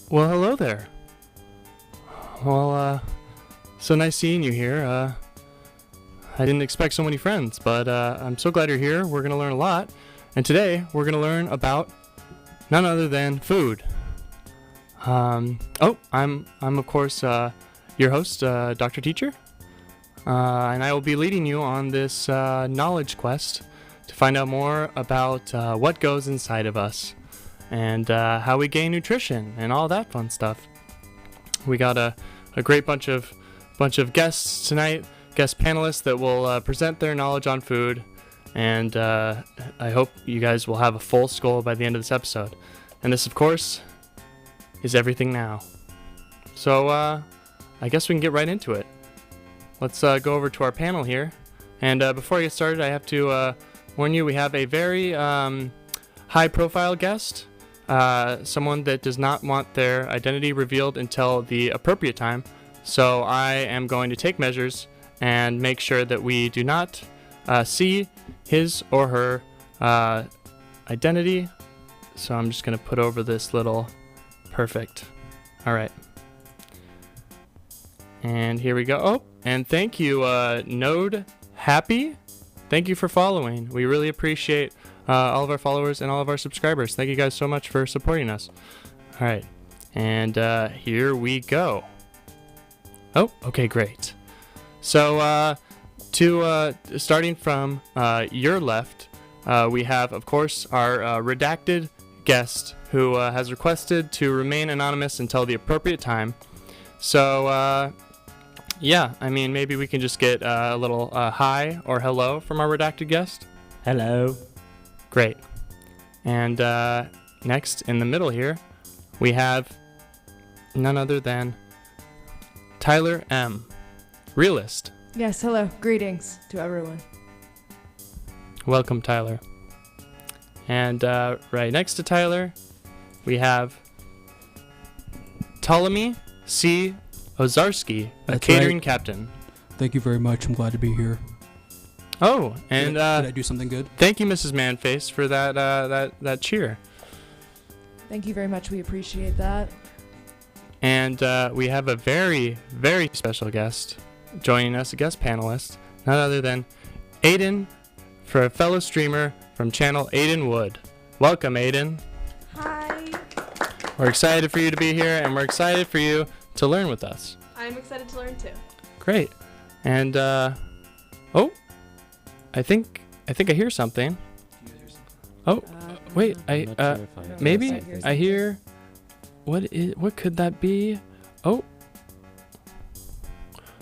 Well, hello there. Well, so nice seeing you here. I didn't expect so many friends, but I'm so glad you're here. We're going to learn a lot. And today, we're going to learn about none other than food. I'm of course, your host, Dr. Teacher. And I will be leading you on this knowledge quest to find out more about what goes inside of us and how we gain nutrition and all that fun stuff. We got a great bunch of guests tonight, guest panelists that will present their knowledge on food, and I hope you guys will have a full skull by the end of this episode. And this, of course, is Everything Now. So I guess we can get right into it. Let's go over to our panel here. And before I get started, I have to warn you, we have a very high-profile guest, someone that does not want their identity revealed until the appropriate time. So I am going to take measures and make sure that we do not see his or her identity. So I'm just going to put over this little perfect. All right. And here we go. Oh, and thank you, Node Happy. Thank you for following. We really appreciate all of our followers and all of our subscribers. Thank you guys so much for supporting us. All right. And here we go. Oh, okay, great. So starting from your left, we have, of course, our redacted guest who has requested to remain anonymous until the appropriate time. So, yeah, I mean, maybe we can just get a little hi or hello from our redacted guest. Hello. Great. And next, in the middle here, we have none other than Tyler M., realist. Yes, hello. Greetings to everyone. Welcome, Tyler. And right next to Tyler, we have Ptolemy C. Ozarski, a catering captain. Thank you very much. I'm glad to be here. Oh, and did I do something good? Thank you, Mrs. Manface, for that cheer. Thank you very much. We appreciate that. And we have a very, very special guest joining us, a guest panelist, none other than Aiden, for a fellow streamer from channel Aiden Wood. Welcome, Aiden. Hi. We're excited for you to be here, and we're excited for you to learn with us. I'm excited to learn too. Great. And oh, I think I hear something. Oh, wait, maybe I hear. What could that be? Oh.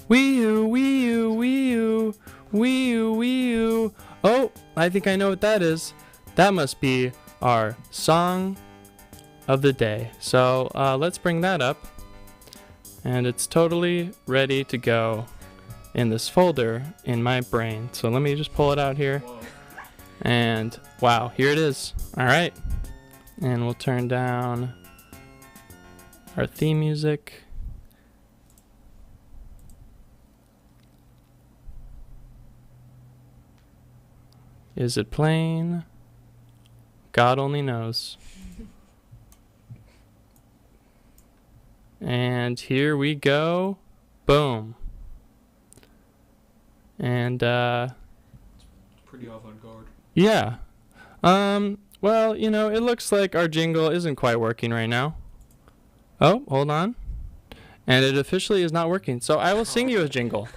Wee oo, wee oo, wee oo, wee oo, wee oo. Oh, I think I know what that is. That must be our song of the day. So let's bring that up. And it's totally ready to go in this folder in my brain. So let me just pull it out here. Whoa. And wow, here it is. All right. And we'll turn down our theme music. Is it playing? God only knows. And here we go. Boom. And Pretty avant-garde. yeah. Well, you know, it looks like our jingle isn't quite working right now. Oh, hold on. And it officially is not working. So I will sing you a jingle.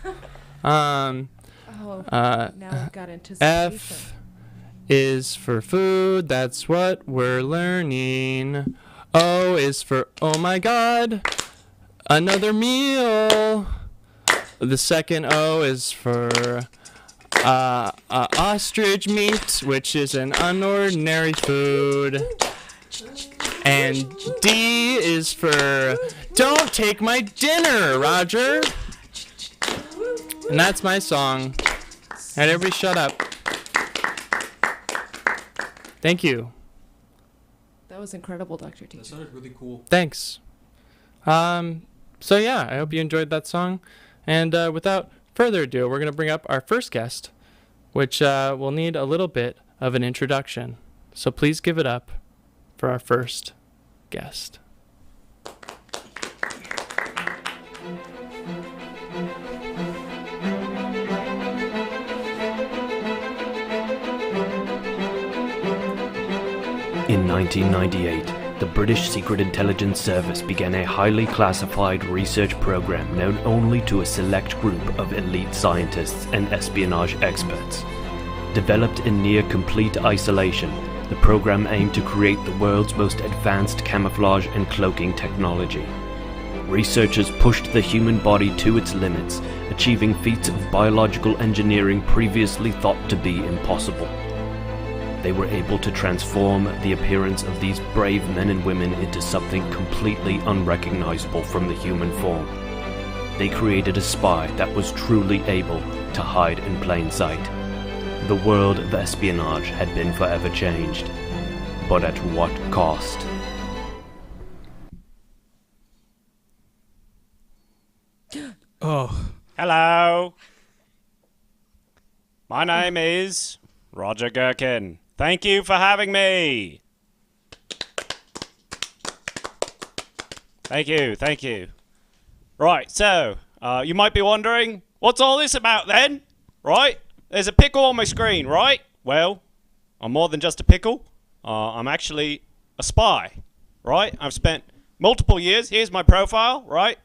Now we've got anticipation. F is for food. That's what we're learning. O is for oh my god, another meal. The second O is for ostrich meat, which is an unordinary food. And D is for don't take my dinner, Roger. And that's my song. Alright, everybody shut up. Thank you. That was incredible, Dr. Teacher. That sounded really cool. Thanks. So yeah, I hope you enjoyed that song. And without further ado, we're going to bring up our first guest, which will need a little bit of an introduction. So please give it up for our first guest. In 1998, the British Secret Intelligence Service began a highly classified research program known only to a select group of elite scientists and espionage experts. Developed in near-complete isolation, the program aimed to create the world's most advanced camouflage and cloaking technology. Researchers pushed the human body to its limits, achieving feats of biological engineering previously thought to be impossible. They were able to transform the appearance of these brave men and women into something completely unrecognizable from the human form. They created a spy that was truly able to hide in plain sight. The world of espionage had been forever changed, but at what cost? Oh, Hello. My name is Roger Gherkin. Thank you for having me. Thank you. Right, so, you might be wondering, what's all this about then? Right? There's a pickle on my screen, right? Well, I'm more than just a pickle. I'm actually a spy, right? I've spent multiple years. Here's my profile, right?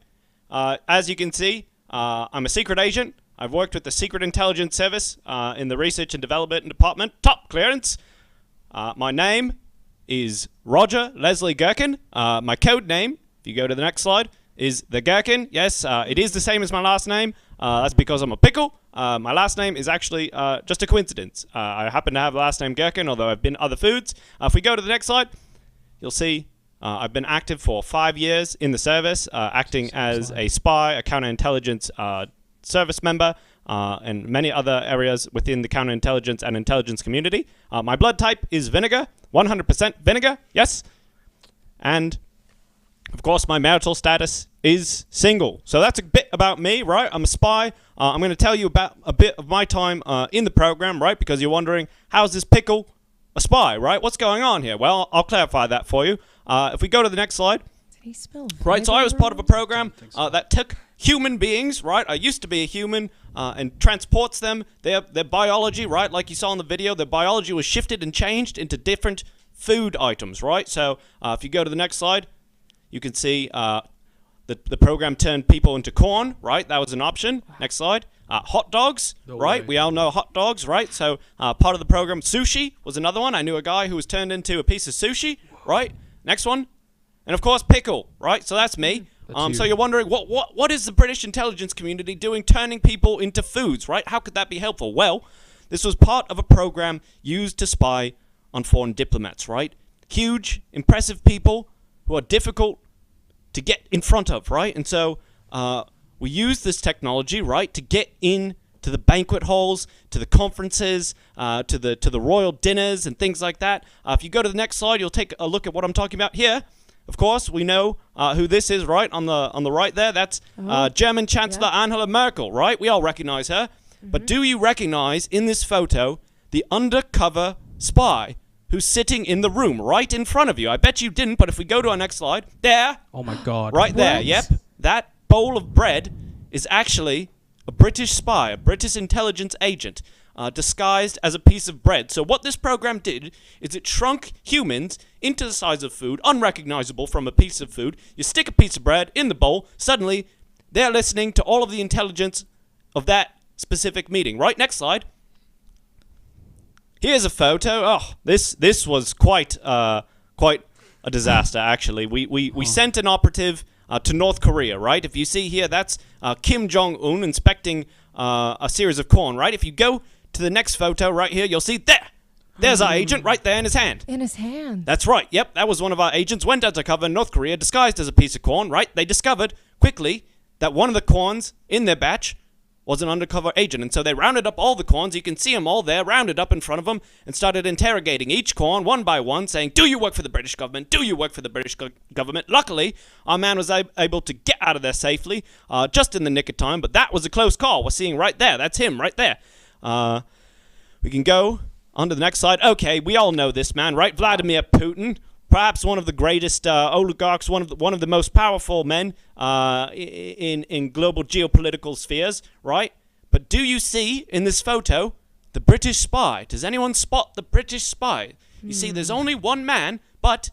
As you can see, I'm a secret agent. I've worked with the Secret Intelligence Service in the Research and Development Department. Top clearance. My name is Roger Leslie Gherkin. My code name, if you go to the next slide, is the Gherkin. Yes, it is the same as my last name. That's because I'm a pickle. My last name is actually just a coincidence. I happen to have the last name Gherkin, although I've been other foods. If we go to the next slide, you'll see I've been active for 5 years in the service, acting as a spy, a counterintelligence service member, and many other areas within the counterintelligence and intelligence community. My blood type is vinegar, 100% vinegar, yes. And, of course, my marital status is single. So that's a bit about me, right? I'm a spy. I'm going to tell you about a bit of my time in the program, right? Because you're wondering, how's this pickle a spy, right? What's going on here? Well, I'll clarify that for you. If we go to the next slide. Did he spell Right, so I was part of a program that took human beings, right? I used to be a human and transports them. Their biology, right? Like you saw in the video, their biology was shifted and changed into different food items, right? So if you go to the next slide, you can see the program turned people into corn, right? That was an option. Next slide. Hot dogs, right? We all know hot dogs, right? So part of the program, sushi was another one. I knew a guy who was turned into a piece of sushi, right? Next one. And of course, pickle, right? So that's me. So you're wondering, what is the British intelligence community doing turning people into foods, right? How could that be helpful? Well, this was part of a program used to spy on foreign diplomats, right? Huge, impressive people who are difficult to get in front of, right? And so we use this technology, right, to get in to the banquet halls, to the conferences, to the royal dinners and things like that. If you go to the next slide, you'll take a look at what I'm talking about here. Of course, we know who this is, right, on the right there. That's German Chancellor Angela Merkel, right? We all recognize her. Mm-hmm. But do you recognize in this photo the undercover spy who's sitting in the room right in front of you? I bet you didn't, but if we go to our next slide, there. Oh my God. Right there, yep. That bowl of bread is actually a British spy, a British intelligence agent, disguised as a piece of bread. So what this program did is it shrunk humans into the size of food, unrecognizable from a piece of food. You stick a piece of bread in the bowl, suddenly they're listening to all of the intelligence of that specific meeting. Right, next slide. Here's a photo. Oh, this was quite a disaster, actually. We sent an operative to North Korea, right? If you see here, that's Kim Jong-un inspecting a series of corn, right? If you go to the next photo right here, you'll see there's our agent right there in his hand. In his hand. That's right. Yep, that was one of our agents. Went undercover in North Korea, disguised as a piece of corn, right? They discovered quickly that one of the corns in their batch was an undercover agent. And so they rounded up all the corns. You can see them all there, rounded up in front of them, and started interrogating each corn one by one, saying, do you work for the British government? Do you work for the British government? Luckily, our man was able to get out of there safely, just in the nick of time, but that was a close call. We're seeing right there. That's him right there. We can go on to the next slide. Okay, we all know this man, right? Vladimir Putin. perhaps one of the greatest oligarchs, one of the most powerful men in global geopolitical spheres, right? But do you see in this photo the British spy? Does anyone spot the British spy? You see, there's only one man, but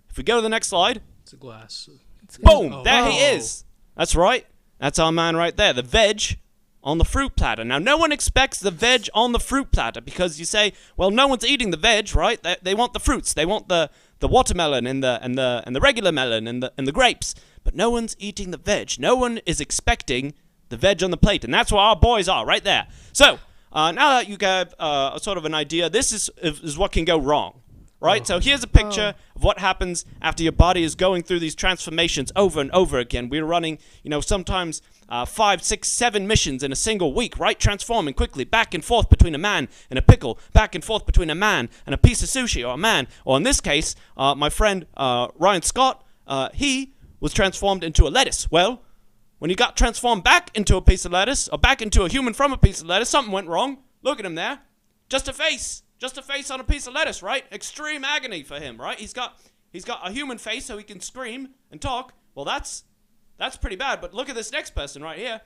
if we go to the next slide, It's a glass. boom, there he is. That's right. That's our man right there, the veg on the fruit platter. Now, no one expects the veg on the fruit platter because you say, well, no one's eating the veg, right? They want the fruits. They want the watermelon and the regular melon and the grapes. But no one's eating the veg. No one is expecting the veg on the plate, and that's where our boys are, right there. So, now that you have sort of an idea, this is what can go wrong, right? So here's a picture of what happens after your body is going through these transformations over and over again. We're running, sometimes 5, 6, 7 missions in a single week, right? Transforming quickly back and forth between a man and a pickle, back and forth between a man and a piece of sushi, or a man, or in this case, my friend Ryan Scott, he was transformed into a lettuce. Well, when he got transformed back into a piece of lettuce, or back into a human from a piece of lettuce, something went wrong. Look at him there. Just a face on a piece of lettuce, right? Extreme agony for him, right? He's got a human face so he can scream and talk. Well, that's pretty bad. But look at this next person right here.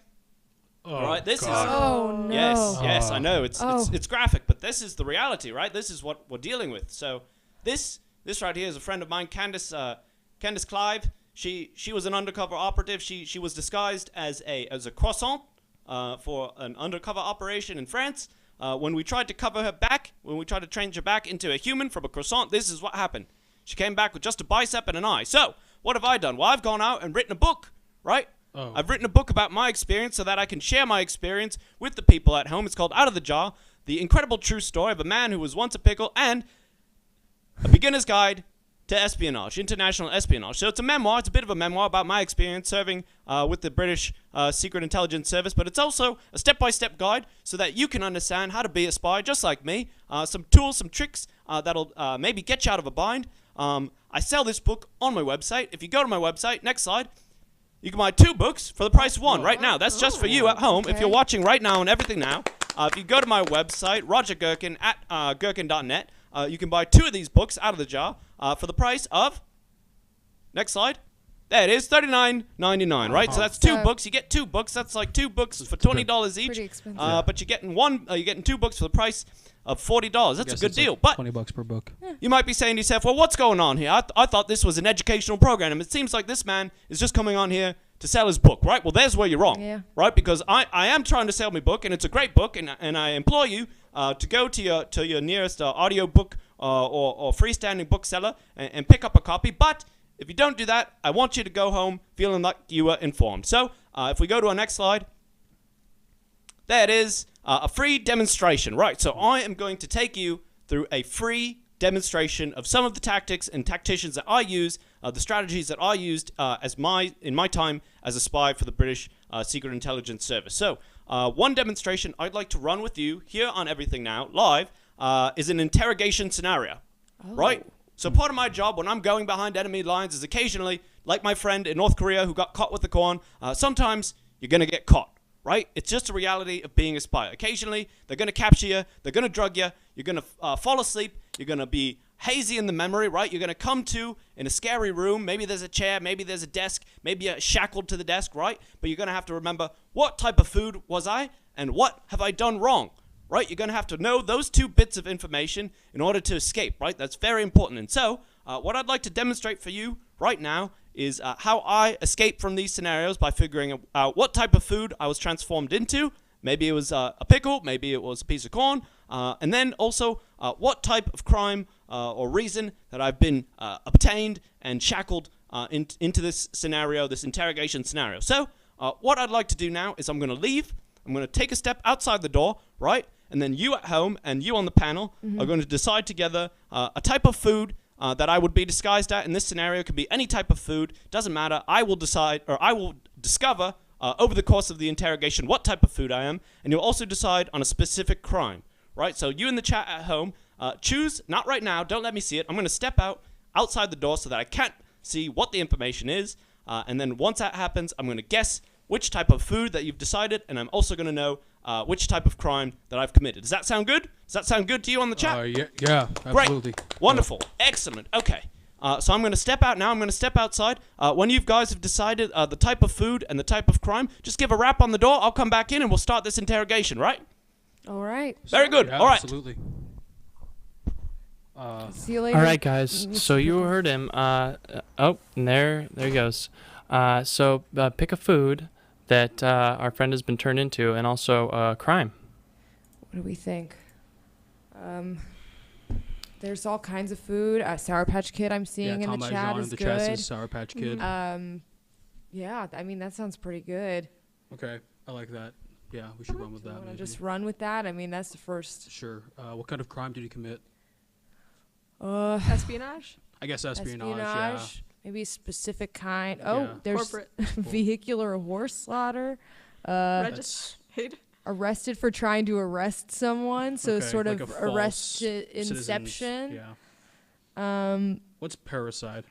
Oh, right, this God. Oh no. Yes, I know it's graphic, but this is the reality, right? This is what we're dealing with. So this right here is a friend of mine, Candace Clive. She was an undercover operative. She was disguised as a croissant for an undercover operation in France. When we tried to cover her back, when we tried to change her back into a human from a croissant, this is what happened. She came back with just a bicep and an eye. So, what have I done? Well, I've gone out and written a book, right? Oh. I've written a book about my experience so that I can share my experience with the people at home. It's called Out of the Jar, the incredible true story of a man who was once a pickle and a beginner's guide to espionage, international espionage. So it's a memoir. It's a bit of a memoir about my experience serving with the British Secret Intelligence Service, but it's also a step-by-step guide so that you can understand how to be a spy just like me. Some tools, some tricks that'll maybe get you out of a bind. I sell this book on my website. If you go to my website, next slide, you can buy 2 books for the price of 1 right now. That's just for you at home. If you're watching right now on Everything Now, if you go to my website, Roger Gherkin at gherkin.net, you can buy 2 of these books Out of the Jar for the price of, next slide, there it is, $39.99, right? So that's 2 books. You get 2 books. That's like 2 books for $20 each. Pretty expensive. But you're getting 2 books for the price of $40. That's a good deal. But $20 per book. you might be saying to yourself, well, what's going on here? I thought this was an educational program. And it seems like this man is just coming on here to sell his book, right? Well, there's where you're wrong, right? Because I am trying to sell my book, and it's a great book, and I implore you to go to your nearest audio book or freestanding bookseller and pick up a copy. But if you don't do that, I want you to go home feeling like you were informed. So if we go to our next slide, there it is, a free demonstration, right? So I am going to take you through a free demonstration of some of the tactics and tacticians that I use, the strategies that I used in my time as a spy for the British Secret Intelligence Service. So one demonstration I'd like to run with you here on Everything Now live is an interrogation scenario, right? So part of my job when I'm going behind enemy lines is occasionally, like my friend in North Korea who got caught with the corn, sometimes you're going to get caught. Right? It's just a reality of being a spy. Occasionally, they're going to capture you. They're going to drug you. You're going to fall asleep. You're going to be hazy in the memory, right? You're going to come to in a scary room. Maybe there's a chair. Maybe there's a desk. Maybe you're shackled to the desk, right? But you're going to have to remember, what type of food was I? And what have I done wrong? Right? You're going to have to know those 2 bits of information in order to escape, right? That's very important. And so, what I'd like to demonstrate for you right now is how I escape from these scenarios by figuring out what type of food I was transformed into. Maybe it was a pickle, maybe it was a piece of corn, and then also what type of crime or reason that I've been obtained and shackled into this scenario, this interrogation scenario. So what I'd like to do now is I'm going to leave. I'm going to take a step outside the door, right? And then you at home and you on the panel are going to decide together a type of food that I would be disguised at in this scenario. It could be any type of food. Doesn't matter. I will decide, or I will discover over the course of the interrogation what type of food I am, and you'll also decide on a specific crime, right? So you in the chat at home, choose, not right now, don't let me see it. I'm going to step outside the door so that I can't see what the information is, and then once that happens, I'm going to guess which type of food that you've decided, and I'm also going to know which type of crime that I've committed. Does that sound good? Does that sound good to you on the chat? Yeah, absolutely. Great. Wonderful. Excellent. Okay. So I'm going to step out now. I'm going to step outside. When you guys have decided the type of food and the type of crime, just give a rap on the door. I'll come back in and we'll start this interrogation, right? All right. Very good. Yeah, All right. Absolutely. See you later. All right, guys. So you heard him. Oh, and there he goes. So pick a food that our friend has been turned into, and also crime. What do we think? There's all kinds of food. Sour Patch Kid I'm seeing in the Tom chat Ajon is in the chat good. says Sour Patch Kid. Yeah, I mean, that sounds pretty good. Okay, I like that. Yeah, we should run with Do you that. want to Maybe. just run with that? I mean, that's the first. Sure. What kind of crime did he commit? Espionage? I guess espionage. Espionage. Maybe a specific kind. Oh, Yeah. there's Corporate. vehicular horse slaughter. Registered. Arrested for trying to arrest someone. So Okay, sort like of a false arrested citizens- inception. Yeah. What's parricide?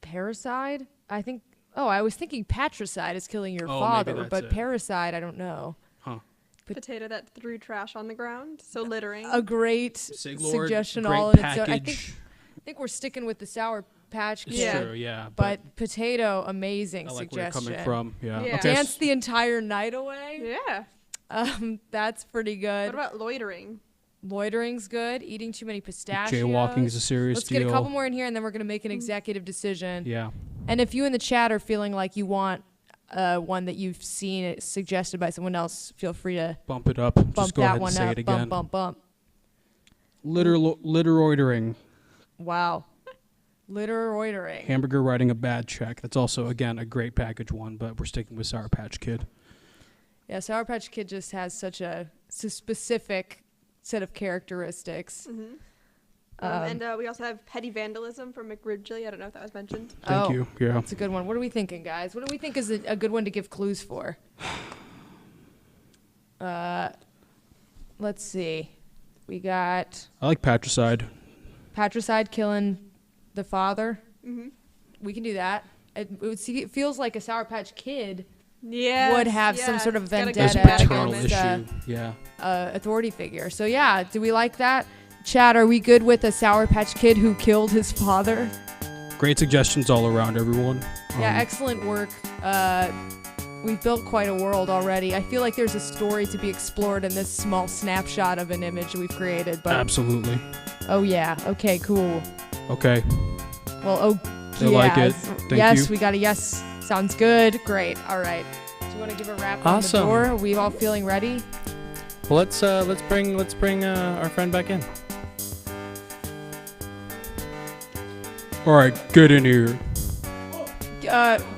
Parricide? I think. Oh, I was thinking patricide is killing your Oh, maybe father, that's but it. parricide, I don't know. Huh. Potato that threw trash on the ground. So littering. A great Sig Lord, suggestion great all in its package. own. I think we're sticking with the Sour Patch Kid. It's Yeah. true, yeah. But potato, amazing I like where suggestion. you're coming from. Yeah. Yeah. Okay. Dance the entire night away. Yeah. That's pretty good. What about loitering? Loitering's good. Eating too many pistachios. Jaywalking is a serious Let's deal. get a couple more in here, and then we're gonna make an executive decision. Yeah. And if you in the chat are feeling like you want one that you've seen it suggested by someone else, feel free to Bump it up. bump Just go that ahead and one say up. it again. Bump. Litteroidering. Wow. Litteroidering. Hamburger writing a bad check. That's also, again, a great package one, but we're sticking with Sour Patch Kid. Yeah, Sour Patch Kid just has such a specific set of characteristics. And we also have petty vandalism from McRidgley. I don't know if that was mentioned. Thank you. Yeah. That's a good one. What are we thinking, guys? What do we think is a good one to give clues for? Let's see. We got I like patricide. patricide killing the father. Mm-hmm. We can do that. It feels like a Sour Patch Kid Yeah. would have some sort of It's got a good There's a vendetta paternal against issue. Yeah. authority figure. So yeah, do we like that? Chad, are we good with a Sour Patch Kid who killed his father? Great suggestions all around, everyone. Yeah, excellent work. We've built quite a world already. I feel like there's a story to be explored in this small snapshot of an image we've created. But Absolutely. oh yeah, okay, cool. Okay. Well, oh They yeah, like it. Thank yes, you. we got a yes. Sounds good. Great. All right. Do you want to give a wrap Awesome. on the door? Are we all feeling ready? Well, let's bring our friend back in. All right, get in here.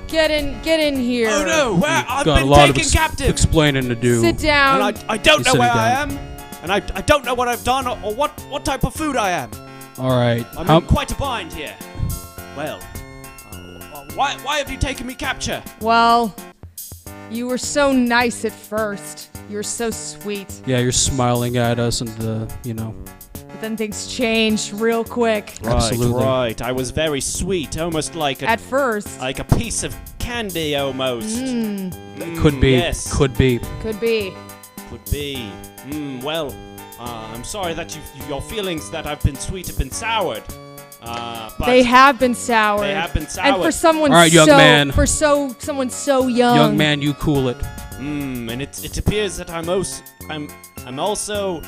Get in here. Oh no, where I've Got a been lot of taken captive. explaining to do. Sit down. And I don't know You're where sitting I down. am. And I don't know what I've done or what type of food I am. All right. I'm How- in quite a bind here. Well, why have you taken me capture? Well, you were so nice at first. You were so sweet. yeah, you're smiling at us and But then things changed real quick. Absolutely. Right. I was very sweet, almost like At first. like a piece of candy, almost. could be. Yes. Could be. Could be. Could be. Well, I'm sorry that your feelings that I've been sweet have been soured. But They have been soured. They have been And soured. for someone All right, young man. someone so young. Young man, you cool it. And it appears that I'm also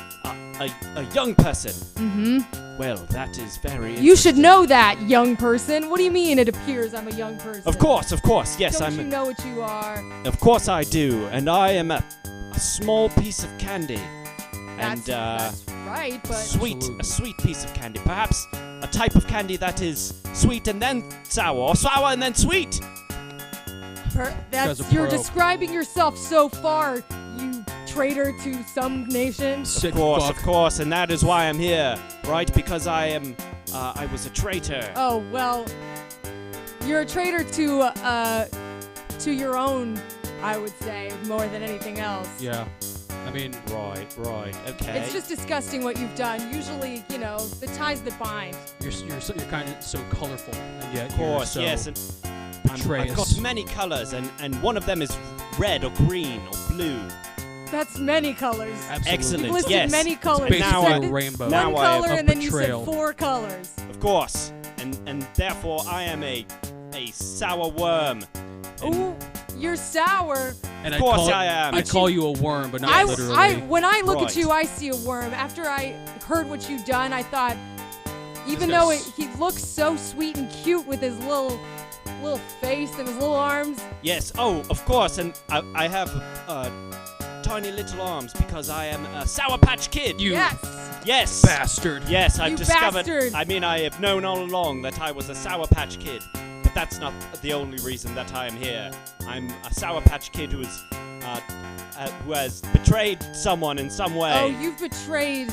a young person. Mm-hmm. Well, that is very. You should interesting. know that, young person. What do you mean? It appears I'm a young person. Of course. Yes, Don't I'm. you know what you are? Of course I do, and I am a small piece of candy, and That's right, but a sweet piece of candy. Perhaps a type of candy that is sweet and then sour, or sour and then sweet. guy's a you're pro. describing yourself so far, you traitor to some nation. Sick Of fuck. course, and that is why I'm here, right? Because I was a traitor. Oh well, you're a traitor to your own, I would say, more than anything else. Yeah. I mean, Right. Okay. It's just disgusting what you've done. Usually, the ties that bind. you're kind of so colorful, and yet Of course, you're so yes. And betrayous. I've got many colors, and one of them is red or green or blue. That's many colors. Absolutely. Excellent. You've listed Yes. many colors. Basically Now you I- said a rainbow. now one I have color, a and then betrayal. you said 4 colors. Of course. And and therefore I am a sour worm. Ooh, you're sour. And Of course I am. I call you a worm, but not literally. When I look Right. at you, I see a worm. After I heard what you've done, I thought, even This though guy's- he looks so sweet and cute with his little face and his little arms. Yes, oh, of course, and I have tiny little arms because I am a Sour Patch Kid. You Yes. Yes. bastard. Yes, I've You discovered. bastard. I mean, I have known all along that I was a Sour Patch Kid, but that's not the only reason that I am here. I'm a Sour Patch Kid who has betrayed someone in some way. Oh, you've betrayed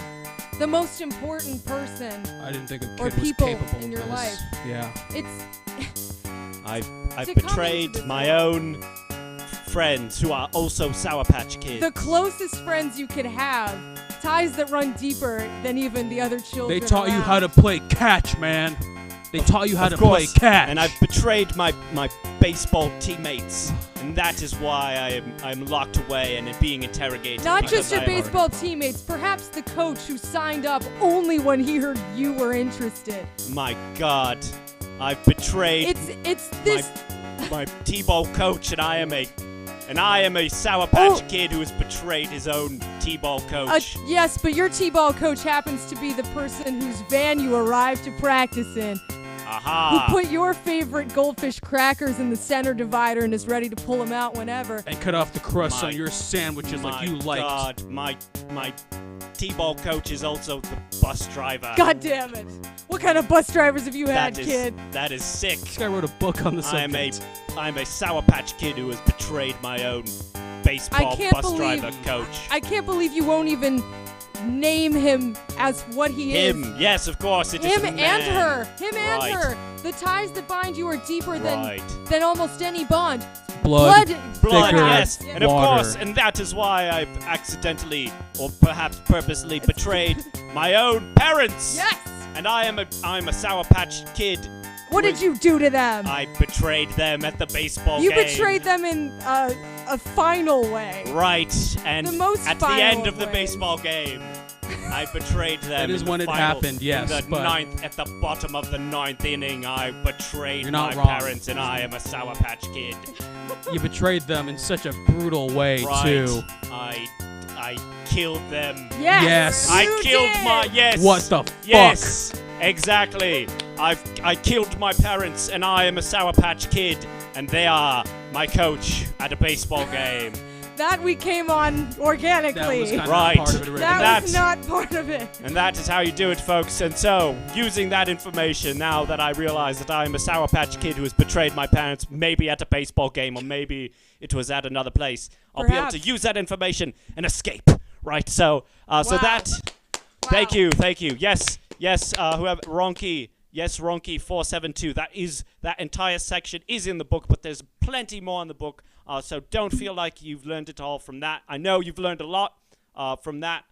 the most important person. I didn't think a kid Or was people capable in of your this. life. Yeah. It's I've to come betrayed into this my own friends who are also Sour Patch Kids. the closest friends you could have. Ties that run deeper than even the other children. They taught you around. how to play catch, man. They taught you how Of to course, play catch. and I've betrayed my baseball teammates, and that is why I'm locked away and being interrogated. Not because just your I am- baseball teammates, perhaps the coach who signed up only when he heard you were interested. My God, I've betrayed It's this. my T-ball coach, and I am a Sour Patch Kid who has betrayed his own T-ball coach. Yes, but your T-ball coach happens to be the person whose van you arrived to practice in, Aha! who put your favorite goldfish crackers in the center divider and is ready to pull them out whenever. and cut off the crust My- on your sandwiches like you liked. God, my T-ball coach is also the bus driver. God damn it! What kind of bus drivers have you had, That is kid? that is sick. This guy wrote a book on the subject. I'm a Sour Patch Kid who has betrayed my own baseball can't bus believe- driver coach. I can't believe you won't even name him as what he is. Him, yes, of course, it is Him a and man. her. Him and Right. her. The ties that bind you are deeper Right. than almost any bond. Blood. Blood, thicker yes, and of water. course, and that is why I've accidentally, or perhaps purposely, betrayed my own parents. Yes. And I'm a Sour Patch Kid. What did you do to them? I betrayed them at the baseball You game. betrayed them in a final way. Right, and The most at the final end of of the ways. baseball game, I betrayed them. That is in the when it final- happened, yes, In the but- ninth, at the bottom of the ninth inning, I betrayed You're my not wrong. parents, and I am a Sour Patch Kid. You betrayed them in such a brutal way, Right. too. I killed them. Yes. Yes. I you killed did. my yes. What the fuck? Yes, exactly. I killed my parents, and I am a Sour Patch Kid, and they are my coach at a baseball game. That we came on organically. That was kind of Right. part of it already. That That- was not part of it. And that is how you do it, folks. And so, using that information, now that I realize that I am a Sour Patch Kid who has betrayed my parents, maybe at a baseball game, or maybe it was at another place, I'll be able to Perhaps. use that information and escape. Right? So, so Wow. that. Thank you. Yes. Whoever Ronky. Yes, Ronky 472. That entire section is in the book, but there's plenty more in the book. So don't feel like you've learned it all from that. I know you've learned a lot from that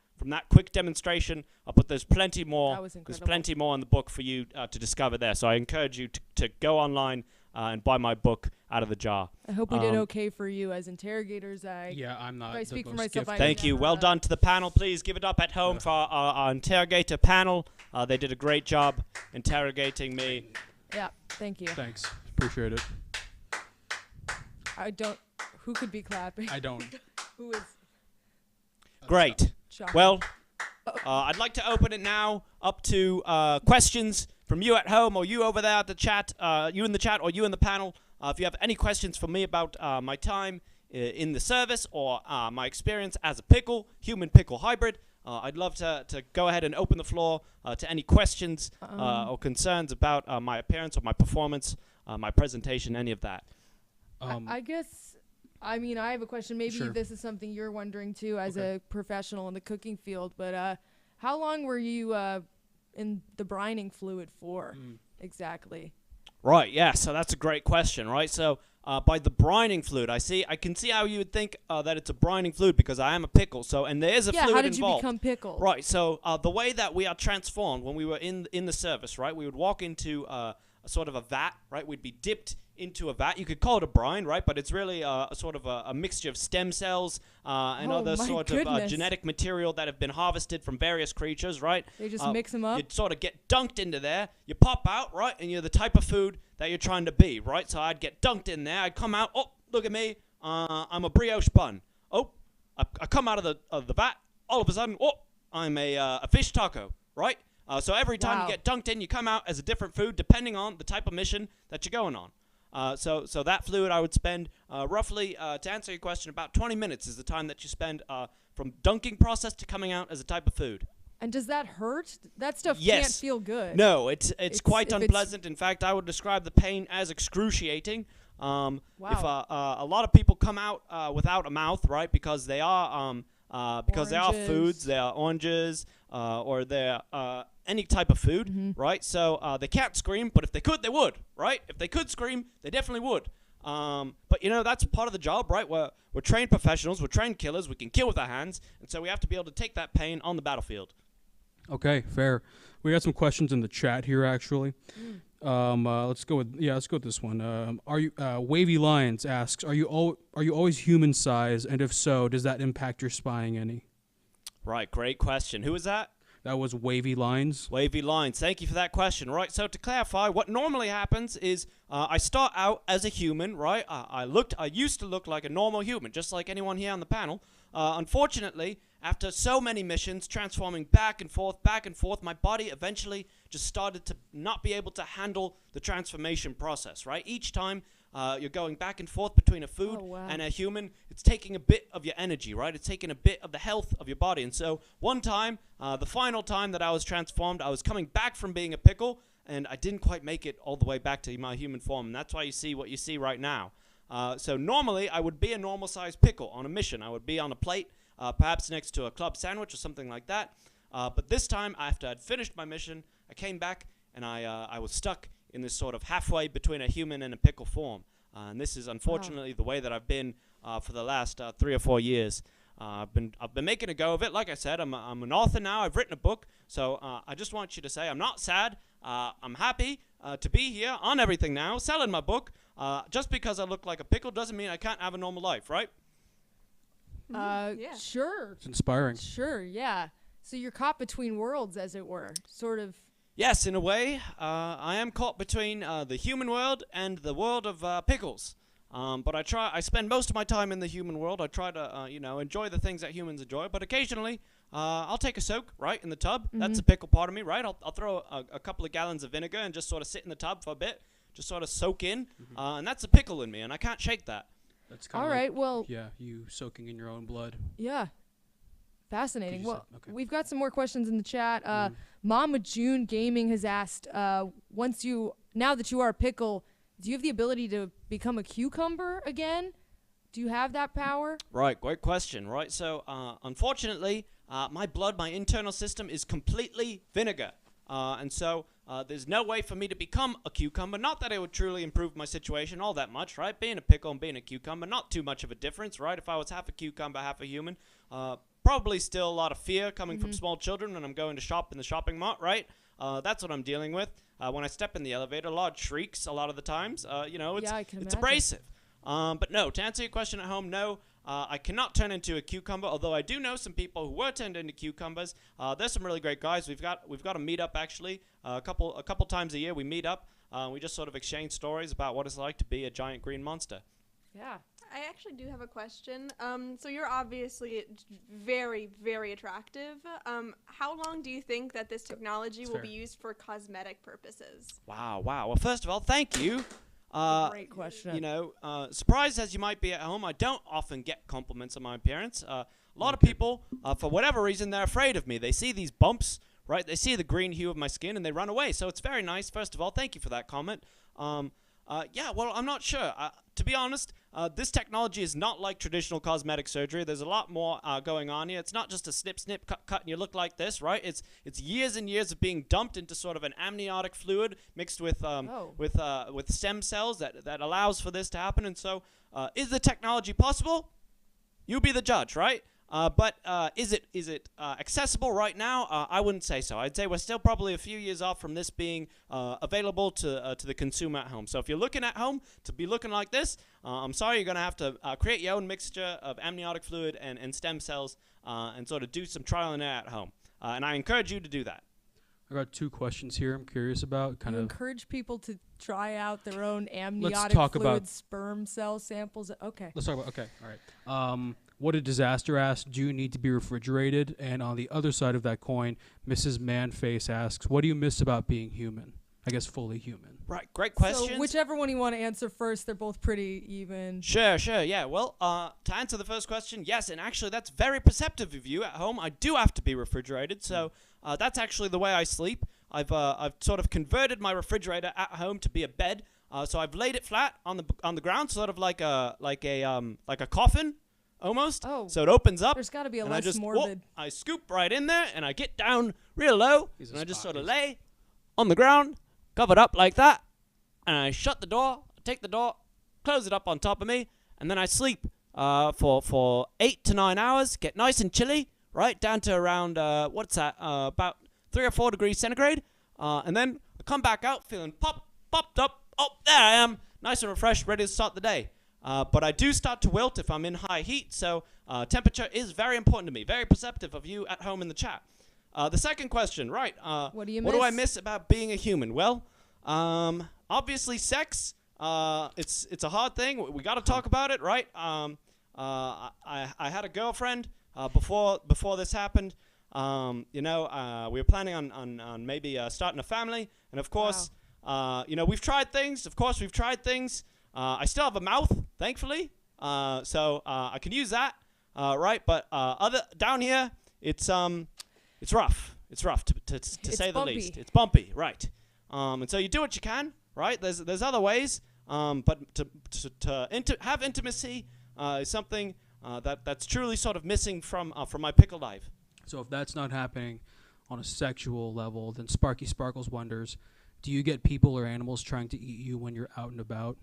quick demonstration, but there's plenty more. That was There's incredible. plenty more in the book for you to discover there. So I encourage you to go online and buy my book, Out of the Jar. I hope we did okay for you as interrogators. Yeah, I'm not. If I the speak for most myself, I gifted. Thank you. never, Well done to the panel. Please give it up at home for our interrogator panel. They did a great job interrogating me. Yeah, thank you. Thanks. Appreciate it. I don't. Who could be clapping? I don't. Who is? Great. Shocking. Well, I'd like to open it now up to questions from you at home, or you over there at the chat, you in the chat, or you in the panel. If you have any questions for me about my time in the service, or my experience as a human pickle hybrid, I'd love to go ahead and open the floor to any questions or concerns about my appearance or my performance, my presentation, any of that. I guess. I mean, I have a question. Maybe Sure. this is something you're wondering too, as Okay. a professional in the cooking field. But how long were you in the brining fluid for exactly? Right, yeah, so that's a great question, right? So by the brining fluid, I can see how you would think that it's a brining fluid because I am a pickle. So, and there is a Yeah. fluid How did involved. you become pickled? Right, so the way that we are transformed when we were in the service, right? We would walk into a a sort of a vat, right? We'd be dipped into a vat. You could call it a brine, right? But it's really a sort of a mixture of stem cells and Oh other my sort of goodness. genetic material that have been harvested from various creatures, right? They just mix 'em up? You'd sort of get dunked into there. You pop out, right? And you're the type of food that you're trying to be, right? So I'd get dunked in there. I'd come out. Oh, look at me. I'm a brioche bun. Oh, I come out of the vat. All of a sudden, oh, I'm a fish taco, right? So every time Wow. you get dunked in, you come out as a different food depending on the type of mission that you're going on. So that fluid I would spend roughly, to answer your question, about 20 minutes is the time that you spend from dunking process to coming out as a type of food. And does that hurt? That stuff Yes. can't feel good. No, it's quite if it's- unpleasant. In fact, I would describe the pain as excruciating. Wow. If a lot of people come out without a mouth, right, because they are Oranges. foods, they are oranges, or they're any type of food, Mm-hmm. right? So they can't scream, but if they could, they would, right? If they could scream, they definitely would. But that's part of the job, right? We're trained professionals, we're trained killers, we can kill with our hands, and so we have to be able to take that pain on the battlefield. Okay, fair. We got some questions in the chat here, actually. Let's go with this one. Are you Wavy Lions asks, are you always human size, and if so, does that impact your spying any? Right, great question. Who was that? That was Wavy Lines. Wavy Lines. Thank you for that question. Right, so to clarify, what normally happens is I start out as a human, right? I used to look like a normal human, just like anyone here on the panel. Unfortunately, after so many missions, transforming back and forth, my body eventually just started to not be able to handle the transformation process, right? Each time you're going back and forth between a food Oh, wow. and a human, it's taking a bit of your energy, right? It's taking a bit of the health of your body. And so one time, the final time that I was transformed, I was coming back from being a pickle, and I didn't quite make it all the way back to my human form. And that's why you see what you see right now. So normally, I would be a normal-sized pickle on a mission. I would be on a plate, perhaps next to a club sandwich or something like that. But this time, after I'd finished my mission, I came back, and I was stuck in this sort of halfway between a human and a pickle form. And this is unfortunately the way that I've been for the last 3 or 4 years. I've been making a go of it. Like I said, I'm an author now. I've written a book. So I just want you to say I'm not sad. I'm happy to be here on Everything Now, selling my book. Just because I look like a pickle doesn't mean I can't have a normal life, right? Yeah. Sure. It's inspiring. Sure, yeah. So you're caught between worlds, as it were. Sort of. Yes, in a way, I am caught between the human world and the world of pickles. But I spend most of my time in the human world. I try to, enjoy the things that humans enjoy. But occasionally, I'll take a soak, right, in the tub. That's a pickle part of me, right? I'll throw a couple of gallons of vinegar and just sort of sit in the tub for a bit, just sort of soak in. And that's a pickle in me, and I can't shake that. That's All right, well, Yeah, you soaking in your own blood. yeah. Fascinating. you Well, say- okay. we've got some more questions in the chat. Mama June Gaming has asked, now that you are a pickle, do you have the ability to become a cucumber again? Do you have that power? Right, great question, right? So, unfortunately, my blood, my internal system is completely vinegar. And so there's no way for me to become a cucumber. Not that it would truly improve my situation all that much, right? Being a pickle and being a cucumber, not too much of a difference, right? If I was half a cucumber, half a human, probably still a lot of fear coming from small children when I'm going to shop in the shopping mart, right? That's what I'm dealing with. When I step in the elevator, a lot of shrieks a lot of the times. I can It's imagine. abrasive. But no, to answer your question at home, no. I cannot turn into a cucumber, although I do know some people who were turned into cucumbers. There's some really great guys. We've got a meetup actually. A couple times a year we meet up. We just sort of exchange stories about what it's like to be a giant green monster. Yeah. I actually do have a question. So you're obviously very, very attractive. How long do you think that this technology That's will fair. be used for cosmetic purposes? Wow. Well, first of all, thank you. Great question. Surprised as you might be at home, I don't often get compliments on my appearance. A lot of people, for whatever reason, they're afraid of me. They see these bumps, right? They see the green hue of my skin, and they run away. So it's very nice. First of all, thank you for that comment. Well, I'm not sure. To be honest, this technology is not like traditional cosmetic surgery. There's a lot more going on here. It's not just a snip, cut, and you look like this, right? It's years and years of being dumped into sort of an amniotic fluid mixed with stem cells that allows for this to happen. And so, is the technology possible? You be the judge, right? But is it accessible right now? I wouldn't say so. I'd say we're still probably a few years off from this being available to the consumer at home. So if you're looking at home to be looking like this, I'm sorry, you're going to have to create your own mixture of amniotic fluid and stem cells and sort of do some trial and error at home. And I encourage you to do that. I got 2 questions here I'm curious about. You encourage people to try out their own Let's amniotic talk fluid about sperm cell samples. Okay. Let's talk about, okay, all right. What did Disaster ask? Do you need to be refrigerated? And on the other side of that coin, Mrs. Manface asks, what do you miss about being human? I guess fully human. Right, great questions. So whichever one you want to answer first, they're both pretty even. Sure, yeah. Well, to answer the first question, yes, and actually that's very perceptive of you at home. I do have to be refrigerated, so that's actually the way I sleep. I've sort of converted my refrigerator at home to be a bed. So I've laid it flat on the ground, sort of like a coffin, almost. Oh. So it opens up. There's got to be a and less morbid. I scoop right in there, and I get down real low, He's a and I just spot. sort of lay on the ground, covered up like that, and I shut the door, take the door, close it up on top of me, and then I sleep for 8 to 9 hours, get nice and chilly, right down to around what's that? About 3 or 4 degrees centigrade, and then I come back out feeling popped up. Oh, there I am, nice and refreshed, ready to start the day. But I do start to wilt if I'm in high heat, so temperature is very important to me. Very perceptive of you at home in the chat. The second question, right? What do you What do I miss? miss about being a human? Well, obviously sex. It's a hard thing. We got to talk about it, right? I had a girlfriend before this happened. We were planning on maybe starting a family, and of course, we've tried things. Of course, we've tried things. I still have a mouth, thankfully, so I can use that, right? But down here, it's rough. It's rough to say the bumpy. least. It's bumpy, right? And so you do what you can, right? There's other ways, but to have intimacy is something that's truly sort of missing from my pickle life. So if that's not happening on a sexual level, then Sparky Sparkles wonders, do you get people or animals trying to eat you when you're out and about?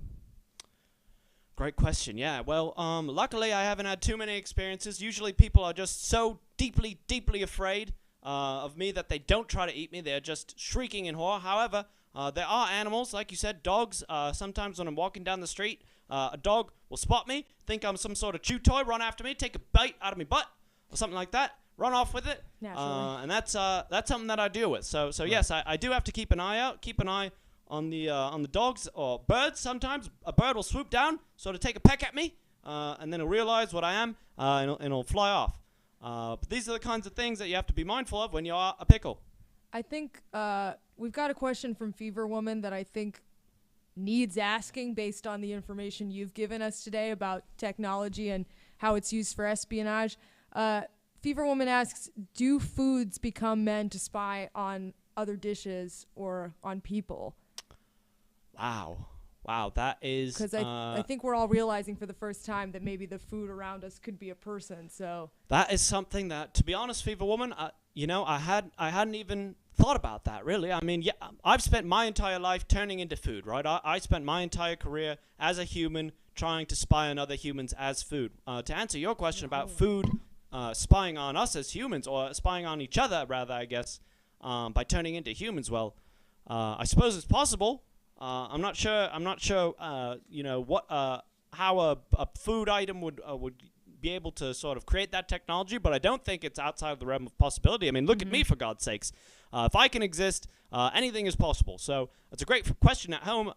Great question. Yeah. Well, luckily I haven't had too many experiences. Usually people are just so deeply, deeply afraid of me that they don't try to eat me. They're just shrieking in horror. However, there are animals, like you said, dogs. Sometimes when I'm walking down the street, a dog will spot me, think I'm some sort of chew toy, run after me, take a bite out of my butt or something like that, run off with it. Naturally. And that's something that I deal with. So yes, I do have to keep an eye out, keep an eye on the dogs or birds. Sometimes a bird will swoop down, sort of take a peck at me, and then it'll realize what I am, and it'll fly off. But these are the kinds of things that you have to be mindful of when you are a pickle. I think we've got a question from Fever Woman that I think needs asking based on the information you've given us today about technology and how it's used for espionage. Fever Woman asks, do foods become meant to spy on other dishes or on people? Wow, that is... Because I think we're all realizing for the first time that maybe the food around us could be a person, so... That is something that, to be honest, Fever Woman, I hadn't even thought about that, really. I mean, yeah, I've spent my entire life turning into food, right? I spent my entire career as a human trying to spy on other humans as food. To answer your question about food spying on us as humans, or spying on each other, rather, I guess, by turning into humans, well, I suppose it's possible. I'm not sure. How a food item would be able to sort of create that technology, but I don't think it's outside of the realm of possibility. I mean, look at me, for God's sakes. If I can exist, anything is possible. So it's a great question at home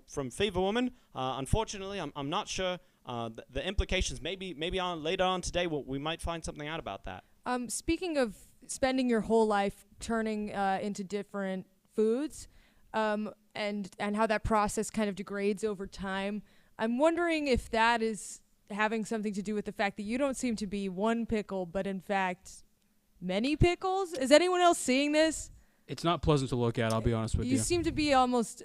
from Fever Woman. Unfortunately, I'm not sure the implications. Maybe on later on today we might find something out about that. Speaking of spending your whole life turning into different foods, and how that process kind of degrades over time, I'm wondering if that is having something to do with the fact that you don't seem to be one pickle, but in fact many pickles. Is anyone else seeing this? It's not pleasant to look at, I'll be honest with you. You seem to be almost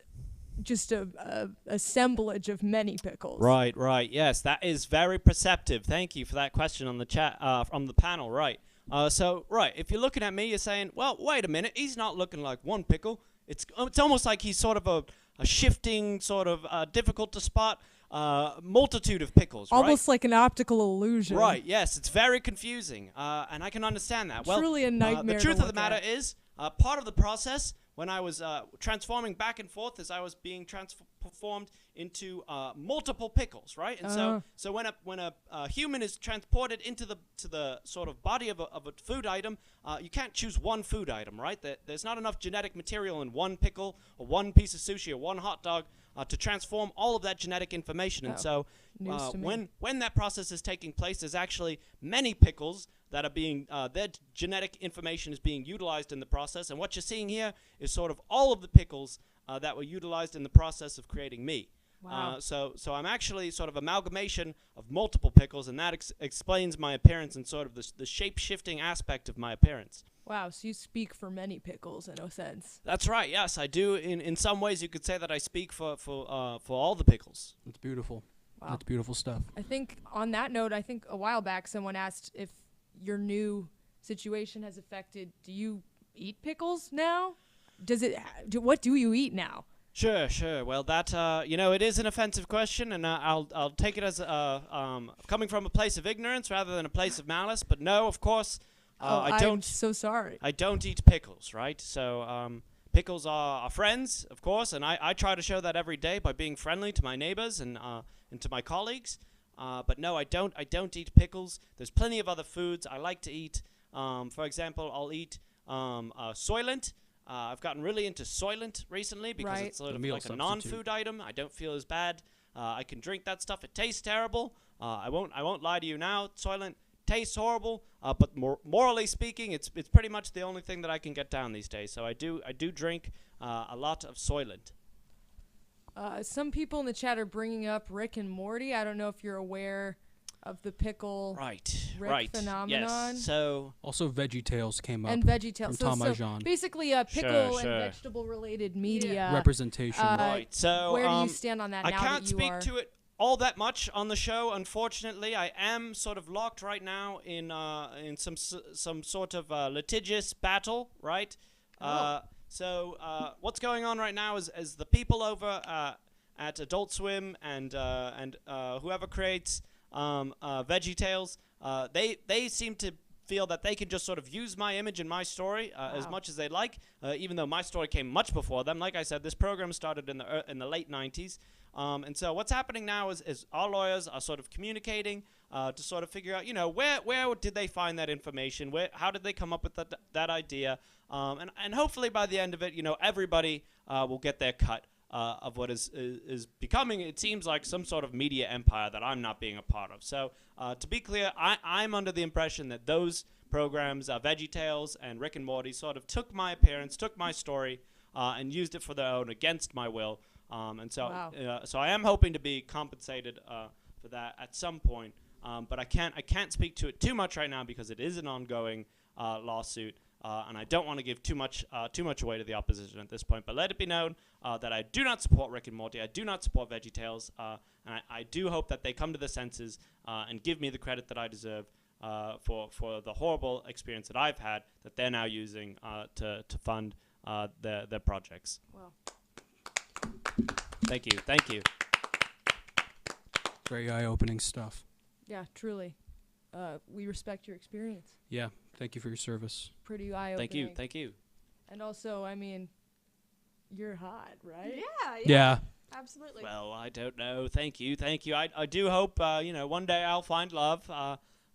just a assemblage of many pickles. Right. Yes, that is very perceptive. Thank you for that question on the chat, from the panel. Right. If you're looking at me, you're saying, well, wait a minute, he's not looking like one pickle. It's almost like he's sort of a shifting, sort of difficult to spot. multitude of pickles, right? Almost like an optical illusion. Right, yes, it's very confusing, and I can understand that. Well, Truly a nightmare the to truth of the look matter at. is, part of the process when I was transforming back and forth as I was being transformed into multiple pickles, right? And so when a human is transported into the sort of body of a food item, you can't choose one food item, right? There's not enough genetic material in one pickle or one piece of sushi or one hot dog to transform all of that genetic information. And so News to me. when that process is taking place, there's actually many pickles that are being, their genetic information is being utilized in the process. And what you're seeing here is sort of all of the pickles that were utilized in the process of creating me. Wow. So I'm actually sort of amalgamation of multiple pickles, and that explains my appearance and sort of the shape-shifting aspect of my appearance. Wow, so you speak for many pickles in a sense. That's right. Yes, I do. In some ways, you could say that I speak for all the pickles. That's beautiful. Wow. That's beautiful stuff. I think on that note, I think a while back someone asked if your new situation has affected, do you eat pickles now? What do you eat now? Sure. Well, that it is an offensive question, and I'll take it as coming from a place of ignorance rather than a place of malice. But no, of course, I'm so sorry. I don't eat pickles, right? So pickles are friends, of course, and I try to show that every day by being friendly to my neighbors and to my colleagues. But no, I don't eat pickles. There's plenty of other foods I like to eat. For example, I'll eat Soylent. I've gotten really into Soylent recently because Right. it's sort A of meal like a substitute. non-food item. I don't feel as bad. I can drink that stuff. It tastes terrible. I won't lie to you now. Soylent tastes horrible, but morally speaking, it's pretty much the only thing that I can get down these days. So I do drink a lot of Soylent. Some people in the chat are bringing up Rick and Morty. I don't know if you're aware of the pickle Right. phenomenon. Yes. So Also, VeggieTales came up and VeggieTales. from Tom Ijon. Basically, pickle and Sure. vegetable-related media. Representation. right. So Where do you stand on that I now can't that you speak are? to it all that much on the show, unfortunately. I am sort of locked right now in some sort of litigious battle, right? So what's going on right now is the people over at Adult Swim and whoever creates VeggieTales, they seem to feel that they can just sort of use my image and my story as much as they like, even though my story came much before them. Like I said, this program started in the late 90s. And so what's happening now is our lawyers are sort of communicating to sort of figure out, where did they find that information? How did they come up with that idea? And hopefully by the end of it, everybody will get their cut of what is becoming, it seems like, some sort of media empire that I'm not being a part of. So to be clear, I'm under the impression that those programs, VeggieTales and Rick and Morty, sort of took my appearance, took my story, and used it for their own against my will. And so, Wow. so I am hoping to be compensated for that at some point. But I can't speak to it too much right now because it is an ongoing lawsuit. And I don't want to give too much away to the opposition at this point. But let it be known that I do not support Rick and Morty. I do not support VeggieTales. And I do hope that they come to their senses and give me the credit that I deserve for the horrible experience that I've had that they're now using to fund their projects. Wow. Thank you. Very eye-opening stuff. Yeah, truly. We respect your experience. Yeah. Thank you for your service. Pretty eye-opening. Thank you. And also, I mean, you're hot, right? Yeah. Absolutely. Well, I don't know. Thank you. I do hope, one day I'll find love.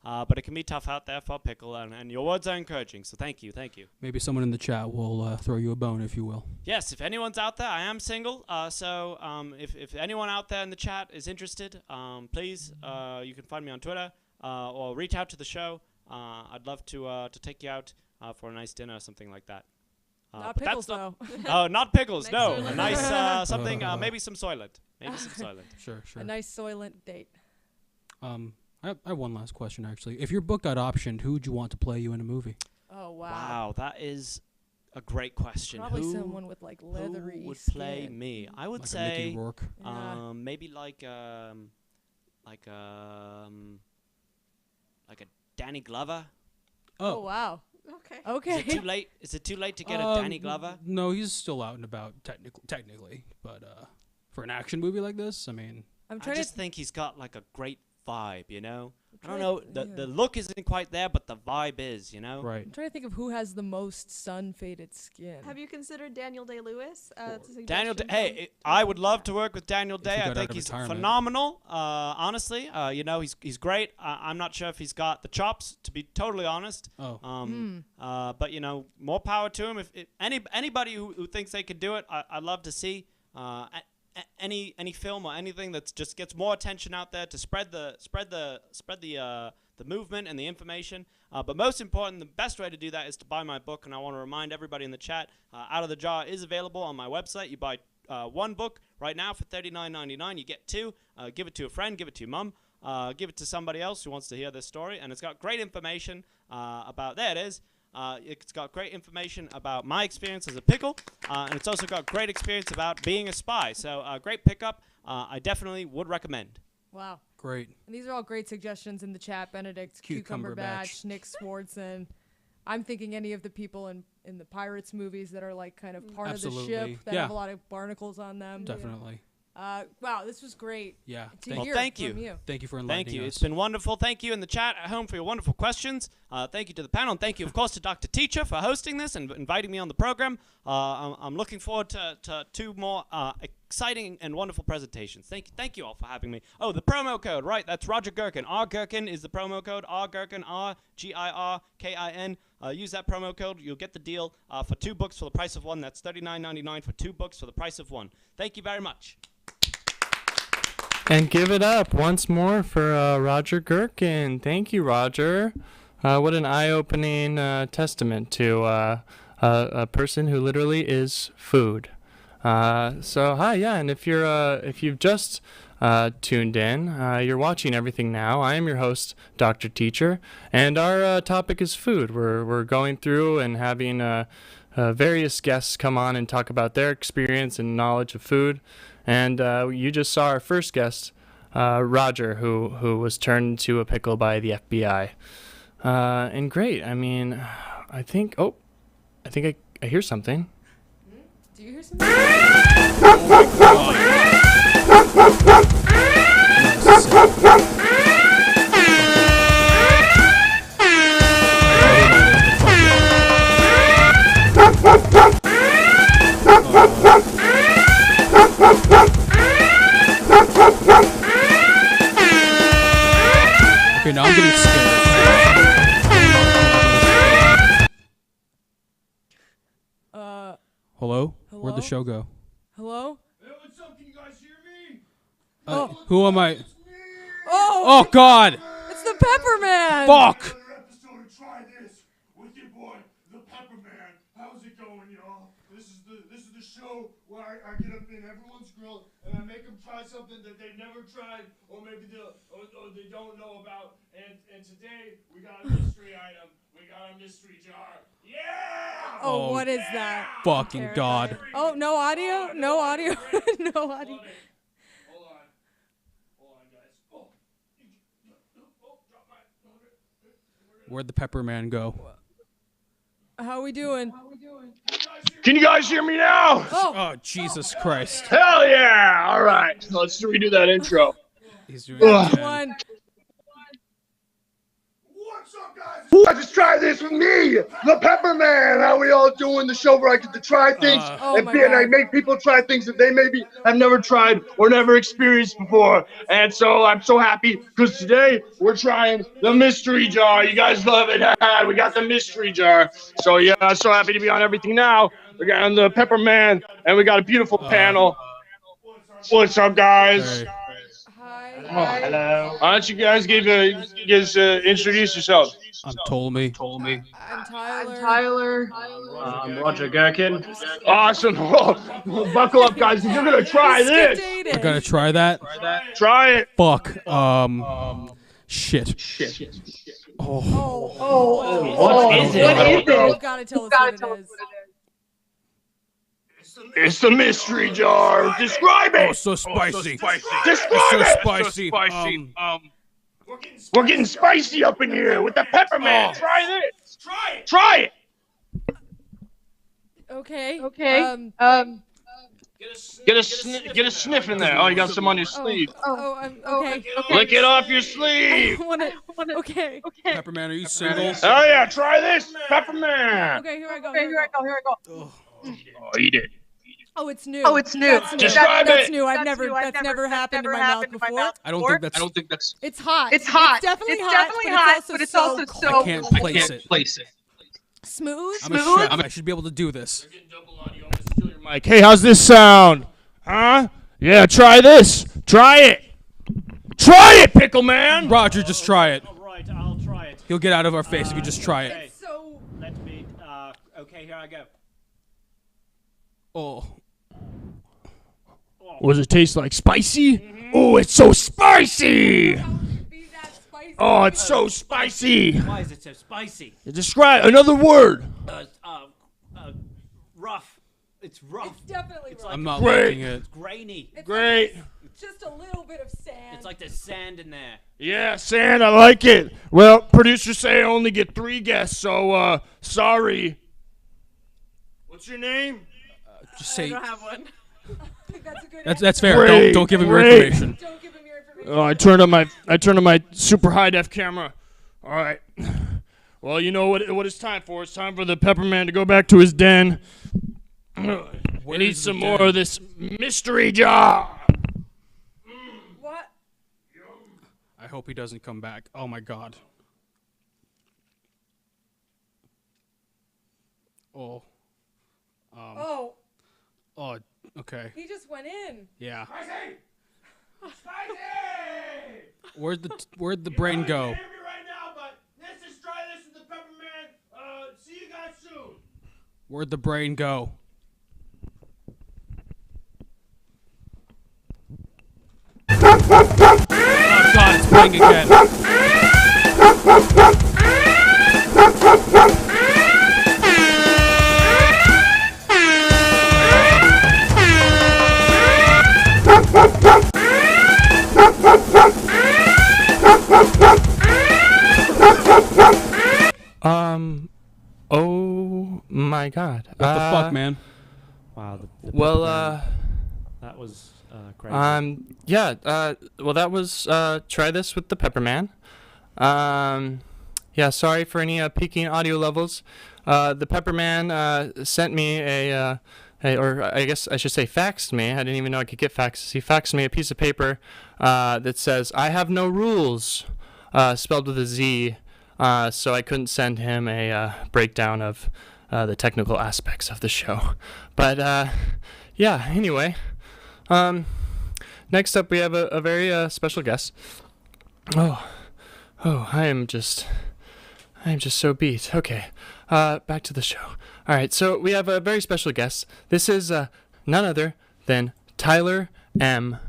But it can be tough out there for Pickle, and your words are encouraging, so thank you. Maybe someone in the chat will throw you a bone, if you will. Yes, if anyone's out there, I am single, so if anyone out there in the chat is interested, please, you can find me on Twitter, or reach out to the show. I'd love to take you out for a nice dinner or something like that. Not but pickles, that's not- though. Oh, not pickles, Nice no. Soylent. A nice something, maybe some Soylent. Sure. A nice Soylent date. I have one last question, actually. If your book got optioned, who would you want to play you in a movie? Oh, wow. Wow, that is a great question. Probably Who someone with, like, leathery who would skin. play me? I would Like a say Mickey Rourke? Yeah. maybe like a Danny Glover. Oh, wow. Okay. Okay. Is it too late? Is it too late to get a Danny Glover? No, he's still out and about technically. But for an action movie like this, I mean, I'm I trying just to. think he's got like a great vibe, you know? I don't trying know, to- the look isn't quite there, but the vibe is, you know? Right. I'm trying to think of who has the most sun-faded skin. Have you considered Daniel Day-Lewis? Daniel Day, hey, I would love to work with Daniel he Day. I got out think of he's retirement. phenomenal, honestly. You know, he's great. I'm not sure if he's got the chops, to be totally honest. Oh. But, you know, more power to him. If anybody who thinks they could do it, I'd love to see. Any film or anything that just gets more attention out there to spread the movement and the information. But most important, the best way to do that is to buy my book. And I want to remind everybody in the chat, Out of the Jar is available on my website. You buy one book right now for $39.99. You get two. Give it to a friend. Give it to your mom. Give it to somebody else who wants to hear this story. And it's got great information about. There it is. It's got great information about my experience as a pickle, and it's also got great experience about being a spy. So great pickup. I definitely would recommend. Wow. Great. And these are all great suggestions in the chat. Benedict Cucumber Cumberbatch, Nick Swartzen. I'm thinking any of the people in the Pirates movies that are like kind of part of the Absolutely. ship that Yeah. have a lot of barnacles on them. Definitely. Wow, this was great. Yeah. To Thank, hear thank from you. thank you for enlightening Thank you. us. It's been wonderful. Thank you in the chat at home for your wonderful questions. Thank you to the panel. And thank you, of course, to Dr. Teacher for hosting this and inviting me on the program. I'm looking forward to two more exciting and wonderful presentations. Thank you all for having me. Oh, the promo code, right? That's Roger Gherkin. R Gherkin is the promo code. R Gherkin, RGIRKIN. Use that promo code. You'll get the deal for 2 books for the price of one. That's $39.99 for 2 books for the price of one. Thank you very much. And give it up once more for Roger Gherkin. Thank you, Roger. What an eye-opening testament to a person who literally is food. So hi, yeah, and if you've just tuned in, you're watching Everything Now. I am your host, Dr. Teacher, and our topic is food. We're going through and having various guests come on and talk about their experience and knowledge of food. And you just saw our first guest, Roger, who was turned into a pickle by the FBI. And great. I mean, I think I hear something. Do you hear something? Okay, now I'm getting scared. Hello? Where'd the Hello? show go? Hello? Hey, what's up? Can you guys hear me? Who am I? Oh, Oh, God! it's the Pepper Man. Fuck! Another episode of Try This with your boy, the Pepper Man. How's it going, y'all? This is the show where I get up in everyone's grill and I make them try something that they've never tried or maybe they don't know about. And today we got a mystery item. We got a mystery jar. Yeah! Oh, what is that? Fucking Terrifying. God. Oh, no audio? No audio? No audio. Hold on. Hold on, guys. Oh, drop my... Where'd the Pepper Man go? How we doing? Can you guys hear me now? Oh, Oh, Jesus Christ. Hell yeah! All right, let's redo that intro. He's doing Ugh. it again. one. What's up, guys? Who wants to try this with me, the Pepper Man? How we all doing? The show where I get to try things Oh and, my and I God. make people try things that they maybe have never tried or never experienced before. And so I'm so happy because today we're trying the mystery jar. You guys love it. We got the mystery jar. So yeah, I'm so happy to be on Everything Now. We got the Pepper Man and we got a beautiful panel. What's up, guys? Hey. Hi. Hello. Why don't you guys introduce yourselves? I'm Ptolemy. I'm Tyler. I'm Roger Gherkin. Awesome. Buckle up, guys. You're going to try this. Dated. I gotta try that. Try it. Fuck. Shit. Oh. What is it? You've got to tell us what it is. It's the mystery jar. Describe it. Oh, so spicy. Describe So it. spicy. We're getting spicy up in here with the Pepper Man. Oh. Try this. Try it. Okay. Get a sniff in there. Oh, you got some on your sleeve. Okay. Lick it off your sleeve. Okay. Pepperman, are you single? Oh yeah, try this, Pepperman. Okay, here I go. Oh, eat it. Oh, it's new. It's new. Describe That's it. new. That's never happened in my mouth before. I don't think that's. It's hot. It's hot. It's definitely hot, but it's also so I can't place it. smooth. I'm a chef. I should be able to do this. Mike, hey, how's this sound? Huh? Yeah, try this. Try it. Try it, Pickle Man. Roger, just try it. All right, I'll try it. He'll get out of our face if you just try it. It's so. Let me. Okay, here I go. Oh. What does it taste like? Spicy? Oh, it's so spicy. Be that spicy. Oh, it's so spicy. Why is it so spicy? Describe another word. Rough. It's rough. It's definitely rough. I'm not Great. liking it. It's grainy. Great. Just a little bit of sand. It's like there's sand in there. Yeah, sand, I like it. Well, producers say I only get 3 guests, so, sorry. What's your name? Just say. I don't have one. I think that's a good. That's fair. Great, Don't give him your great. information. Don't give him your information. Oh, I turned on my super high def camera. All right. Well, you know what it's time for. It's time for the Pepperman to go back to his den and eat is the some den? more of this mystery jar. What? I hope he doesn't come back. Oh my God. Oh. Oh, Oh. Okay. he just went in. Yeah. Spicy! Spicy! Where'd the brain go? Hear me right now, but let's just try this with the Pepperman. See you guys soon. Where'd the brain go? Oh God, it's playing again. Oh my God. What the fuck, man? Wow. That was crazy. Well, that was try this with the Pepperman. Yeah, sorry for any peaking audio levels. The Pepperman sent me or I guess I should say faxed me. I didn't even know I could get faxes. He faxed me a piece of paper that says, "I have no rules," spelled with a Z. So I couldn't send him a breakdown of the technical aspects of the show. But yeah, anyway. Next up, we have a very special guest. Oh, I am just so beat. Okay, back to the show. All right, so we have a very special guest. This is none other than Tyler M.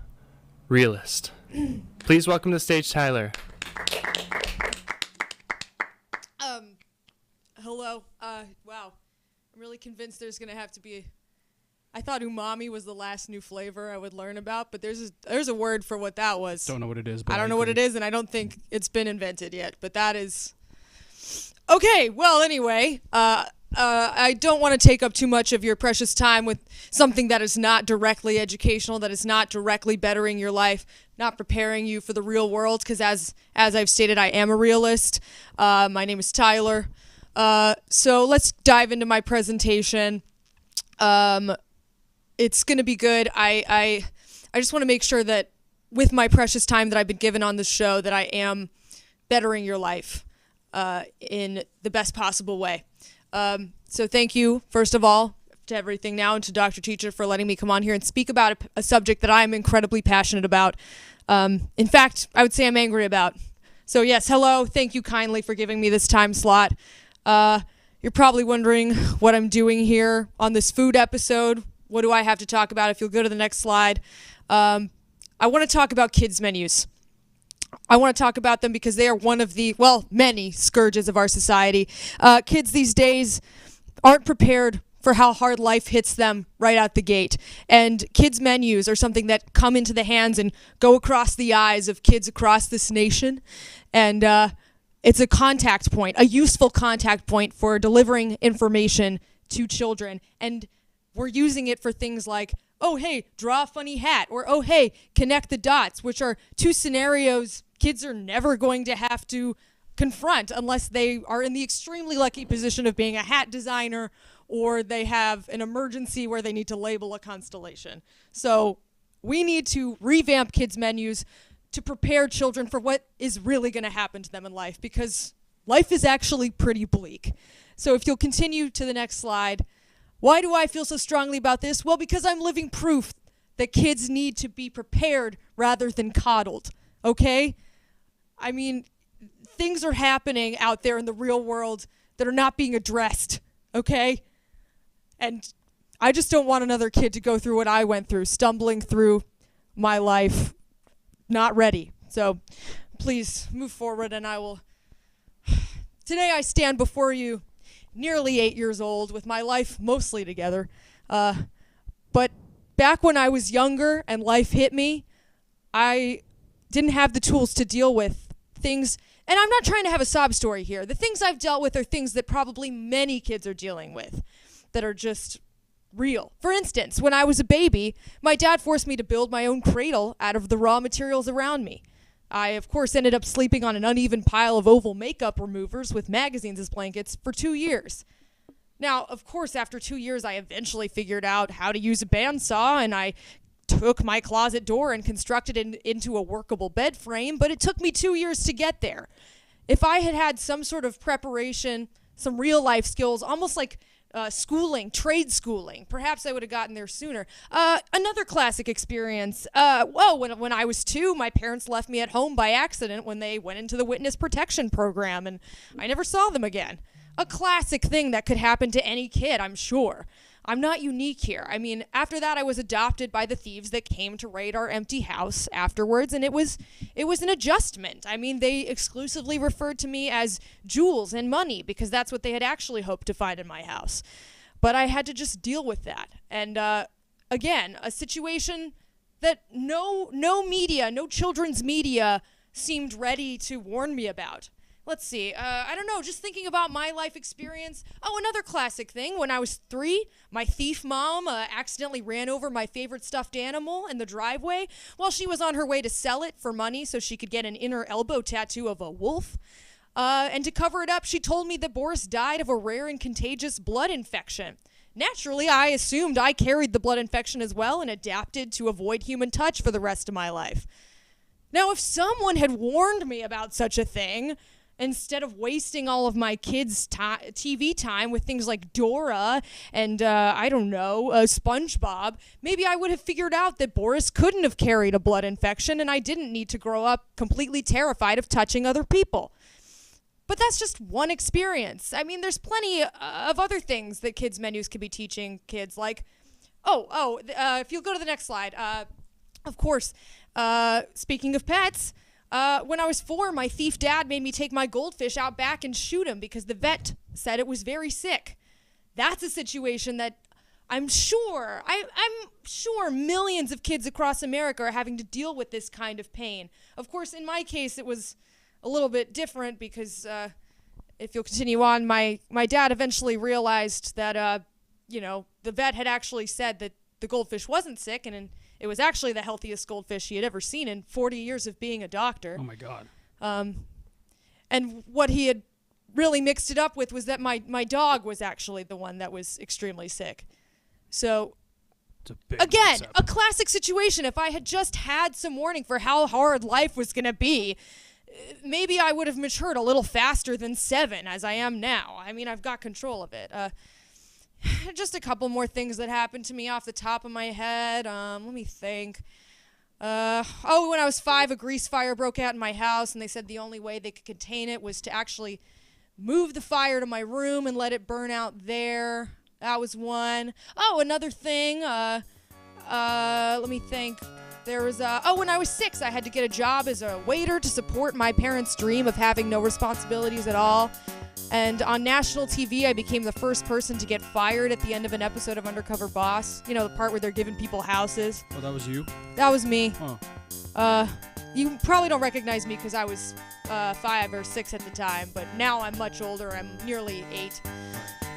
Realist. Please welcome to the stage, Tyler. Hello. Wow. I'm really convinced there's gonna have to be. I thought umami was the last new flavor I would learn about, but there's a word for what that was. Don't know what it is. But I don't know what it is, and I don't think it's been invented yet. But that is. Okay. Well, anyway, I don't want to take up too much of your precious time with something that is not directly educational, that is not directly bettering your life, not preparing you for the real world. Because as I've stated, I am a realist. My name is Tyler. So let's dive into my presentation. It's gonna be good. I just want to make sure that with my precious time that I've been given on this show, that I am bettering your life in the best possible way. So thank you, first of all, to Everything Now and to Dr. Teacher for letting me come on here and speak about a subject that I'm incredibly passionate about. In fact, I would say I'm angry about. So yes, hello. Thank you kindly for giving me this time slot. You're probably wondering what I'm doing here on this food episode. What do I have to talk about? If you'll go to the next slide. I want to talk about kids' menus. I want to talk about them because they are one of the, many scourges of our society. Kids these days aren't prepared for how hard life hits them right out the gate. And kids' menus are something that come into the hands and go across the eyes of kids across this nation. And it's a contact point, a useful contact point for delivering information to children. And we're using it for things like, oh, hey, draw a funny hat, or, oh, hey, connect the dots, which are two scenarios kids are never going to have to confront unless they are in the extremely lucky position of being a hat designer or they have an emergency where they need to label a constellation. So we need to revamp kids' menus to prepare children for what is really going to happen to them in life, because life is actually pretty bleak. So if you'll continue to the next slide. Why do I feel so strongly about this? Well, because I'm living proof that kids need to be prepared rather than coddled, okay? I mean, things are happening out there in the real world that are not being addressed, okay? And I just don't want another kid to go through what I went through, stumbling through my life, not ready. So please move forward, and I will... Today I stand before you nearly 8 years old, with my life mostly together. But back when I was younger and life hit me, I didn't have the tools to deal with things. And I'm not trying to have a sob story here. The things I've dealt with are things that probably many kids are dealing with that are just real. For instance, when I was a baby, my dad forced me to build my own cradle out of the raw materials around me. I, of course, ended up sleeping on an uneven pile of oval makeup removers with magazines as blankets for 2 years. Now, of course, after 2 years, I eventually figured out how to use a bandsaw, and I took my closet door and constructed it into a workable bed frame, but it took me 2 years to get there. If I had had some sort of preparation, some real-life skills, almost like schooling, trade schooling, perhaps I would have gotten there sooner. Another classic experience. When I was 2, my parents left me at home by accident when they went into the witness protection program, and I never saw them again. A classic thing that could happen to any kid, I'm sure. I'm not unique here. I mean, after that, I was adopted by the thieves that came to raid our empty house afterwards, and it was an adjustment. I mean, they exclusively referred to me as jewels and money because that's what they had actually hoped to find in my house. But I had to just deal with that. And again, a situation that no media, no children's media seemed ready to warn me about. Let's see. I don't know, just thinking about my life experience. Oh, another classic thing. When I was 3, my thief mom accidentally ran over my favorite stuffed animal in the driveway while she was on her way to sell it for money so she could get an inner elbow tattoo of a wolf. And to cover it up, she told me that Boris died of a rare and contagious blood infection. Naturally, I assumed I carried the blood infection as well and adapted to avoid human touch for the rest of my life. Now, if someone had warned me about such a thing, instead of wasting all of my kids' TV time with things like Dora and, SpongeBob, maybe I would have figured out that Boris couldn't have carried a blood infection and I didn't need to grow up completely terrified of touching other people. But that's just one experience. I mean, there's plenty of other things that kids' menus could be teaching kids, like, if you'll go to the next slide, of course, speaking of pets, when I was 4, my thief dad made me take my goldfish out back and shoot him because the vet said it was very sick. That's a situation that I'm sure millions of kids across America are having to deal with this kind of pain. Of course, in my case, it was a little bit different because if you'll continue on, my dad eventually realized that, the vet had actually said that the goldfish wasn't sick, and it was actually the healthiest goldfish he had ever seen in 40 years of being a doctor. Oh, my God. And what he had really mixed it up with was that my dog was actually the one that was extremely sick. So, again, a classic situation. If I had just had some warning for how hard life was going to be, maybe I would have matured a little faster than 7 as I am now. I mean, I've got control of it. Just a couple more things that happened to me off the top of my head. Let me think. When I was 5, a grease fire broke out in my house, and they said the only way they could contain it was to actually move the fire to my room and let it burn out there. That was one. Oh, another thing. Let me think. There was, when I was 6, I had to get a job as a waiter to support my parents' dream of having no responsibilities at all. And on national TV, I became the first person to get fired at the end of an episode of Undercover Boss. You know, the part where they're giving people houses. Oh, that was you? That was me. Oh. You probably don't recognize me because I was 5 or 6 at the time, but now I'm much older. I'm nearly 8.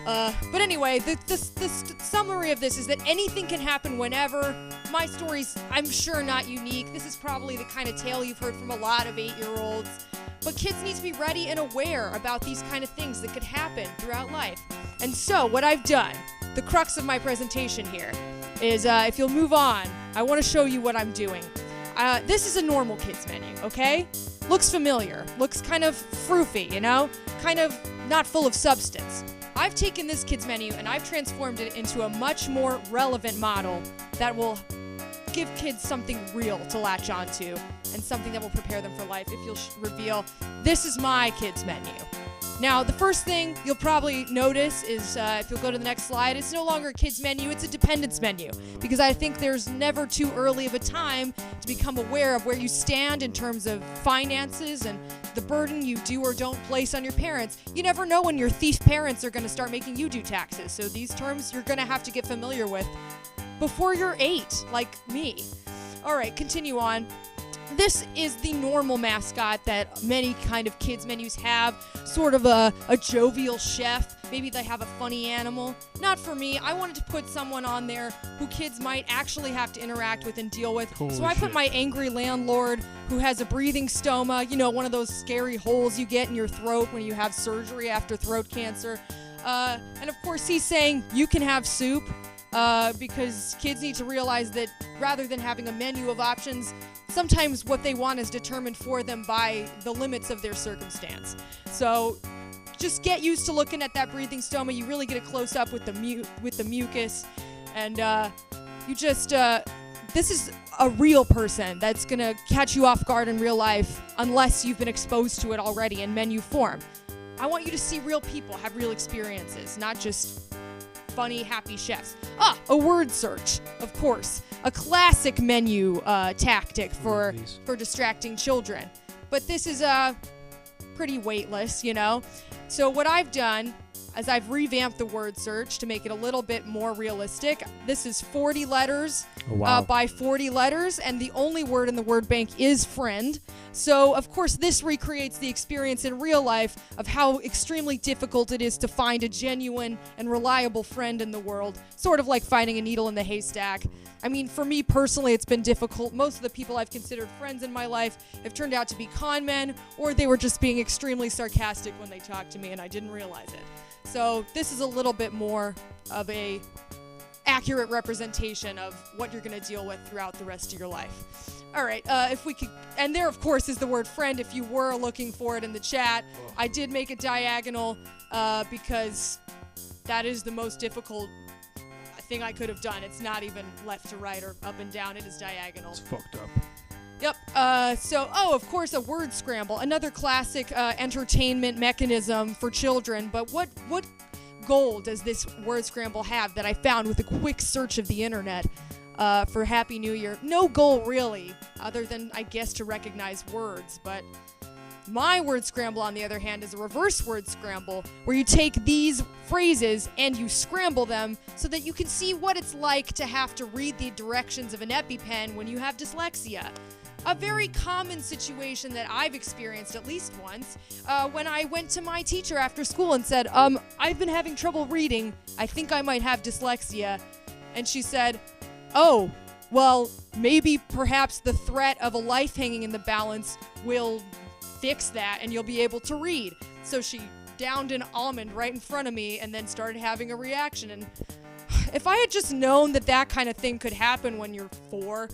But anyway, the summary of this is that anything can happen whenever. My story's, I'm sure, not unique. This is probably the kind of tale you've heard from a lot of 8-year-olds. But kids need to be ready and aware about these kind of things that could happen throughout life. And so, what I've done, the crux of my presentation here, is if you'll move on, I want to show you what I'm doing. This is a normal kids menu, okay? Looks familiar. Looks kind of froofy, you know? Kind of not full of substance. I've taken this kids menu and I've transformed it into a much more relevant model that will give kids something real to latch onto and something that will prepare them for life. If you'll reveal, this is my kids menu. Now, the first thing you'll probably notice is, if you'll go to the next slide, it's no longer a kids menu, it's a dependence menu. Because I think there's never too early of a time to become aware of where you stand in terms of finances and the burden you do or don't place on your parents. You never know when your thief parents are going to start making you do taxes. So these terms you're going to have to get familiar with before you're 8, like me. All right, continue on. This is the normal mascot that many kind of kids menus have, sort of a jovial chef. Maybe they have a funny animal. Not for me. I wanted to put someone on there who kids might actually have to interact with and deal with. So I put my angry landlord who has a breathing stoma, you know, one of those scary holes you get in your throat when you have surgery after throat cancer. And of course he's saying, you can have soup, because kids need to realize that rather than having a menu of options, sometimes what they want is determined for them by the limits of their circumstance. So just get used to looking at that breathing stoma. You really get a close up with the mucus, and you just this is a real person that's gonna catch you off guard in real life unless you've been exposed to it already in menu form. I want you to see real people have real experiences, not just funny, happy chefs. A word search, of course. A classic menu tactic for distracting children. But this is pretty weightless, you know? So what I've done is I've revamped the word search to make it a little bit more realistic. This is 40 letters by 40 letters, and the only word in the word bank is friend. So, of course, this recreates the experience in real life of how extremely difficult it is to find a genuine and reliable friend in the world, sort of like finding a needle in the haystack. I mean, for me personally, it's been difficult. Most of the people I've considered friends in my life have turned out to be con men, or they were just being extremely sarcastic when they talked to me and I didn't realize it. So this is a little bit more of a accurate representation of what you're going to deal with throughout the rest of your life. All right, if we could, and there of course is the word friend if you were looking for it in the chat. I did make it diagonal because that is the most difficult thing I could have done. It's not even left to right or up and down, it is diagonal. It's fucked up. Yep. Of course, a word scramble. Another classic entertainment mechanism for children. But what goal does this word scramble have that I found with a quick search of the internet for Happy New Year? No goal, really, other than, I guess, to recognize words. But my word scramble, on the other hand, is a reverse word scramble, where you take these phrases and you scramble them so that you can see what it's like to have to read the directions of an EpiPen when you have dyslexia. A very common situation that I've experienced at least once when I went to my teacher after school and said, I've been having trouble reading. I think I might have dyslexia. And she said, oh, well, maybe perhaps the threat of a life hanging in the balance will fix that and you'll be able to read. So she downed an almond right in front of me and then started having a reaction. And if I had just known that that kind of thing could happen when you're 4,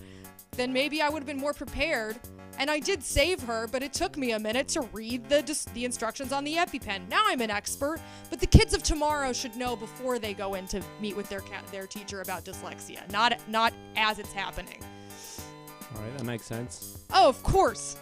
then maybe I would have been more prepared. And I did save her, but it took me a minute to read the instructions on the EpiPen. Now I'm an expert, but the kids of tomorrow should know before they go in to meet with their teacher about dyslexia, not as it's happening. All right, that makes sense. Oh, of course.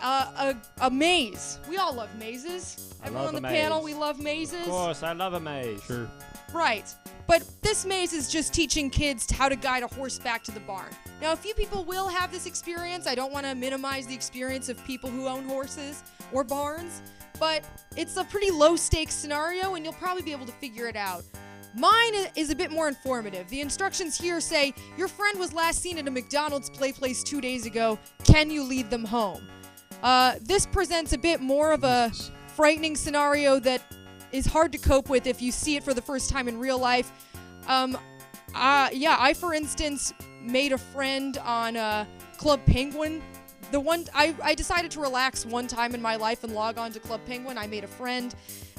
A maze. We all love mazes. Everyone on the panel, we love mazes. Of course, I love a maze. Sure. Right. But this maze is just teaching kids how to guide a horse back to the barn. Now, a few people will have this experience. I don't want to minimize the experience of people who own horses or barns, but it's a pretty low-stakes scenario, and you'll probably be able to figure it out. Mine is a bit more informative. The instructions here say, your friend was last seen at a McDonald's play place 2 days ago. Can you lead them home? This presents a bit more of a frightening scenario that is hard to cope with if you see it for the first time in real life. I, for instance, made a friend on Club Penguin. I decided to relax one time in my life and log on to Club Penguin. I made a friend,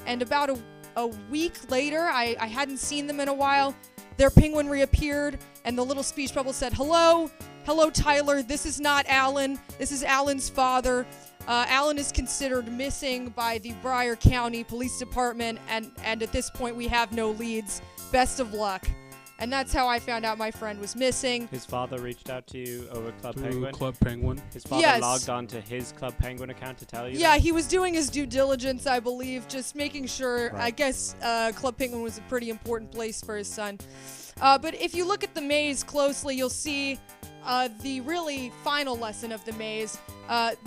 and about a week later, I hadn't seen them in a while. Their penguin reappeared, and the little speech bubble said, "Hello, Tyler. This is not Alan. This is Alan's father. Alan is considered missing by the Broward County Police Department, and at this point, we have no leads. Best of luck." And that's how I found out my friend was missing. His father reached out to you over Club Through Penguin. Club Penguin. His father Yes. logged on to his Club Penguin account to tell you. Yeah, that? he was doing his due diligence, I believe, just making sure. Right. I guess Club Penguin was a pretty important place for his son. But if you look at the maze closely, you'll see the really final lesson of the maze.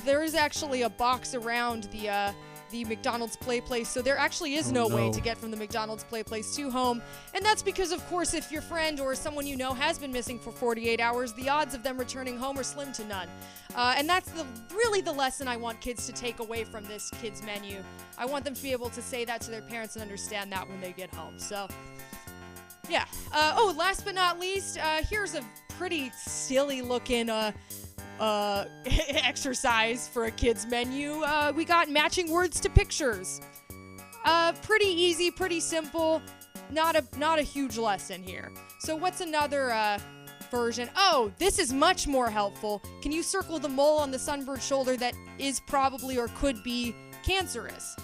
There is actually a box around the McDonald's play place, so there actually is no way to get from the McDonald's play place to home. And that's because, of course, if your friend or someone you know has been missing for 48 hours, the odds of them returning home are slim to none. And that's really the lesson I want kids to take away from this kids menu. I want them to be able to say that to their parents and understand that when they get home. So, yeah. Last but not least, here's a pretty silly looking exercise for a kid's menu. We got matching words to pictures. Pretty easy, pretty simple. Not a huge lesson here. So what's another version? Oh, this is much more helpful. Can you circle the mole on the sunbird shoulder that is probably or could be cancerous?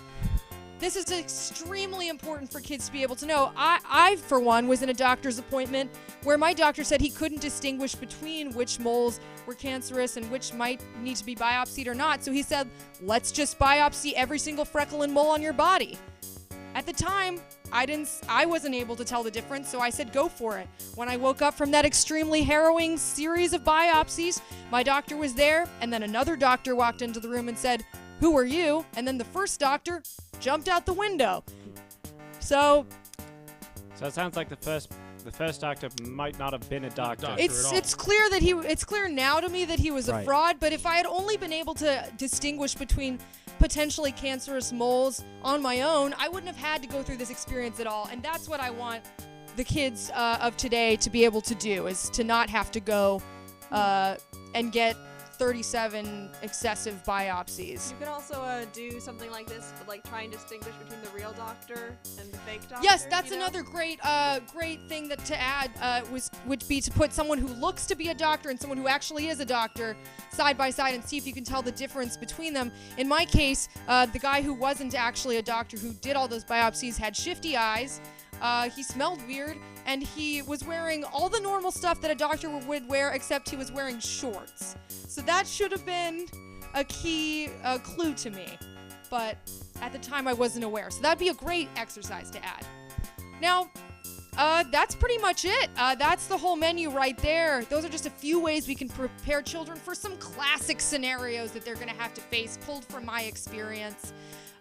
This is extremely important for kids to be able to know. I, for one, was in a doctor's appointment where my doctor said he couldn't distinguish between which moles were cancerous and which might need to be biopsied or not. So he said, let's just biopsy every single freckle and mole on your body. At the time, I wasn't able to tell the difference, so I said go for it. When I woke up from that extremely harrowing series of biopsies, my doctor was there, and then another doctor walked into the room and said, "Who are you?" And then the first doctor jumped out the window. So it sounds like the first doctor might not have been a doctor. it's clear that it's clear now to me that he was a fraud, but if I had only been able to distinguish between potentially cancerous moles on my own, I wouldn't have had to go through this experience at all. And that's what I want the kids of today to be able to do, is to not have to go and get 37 excessive biopsies. You could also do something like this, but like try and distinguish between the real doctor and the fake doctor. Yes, that's another great thing that to add would be to put someone who looks to be a doctor and someone who actually is a doctor side by side and see if you can tell the difference between them. In my case, the guy who wasn't actually a doctor who did all those biopsies had shifty eyes. He smelled weird, and he was wearing all the normal stuff that a doctor would wear, except he was wearing shorts. So that should have been a key clue to me, but at the time I wasn't aware. So that'd be a great exercise to add. Now, that's pretty much it. That's the whole menu right there. Those are just a few ways we can prepare children for some classic scenarios that they're going to have to face, pulled from my experience.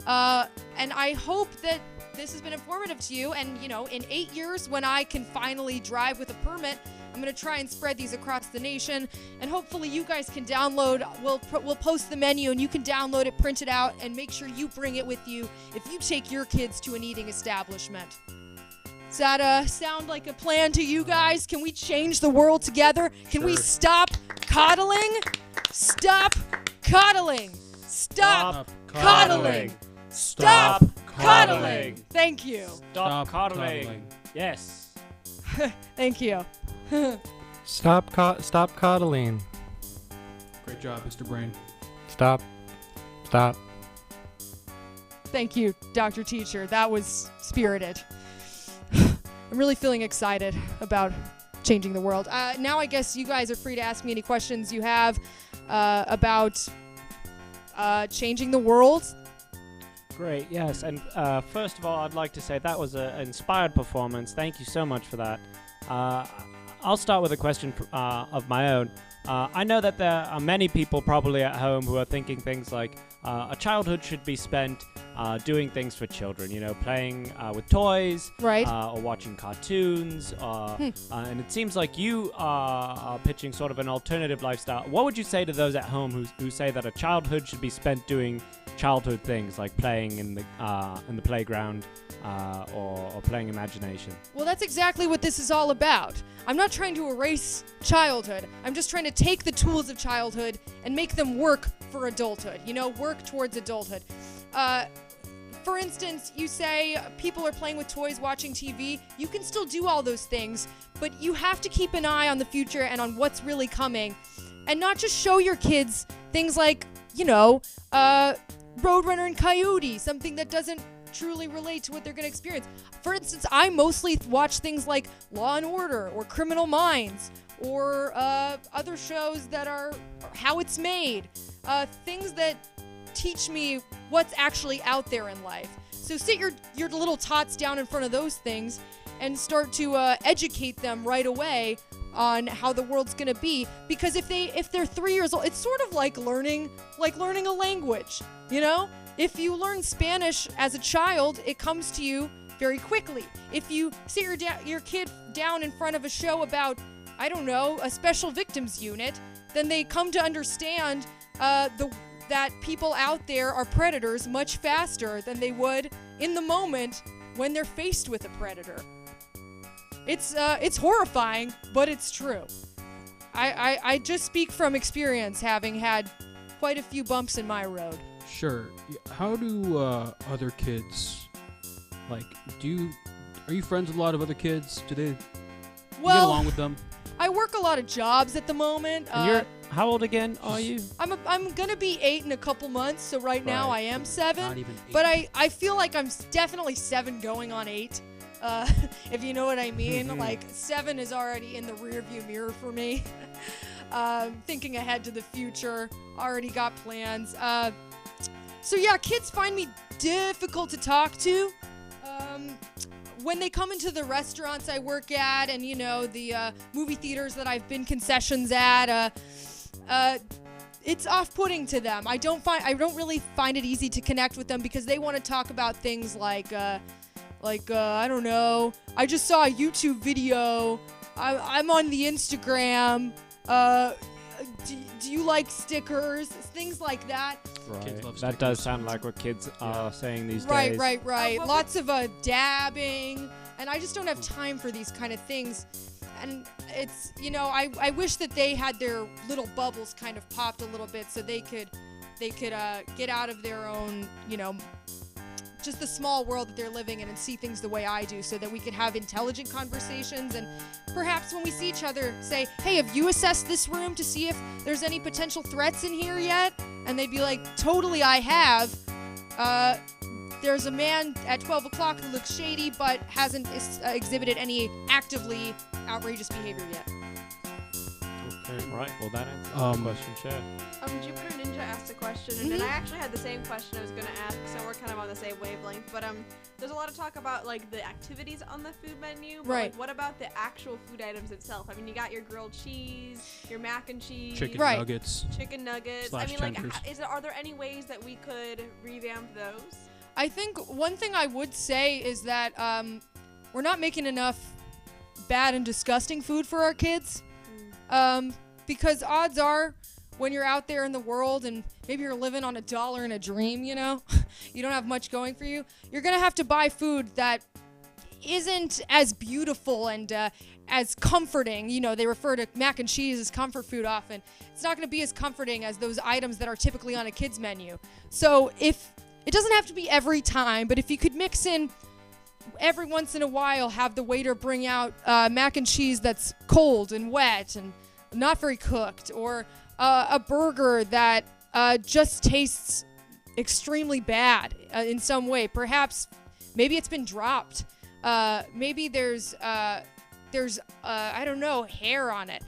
And I hope that this has been informative to you. And, in 8 years, when I can finally drive with a permit, I'm going to try and spread these across the nation. And hopefully you guys can download. We'll post the menu, and you can download it, print it out, and make sure you bring it with you if you take your kids to an eating establishment. Does that sound like a plan to you guys? Can we change the world together? Can we stop coddling? Stop coddling. Stop coddling. Stop coddling. Thank you. Stop coddling. Yes. Thank you. Stop coddling. Great job, Mr. Brain. Stop. Thank you, Dr. Teacher. That was spirited. I'm really feeling excited about changing the world. Now I guess you guys are free to ask me any questions you have about changing the world. Great, yes. And first of all, I'd like to say that was an inspired performance. Thank you so much for that. I'll start with a question of my own. I know that there are many people probably at home who are thinking things like, a childhood should be spent doing things for children, you know, playing with toys, Right. or watching cartoons, and it seems like you are pitching sort of an alternative lifestyle. What would you say to those at home who say that a childhood should be spent doing childhood things like playing in the playground or playing imagination? Well, that's exactly what this is all about. I'm not trying to erase childhood. I'm just trying to take the tools of childhood and make them work for adulthood, you know, work towards adulthood. For instance, you say people are playing with toys, watching TV. You can still do all those things, but you have to keep an eye on the future and on what's really coming, and not just show your kids things like, you know, Roadrunner and Coyote, something that doesn't truly relate to what they're going to experience. For instance, I mostly watch things like Law and Order or Criminal Minds or other shows that are How It's Made, things that teach me what's actually out there in life. So sit your little tots down in front of those things and start to educate them right away on how the world's gonna be. Because if they're 3 years old, it's sort of like learning a language. You know, if you learn Spanish as a child, it comes to you very quickly. If you sit your kid down in front of a show about, I don't know, a special victims unit, then they come to understand that people out there are predators much faster than they would in the moment when they're faced with a predator. It's horrifying, but it's true. I just speak from experience, having had quite a few bumps in my road. Sure. How do other kids, like, are you friends with a lot of other kids? Do you get along with them? I work a lot of jobs at the moment. And you're how old again are you? I'm gonna be 8 in a couple months, so right now Right. I am 7. Not even 8. But I feel like I'm definitely 7 going on 8. If you know what I mean. Like 7 is already in the rearview mirror for me. Thinking ahead to the future, already got plans. So yeah, kids find me difficult to talk to. When they come into the restaurants I work at, and you know the movie theaters that I've been concessions at, it's off-putting to them. I don't really find it easy to connect with them because they want to talk about things like I don't know. I just saw a YouTube video. I'm on the Instagram. Do you like stickers? Things like that. Kids love That does stickers. sound like what kids are saying these Right, days. right. well, Lots of dabbing, and I just don't have time for these kind of things. And it's, you know, I wish that they had their little bubbles kind of popped a little bit so they could get out of their own, you know, just the small world that they're living in and see things the way I do, so that we could have intelligent conversations, and perhaps when we see each other say, hey, have you assessed this room to see if there's any potential threats in here yet? And they'd be like, totally, I have. There's a man at 12 o'clock who looks shady but hasn't exhibited any actively outrageous behavior yet. Okay, right. Well, that answers the question, sure. Jupiter Ninja asked a question, and then I actually had the same question I was going to ask, so we're kind of on the same wavelength. But there's a lot of talk about like the activities on the food menu. But, Right. Like, what about the actual food items itself? I mean, you got your grilled cheese, your mac and cheese, Chicken Right. nuggets. chicken nuggets. Slash I mean, like, tenders. are there any ways that we could revamp those? I think one thing I would say is that we're not making enough bad and disgusting food for our kids. Because odds are, when you're out there in the world and maybe you're living on $1 and a dream, you know, you don't have much going for you, you're going to have to buy food that isn't as beautiful and as comforting. You know, they refer to mac and cheese as comfort food often. It's not going to be as comforting as those items that are typically on a kid's menu. So if it doesn't have to be every time, but if you could mix in every once in a while, have the waiter bring out mac and cheese that's cold and wet and not very cooked, or a burger that just tastes extremely bad in some way. Perhaps, maybe it's been dropped. Maybe there's I don't know, hair on it.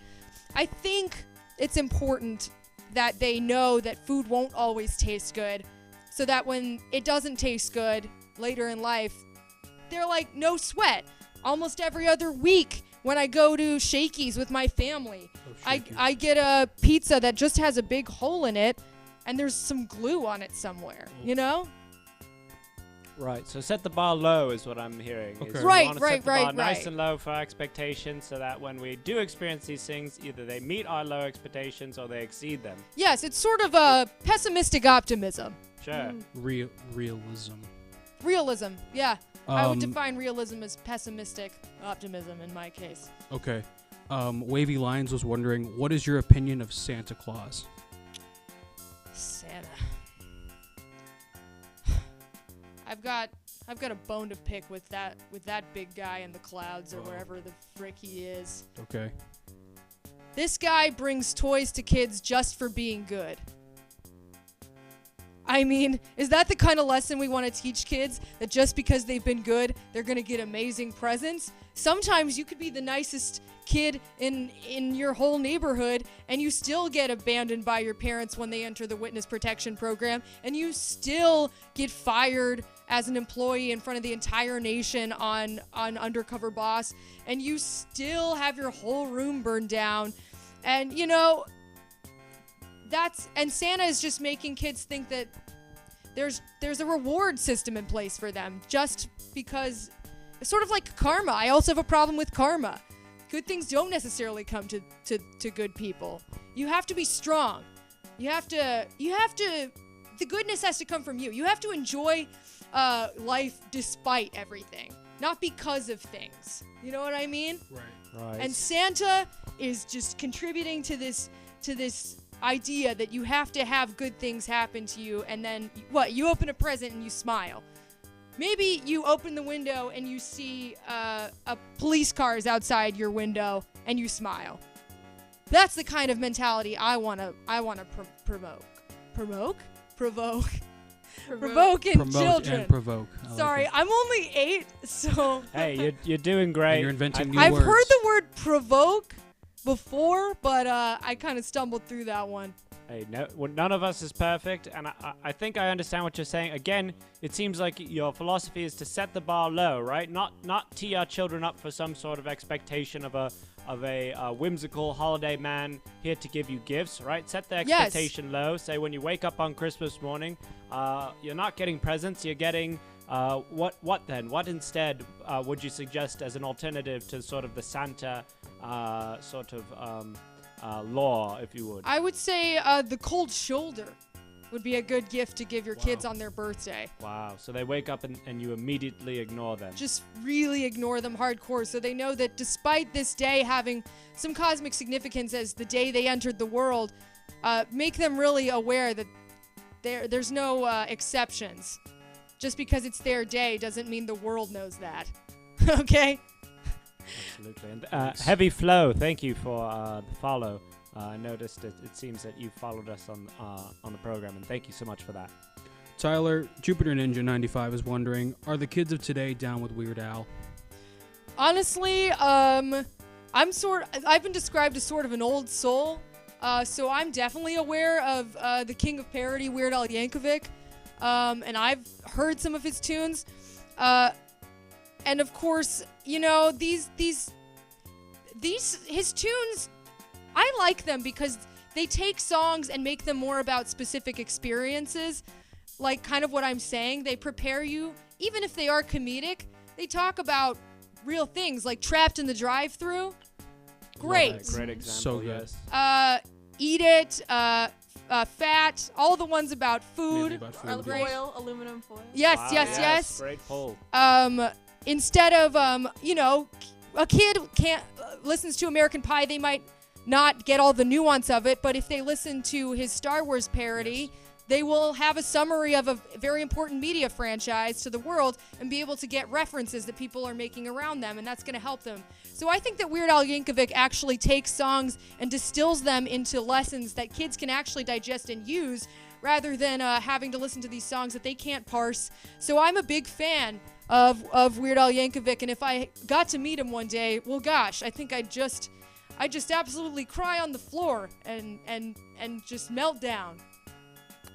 I think it's important that they know that food won't always taste good, so that when it doesn't taste good later in life, they're like, no sweat. Almost every other week when I go to Shakey's with my family, I get a pizza that just has a big hole in it and there's some glue on it somewhere, you know? Right. So set the bar low is what I'm hearing. Okay. Is we Right, wanna right, set the bar right, nice right. and low for our expectations, so that when we do experience these things, either they meet our low expectations or they exceed them. Yes, it's sort of a pessimistic optimism. Sure. Realism. Realism, yeah. I would Um, define realism as pessimistic optimism in my case. Okay. Wavy Lines was wondering, what is your opinion of Santa Claus? Santa. I've got a bone to pick with that big guy in the clouds or wherever the frick he is. Okay. This guy brings toys to kids just for being good. I mean, is that the kind of lesson we want to teach kids? That just because they've been good, they're going to get amazing presents? Sometimes you could be the nicest kid in your whole neighborhood and you still get abandoned by your parents when they enter the witness protection program, and you still get fired as an employee in front of the entire nation on Undercover Boss, and you still have your whole room burned down. And you know, and Santa is just making kids think that there's a reward system in place for them just because it's sort of like karma. I also have a problem with karma. Good things don't necessarily come to good people. You have to be strong. You have to the goodness has to come from you. You have to enjoy life despite everything, not because of things. You know what I mean? Right. And Santa is just contributing to this idea that you have to have good things happen to you, and then you open a present and you smile. Maybe you open the window and you see a police car is outside your window and you smile. That's the kind of mentality I want to provoke in Promote children. and provoke. I like Sorry, it. I'm only 8, so Hey, you're doing great. And you're inventing new I've words. heard the word provoke before, but I kind of stumbled through that one. Hey, none of us is perfect, and I think I understand what you're saying. Again, it seems like your philosophy is to set the bar low, right? Not tee our children up for some sort of expectation of a whimsical holiday man here to give you gifts, right? Set the Yes. expectation low. Say when you wake up on Christmas morning, you're not getting presents, you're getting what then? What instead would you suggest as an alternative to sort of the Santa law, if you would? I would say the cold shoulder would be a good gift to give your kids on their birthday. Wow. So they wake up and you immediately ignore them. Just really ignore them hardcore so they know that despite this day having some cosmic significance as the day they entered the world, make them really aware that there's no exceptions. Just because it's their day doesn't mean the world knows that. Okay? Absolutely. And Heavy Flow, thank you for the follow. I noticed it seems that you followed us on the program, and thank you so much for that. Tyler, Jupiter Ninja 95 is wondering, are the kids of today down with Weird Al? Honestly, I've been described as sort of an old soul, so I'm definitely aware of the king of parody, Weird Al Yankovic, and I've heard some of his tunes, and of course, you know, his tunes, I like them because they take songs and make them more about specific experiences, like kind of what I'm saying. They prepare you, even if they are comedic, they talk about real things, like Trapped in the Drive-Thru. Great. Great example. So good. Yes. Eat It, Fat, all the ones about food. Mainly about food, are yes. great. Aluminum foil. Yes, Wow, yes. Great poll. Instead of, you know, a kid listens to American Pie, they might not get all the nuance of it, but if they listen to his Star Wars parody, they will have a summary of a very important media franchise to the world and be able to get references that people are making around them, and that's going to help them. So I think that Weird Al Yankovic actually takes songs and distills them into lessons that kids can actually digest and use, rather than having to listen to these songs that they can't parse. So I'm a big fan of Weird Al Yankovic, and if I got to meet him one day, well, gosh, I think I'd just absolutely cry on the floor and just melt down.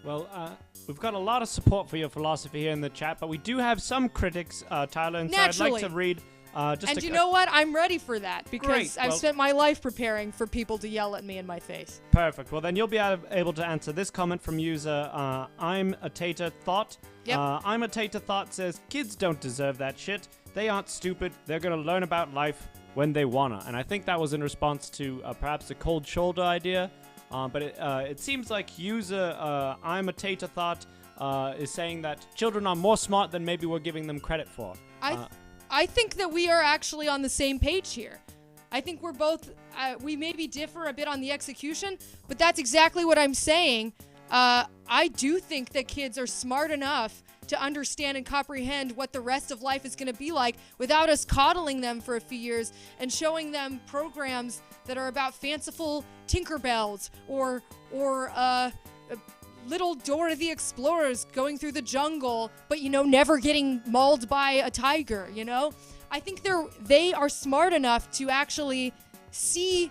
Well, we've got a lot of support for your philosophy here in the chat, but we do have some critics, Tyler, and so I'd like Naturally. to read Just And a- you know what? I'm ready for that because Great, I've well- spent my life preparing for people to yell at me in my face. Perfect. Well, then you'll be able to answer this comment from user I'm a Tater Thought. Yep. I'm a Tater Thought says, kids don't deserve that shit. They aren't stupid. They're going to learn about life when they wanna. And I think that was in response to perhaps a cold shoulder idea. But it seems like user I'm a Tater Thought is saying that children are more smart than maybe we're giving them credit for. I think that we are actually on the same page here. I think we're both, we maybe differ a bit on the execution, but that's exactly what I'm saying. I do think that kids are smart enough to understand and comprehend what the rest of life is going to be like without us coddling them for a few years and showing them programs that are about fanciful Tinkerbells or little Dora the Explorers going through the jungle, but never getting mauled by a tiger. I think they are smart enough to actually see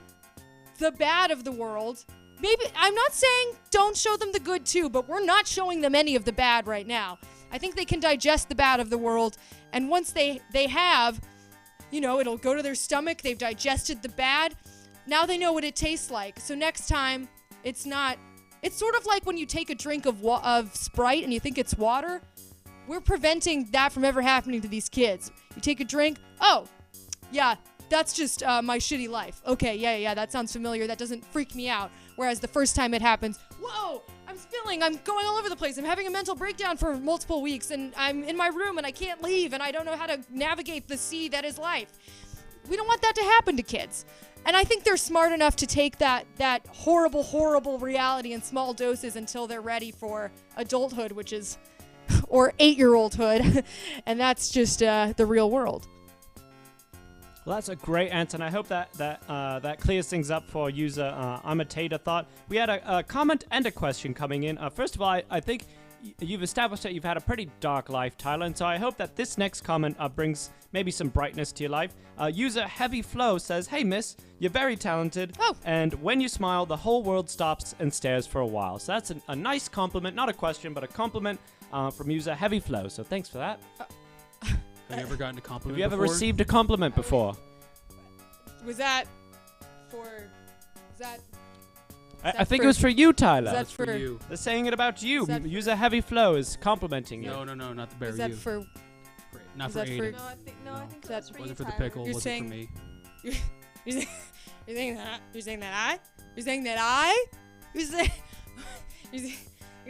the bad of the world. Maybe I'm not saying don't show them the good too, but we're not showing them any of the bad right now. I think they can digest the bad of the world, and once they have, it'll go to their stomach. They've digested the bad. Now they know what it tastes like. So next time, it's not. It's sort of like when you take a drink of Sprite and you think it's water. We're preventing that from ever happening to these kids. You take a drink. Oh, yeah, that's just my shitty life. Okay, yeah, that sounds familiar. That doesn't freak me out. Whereas the first time it happens, whoa, I'm spilling. I'm going all over the place. I'm having a mental breakdown for multiple weeks, and I'm in my room, and I can't leave, and I don't know how to navigate the sea that is life. We don't want that to happen to kids. And I think they're smart enough to take that horrible, horrible reality in small doses until they're ready for adulthood, which is, or 8-year-oldhood, and that's just the real world. Well, that's a great answer, and I hope that clears things up for user I'm a Tater Thought. We had a comment and a question coming in. First of all, I think you've established that you've had a pretty dark life, Tyler, and so I hope that this next comment brings maybe some brightness to your life. User Heavy Flow says, hey, miss, you're very talented, and when you smile, the whole world stops and stares for a while. So that's a nice compliment, not a question, but a compliment from user Heavy Flow, so thanks for that. Have you ever gotten a compliment Have you ever before? received a compliment before? Was that for... Was that... I think it was for you, Tyler. Is that That's for you. They're saying it about you. Is that for- User Heavy Flow is complimenting you. No, not the bear. Was that you. for... Not is for that for- Aiden. No, I think Is that's that- for you, Wasn't for the Tyler. pickle. You're Wasn't saying- for me. You're saying that? You're saying that I? You're saying that I? You're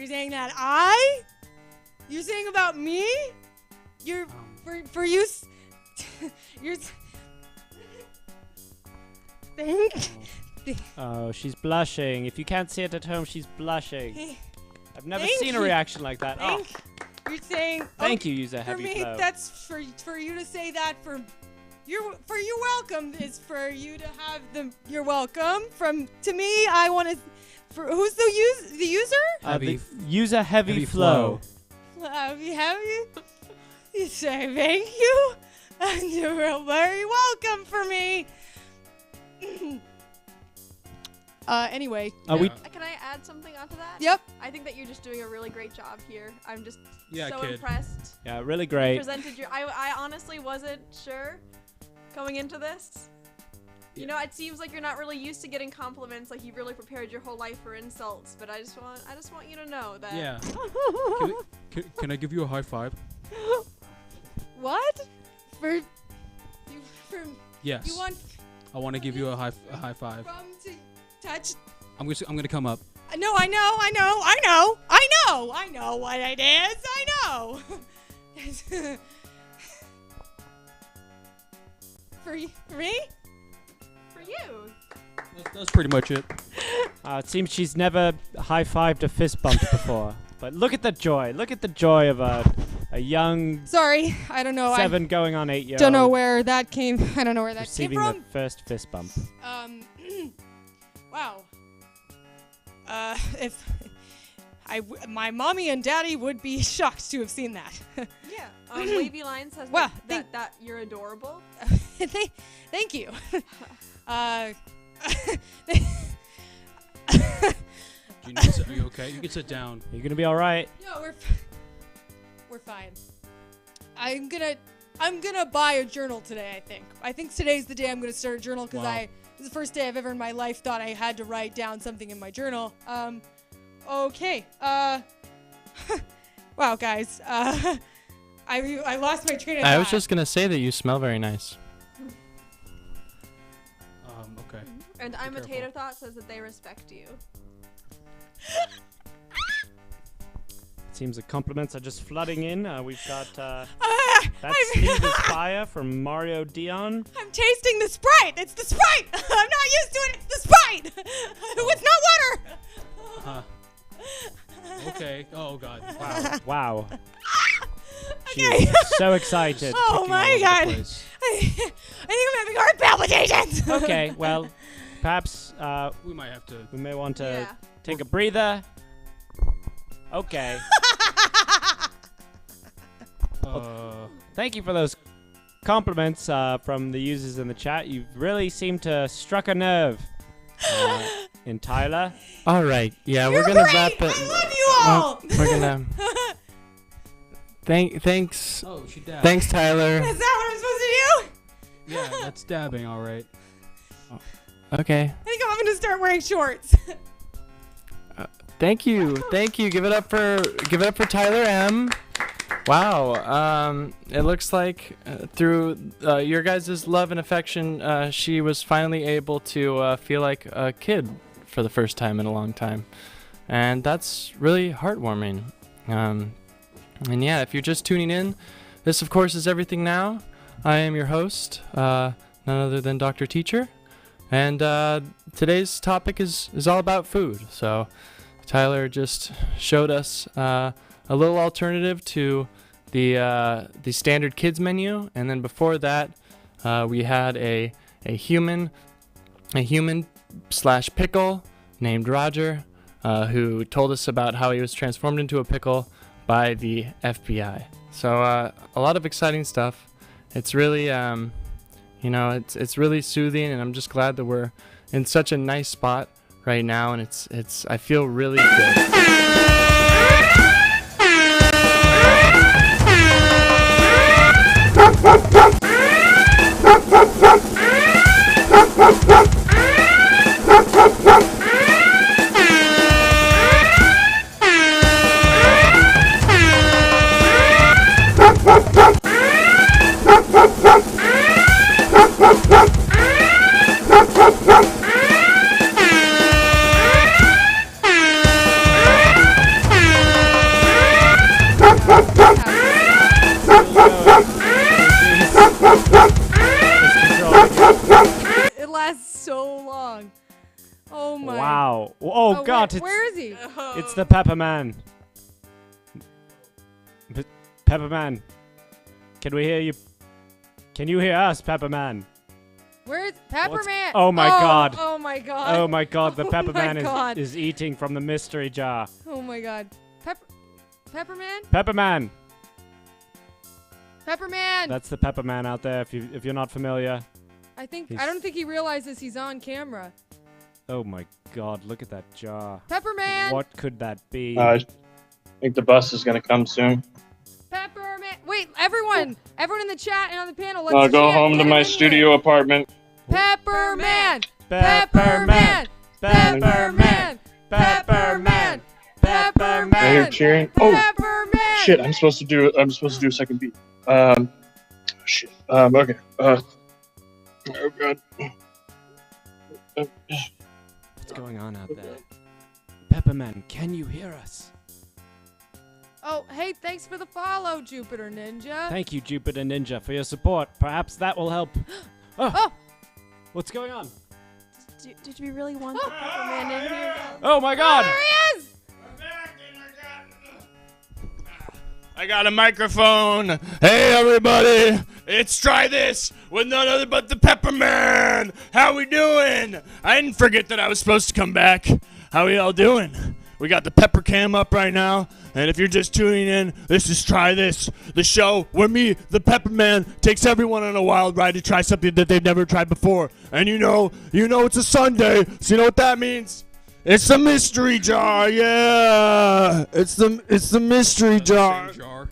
saying that I? You're saying about me? You're for you. You're. Thank. Oh, she's blushing. If you can't see it at home, she's blushing. I've never Thank seen a you. reaction like that. Oh, Thank. You're saying. thank you, user For Heavy me, Flow. that's for you to say that for. You're welcome is for you to have the you're welcome from to me. I want to. For who's the user? The user Heavy Flow. Have you? You say thank you, and you're very welcome for me. Anyway. We Can I add something onto that? Yep. I think that you're just doing a really great job here. I'm just Yeah, so kid. impressed. yeah, really great. Presented your. I honestly wasn't sure going into this. You know, it seems like you're not really used to getting compliments. Like you've really prepared your whole life for insults. But I just want you to know that. Yeah. Can I give you a high five? What? For Yes. you want I want to give you a high five. from to touch? I'm gonna come up. No, I know what it is. I know. For me? For you. That's pretty much it. It seems she's never high-fived a fist bump before. But look at the joy. Look at the joy of a young Sorry, I don't know. 7 going on 8-year-old. Don't know where that came. I don't know where that receiving came the from. first fist bump. Wow. If my mommy and daddy would be shocked to have seen that. Yeah. Wavy Line says Well, that you're adorable. Thank you. Are you okay? You can sit down. You're gonna be all right. No, we're fine. I'm gonna I'm gonna buy a journal today. I think today's the day I'm gonna start a journal because Wow. this is the first day I've ever in my life thought I had to write down something in my journal. Okay. Wow, guys. I lost my train of thought. I was just gonna say that you smell very nice. Okay. And I'm a careful. Tater Thought says that they respect you. Seems the compliments are just flooding in. We've got I'm that's Steve is Fire from Mario Dion. tasting the Sprite. It's the Sprite. I'm not used to it. It's the Sprite. It's not water. Okay. Oh God. Wow. Wow. Okay. She's so excited. Oh Kicking all my over the God. place. I think I'm having heart palpitations. Okay, well, perhaps We might have to. we may want to Yeah. take a breather. Okay. Thank you for those compliments from the users in the chat. You've really seemed to struck a nerve in Tyler. All right. Yeah, You're we're gonna great. wrap it. I love you all. We're gonna. Thanks. Oh, she dabbed. Thanks, Tyler. Is that what I'm supposed to do? Yeah, that's dabbing. All right. Okay. I think I'm gonna start wearing shorts. Thank you. Give it up for Tyler M. Wow. It looks like through your guys' love and affection, she was finally able to feel like a kid for the first time in a long time, and that's really heartwarming. And yeah, if you're just tuning in, this of course is Everything Now. I am your host, none other than Dr. Teacher, and today's topic is all about food. So Tyler just showed us a little alternative to the standard kids menu, and then before that, we had a human / pickle named Roger, who told us about how he was transformed into a pickle by the FBI. So a lot of exciting stuff. It's really it's really soothing, and I'm just glad that we're in such a nice spot right now, and it's I feel really good. It lasts so long. Oh my. Wow. Oh, God, where is he? it's the Pepperman. Pepperman. Can we hear you? Can you hear us, Pepperman? Where's Pepperman? Oh my God. Oh my God. Oh my God, the Oh my Pepperman God. is eating from the mystery jar. Oh my God. Pepperman? Pepperman. Pepperman. That's the Pepperman out there. If you're not familiar. I he's- don't think he realizes he's on camera. Oh my God, look at that jar. Pepperman. What could that be? I think the bus is gonna come soon. Pepperman. Wait, everyone in the chat and on the panel. Let's I'll go chant. home to Get my it in studio apartment. there. Pepperman. Pepperman. Pepperman. Pepperman. Pepperman. I hear cheering. Oh Pepperman. shit! I'm supposed to do a second beat. Shit. Okay. Oh God. What's going on out there? Pepperman, can you hear us? Oh, hey, thanks for the follow, Jupiter Ninja. Thank you, Jupiter Ninja, for your support. Perhaps that will help. Oh. What's going on? Did we really want the Pepperman in here? Oh my God! There he is. I got a microphone. Hey everybody, it's Try This with none other but the Pepperman. How we doing? I didn't forget that I was supposed to come back. How we all doing? We got the Pepper Cam up right now, and if you're just tuning in, this is Try This, the show where me, the Pepperman, takes everyone on a wild ride to try something that they've never tried before. And you know it's a Sunday, so you know what that means? It's the mystery jar, yeah. It's the mystery jar. Jar.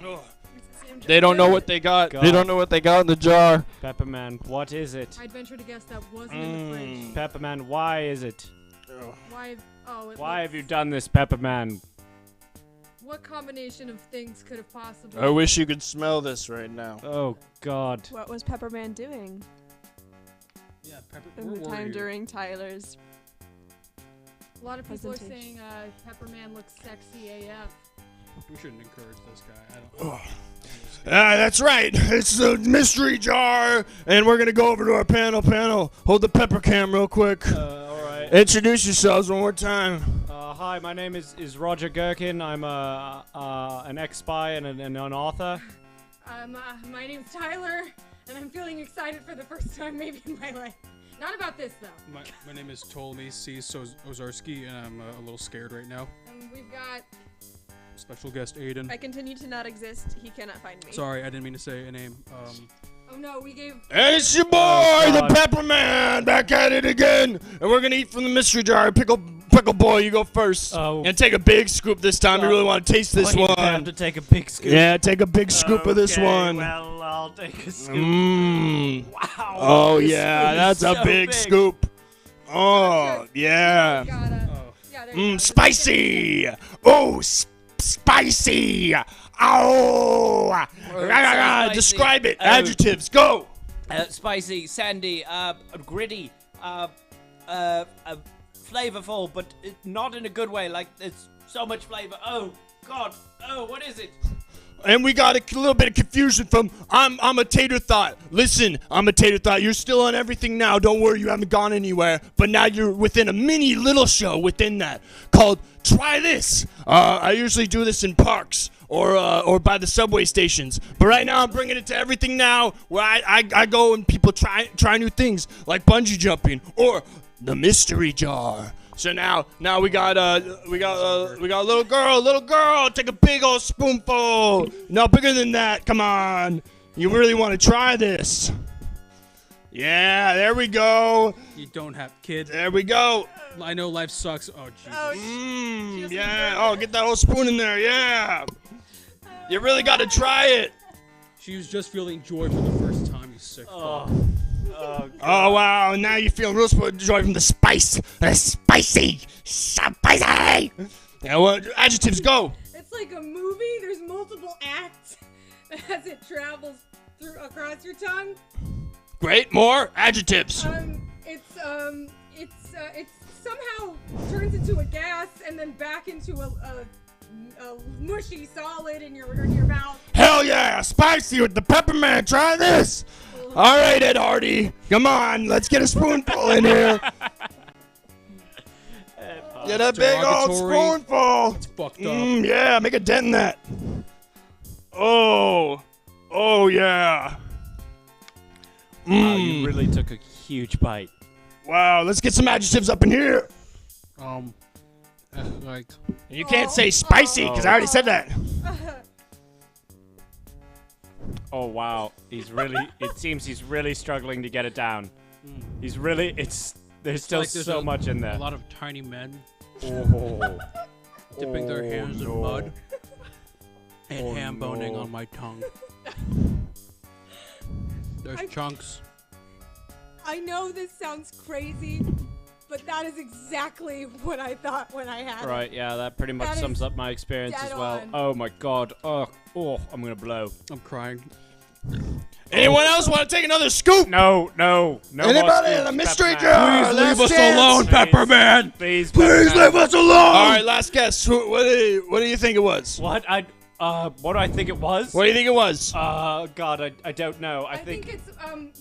Ugh. It's the same They don't know what they got. They God. don't know what they got in the jar. Pepperman, what is it? I'd venture to guess that wasn't in the fridge. Pepperman, why is it? Why? Oh, it Why looks- have you done this, Pepperman? What combination of things could have possibly? I wish you could smell this right now. Oh God. What was Pepperman doing Yeah, Pepper. in the time during Tyler's? A lot of people are presentation? saying Pepperman looks sexy AF. We shouldn't encourage this guy. I don't. That's right. It's the mystery jar, and we're gonna go over to our panel. Hold the pepper cam real quick. All right. Introduce yourselves one more time. Hi, my name is Roger Gherkin. I'm an ex-spy and an author. My name's Tyler, and I'm feeling excited for the first time maybe in my life. Not about this though. My name is Ptolemy C. Ozarski, and I'm a little scared right now. And we've got. Special guest Aiden. I continue to not exist. He cannot find me. Sorry, I didn't mean to say a name. Oh no, we gave. And it's your boy, the God. Pepper Man, back at it again. And we're gonna eat from the mystery jar. Pickle boy, you go first. Oh. And take a big scoop this time. You really want to taste this I have one. to take a big scoop. Yeah, take a big scoop of this Okay, one. Well, I'll take a scoop. Mmm. Wow. Oh this yeah, spoon that's is a so big scoop. Oh yeah. Got a. oh. Yeah, there you go. Spicy. Oh, spicy. Oh. spicy. Describe it. Adjectives. Go. Spicy, sandy, gritty, flavorful, but not in a good way. Like, there's so much flavor. Oh, God. Oh, what is it? And we got a little bit of confusion from I'm a tater thought. Listen, I'm a tater thought. You're still on everything now. Don't worry, you haven't gone anywhere. But now you're within a mini little show within that called Try This. I usually do this in parks or by the subway stations. But right now I'm bringing it to everything now where I go and people try new things like bungee jumping or the mystery jar. So now we got a little girl, take a big old spoonful. No, bigger than that. Come on. You really want to try this? Yeah, there we go. You don't have kids. There we go. I know life sucks. Oh, Jesus. Oh, Yeah. Oh, get that whole spoon in there. Yeah. You really got to try it. She was just feeling joy for the first time, you sick fuck. Oh, wow. Now you feel real joy from the spice. Spicy. Yeah, what adjectives go? It's like a movie. There's multiple acts as it travels through across your tongue. Great. More adjectives. It somehow turns into a gas and then back into a mushy solid in your mouth. Hell yeah, spicy with the peppermint. Try this. All right, Ed Hardy. Come on, let's get a spoonful in here. Get a big old Derogatory. spoonful. It's fucked up. Yeah, make a dent in that. Oh yeah. Wow, you really took a huge bite. Wow, let's get some adjectives up in here. Like, You can't say spicy because I already said that. Oh wow, it seems he's really struggling to get it down. He's really, there's still like there's so much in there. a lot of tiny men Oh. dipping their hands in no. mud and Oh, ham boning no. on my tongue. There's chunks. I know this sounds crazy, but that is exactly what I thought when I had it. Right, yeah, that pretty much That sums is up my experience dead as well. on. Oh my god. Oh, I'm gonna blow. I'm crying. Anyone else want to take another scoop? No more Anybody in scoops, a mystery Pepperman. jar? Please leave us Last alone, chance. Pepperman! Please, Please Pepperman. leave us alone. All right, last guess. What do you think it was? What what do I think it was? What do you think it was? God, I don't know. I think it's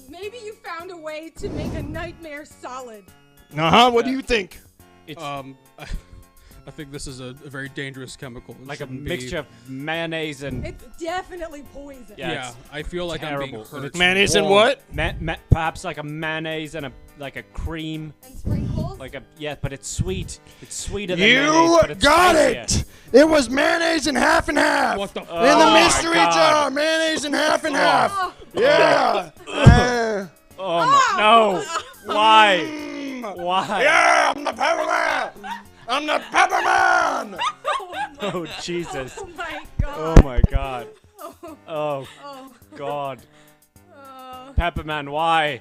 maybe you found a way to make a nightmare solid. What do you think? it's I think this is a very dangerous chemical. It like a shouldn't be- mixture of mayonnaise and It's definitely poison. Yeah, Yeah, it's I feel like I'm being terrible. And hurt. it's Mayonnaise and warm. what? Perhaps like a mayonnaise and a cream, And sprinkles. but it's sweet. It's sweeter than mayonnaise, You but it's got spicier. it. It was mayonnaise and half. What the In fuck? the my mystery God. jar, mayonnaise and half. Yeah. Oh my, no! Why? Why? Yeah, I'm the Pepperman. I'm the Pepperman. Oh Jesus! Oh my god. Oh my God! Oh Oh, Oh. God. Pepperman, why?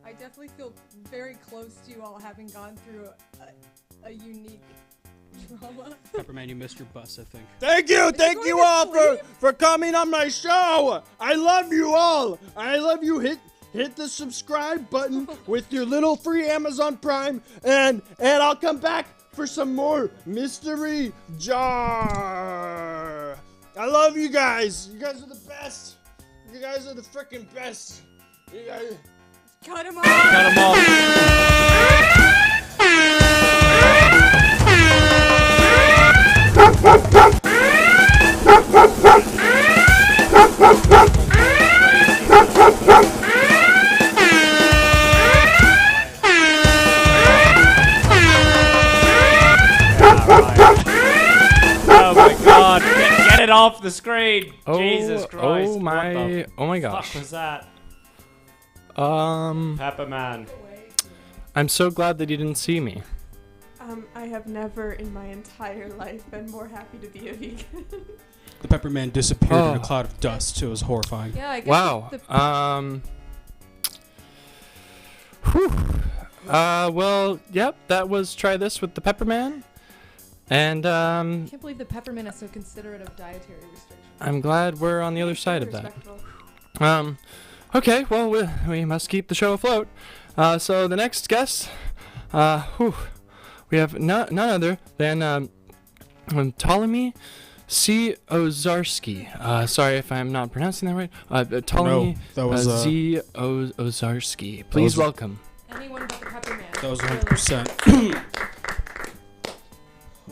I definitely feel very close to you all, having gone through a unique trauma. Pepperman, you missed your bus, I think. Thank you going all to for coming on my show. I love you all. I love you. Hit the subscribe button with your little free Amazon Prime, and I'll come back for some more mystery jar. I love you guys. You guys are the best. You guys are the freaking best. You guys. Cut him off. Cut him off. Oh my God! Get it off the screen! Jesus Christ! Oh my! What the Oh my fuck gosh! was that? Pepperman. I'm so glad that you didn't see me. I have never in my entire life been more happy to be a vegan. The Pepperman disappeared in a Oh. cloud of dust. It was horrifying. Yeah, I guess Wow. Whew. Well, yep. That was try this with the Pepperman, and I can't believe the peppermint is so considerate of dietary restrictions. I'm glad we're on the other side of that. Respectful. Okay, well, we must keep the show afloat. So the next guest, we have none other than Ptolemy C. Ozarski. Sorry if I'm not pronouncing that right. Ptolemy that was Z. Ozarski. Please was- welcome. Anyone but the peppermint. that was Really. 100%.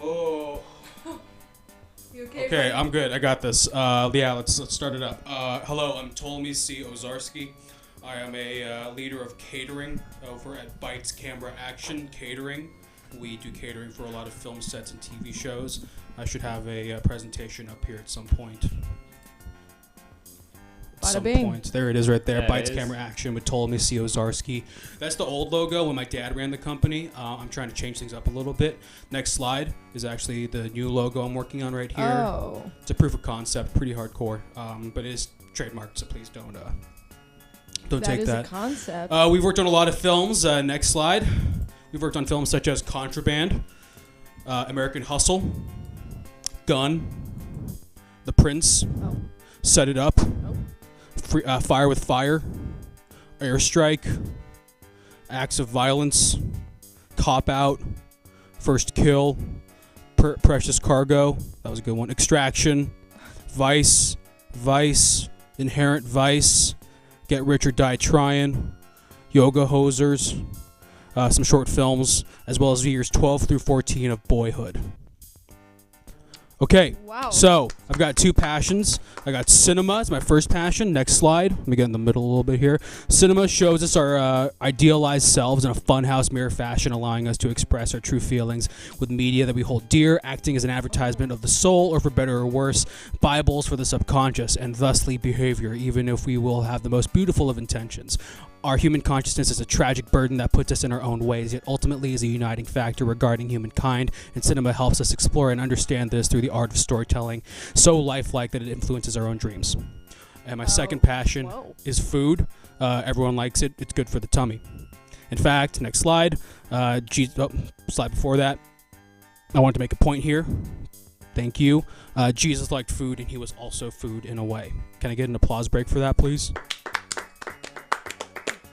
Oh. You okay? Okay, buddy? I'm good. I got this. Yeah, let's start it up. Hello, I'm Ptolemy C. Ozarski. I am a leader of catering over at Bites Camera Action Catering. We do catering for a lot of film sets and TV shows. I should have a presentation up here at some point. Bada bing. Point. There it is right there. There it Bites is. Camera Action with Ptolemy C. Ozarski. That's the old logo when my dad ran the company. I'm trying to change things up a little bit. Next slide is actually the new logo I'm working on right here. Oh. It's a proof of concept, pretty hardcore, but it is trademarked, so please don't take That is that. a concept. We've worked on a lot of films. Next slide. We've worked on films such as Contraband, American Hustle, Gun, The Prince, Oh. Set It Up, Fire with Fire, Airstrike, Acts of Violence, Cop Out, First Kill, Precious Cargo, that was a good one, Extraction, Vice, Inherent Vice, Get Rich or Die Tryin', Yoga Hosers, some short films, as well as the years 12 through 14 of Boyhood. Okay, Wow. so I've got two passions. I got cinema, it's my first passion. Next slide. Let me get in the middle a little bit here. Cinema shows us our idealized selves in a funhouse mirror fashion, allowing us to express our true feelings with media that we hold dear, acting as an advertisement of the soul, or for better or worse, Bibles for the subconscious, and thusly behavior, even if we will have the most beautiful of intentions. Our human consciousness is a tragic burden that puts us in our own ways, yet ultimately is a uniting factor regarding humankind, and cinema helps us explore and understand this through the art of storytelling, so lifelike that it influences our own dreams. And my second passion Whoa. is food. Everyone likes it. It's good for the tummy. In fact, next slide. Slide before that. I want to make a point here. Thank you. Jesus liked food, and he was also food in a way. Can I get an applause break for that, please?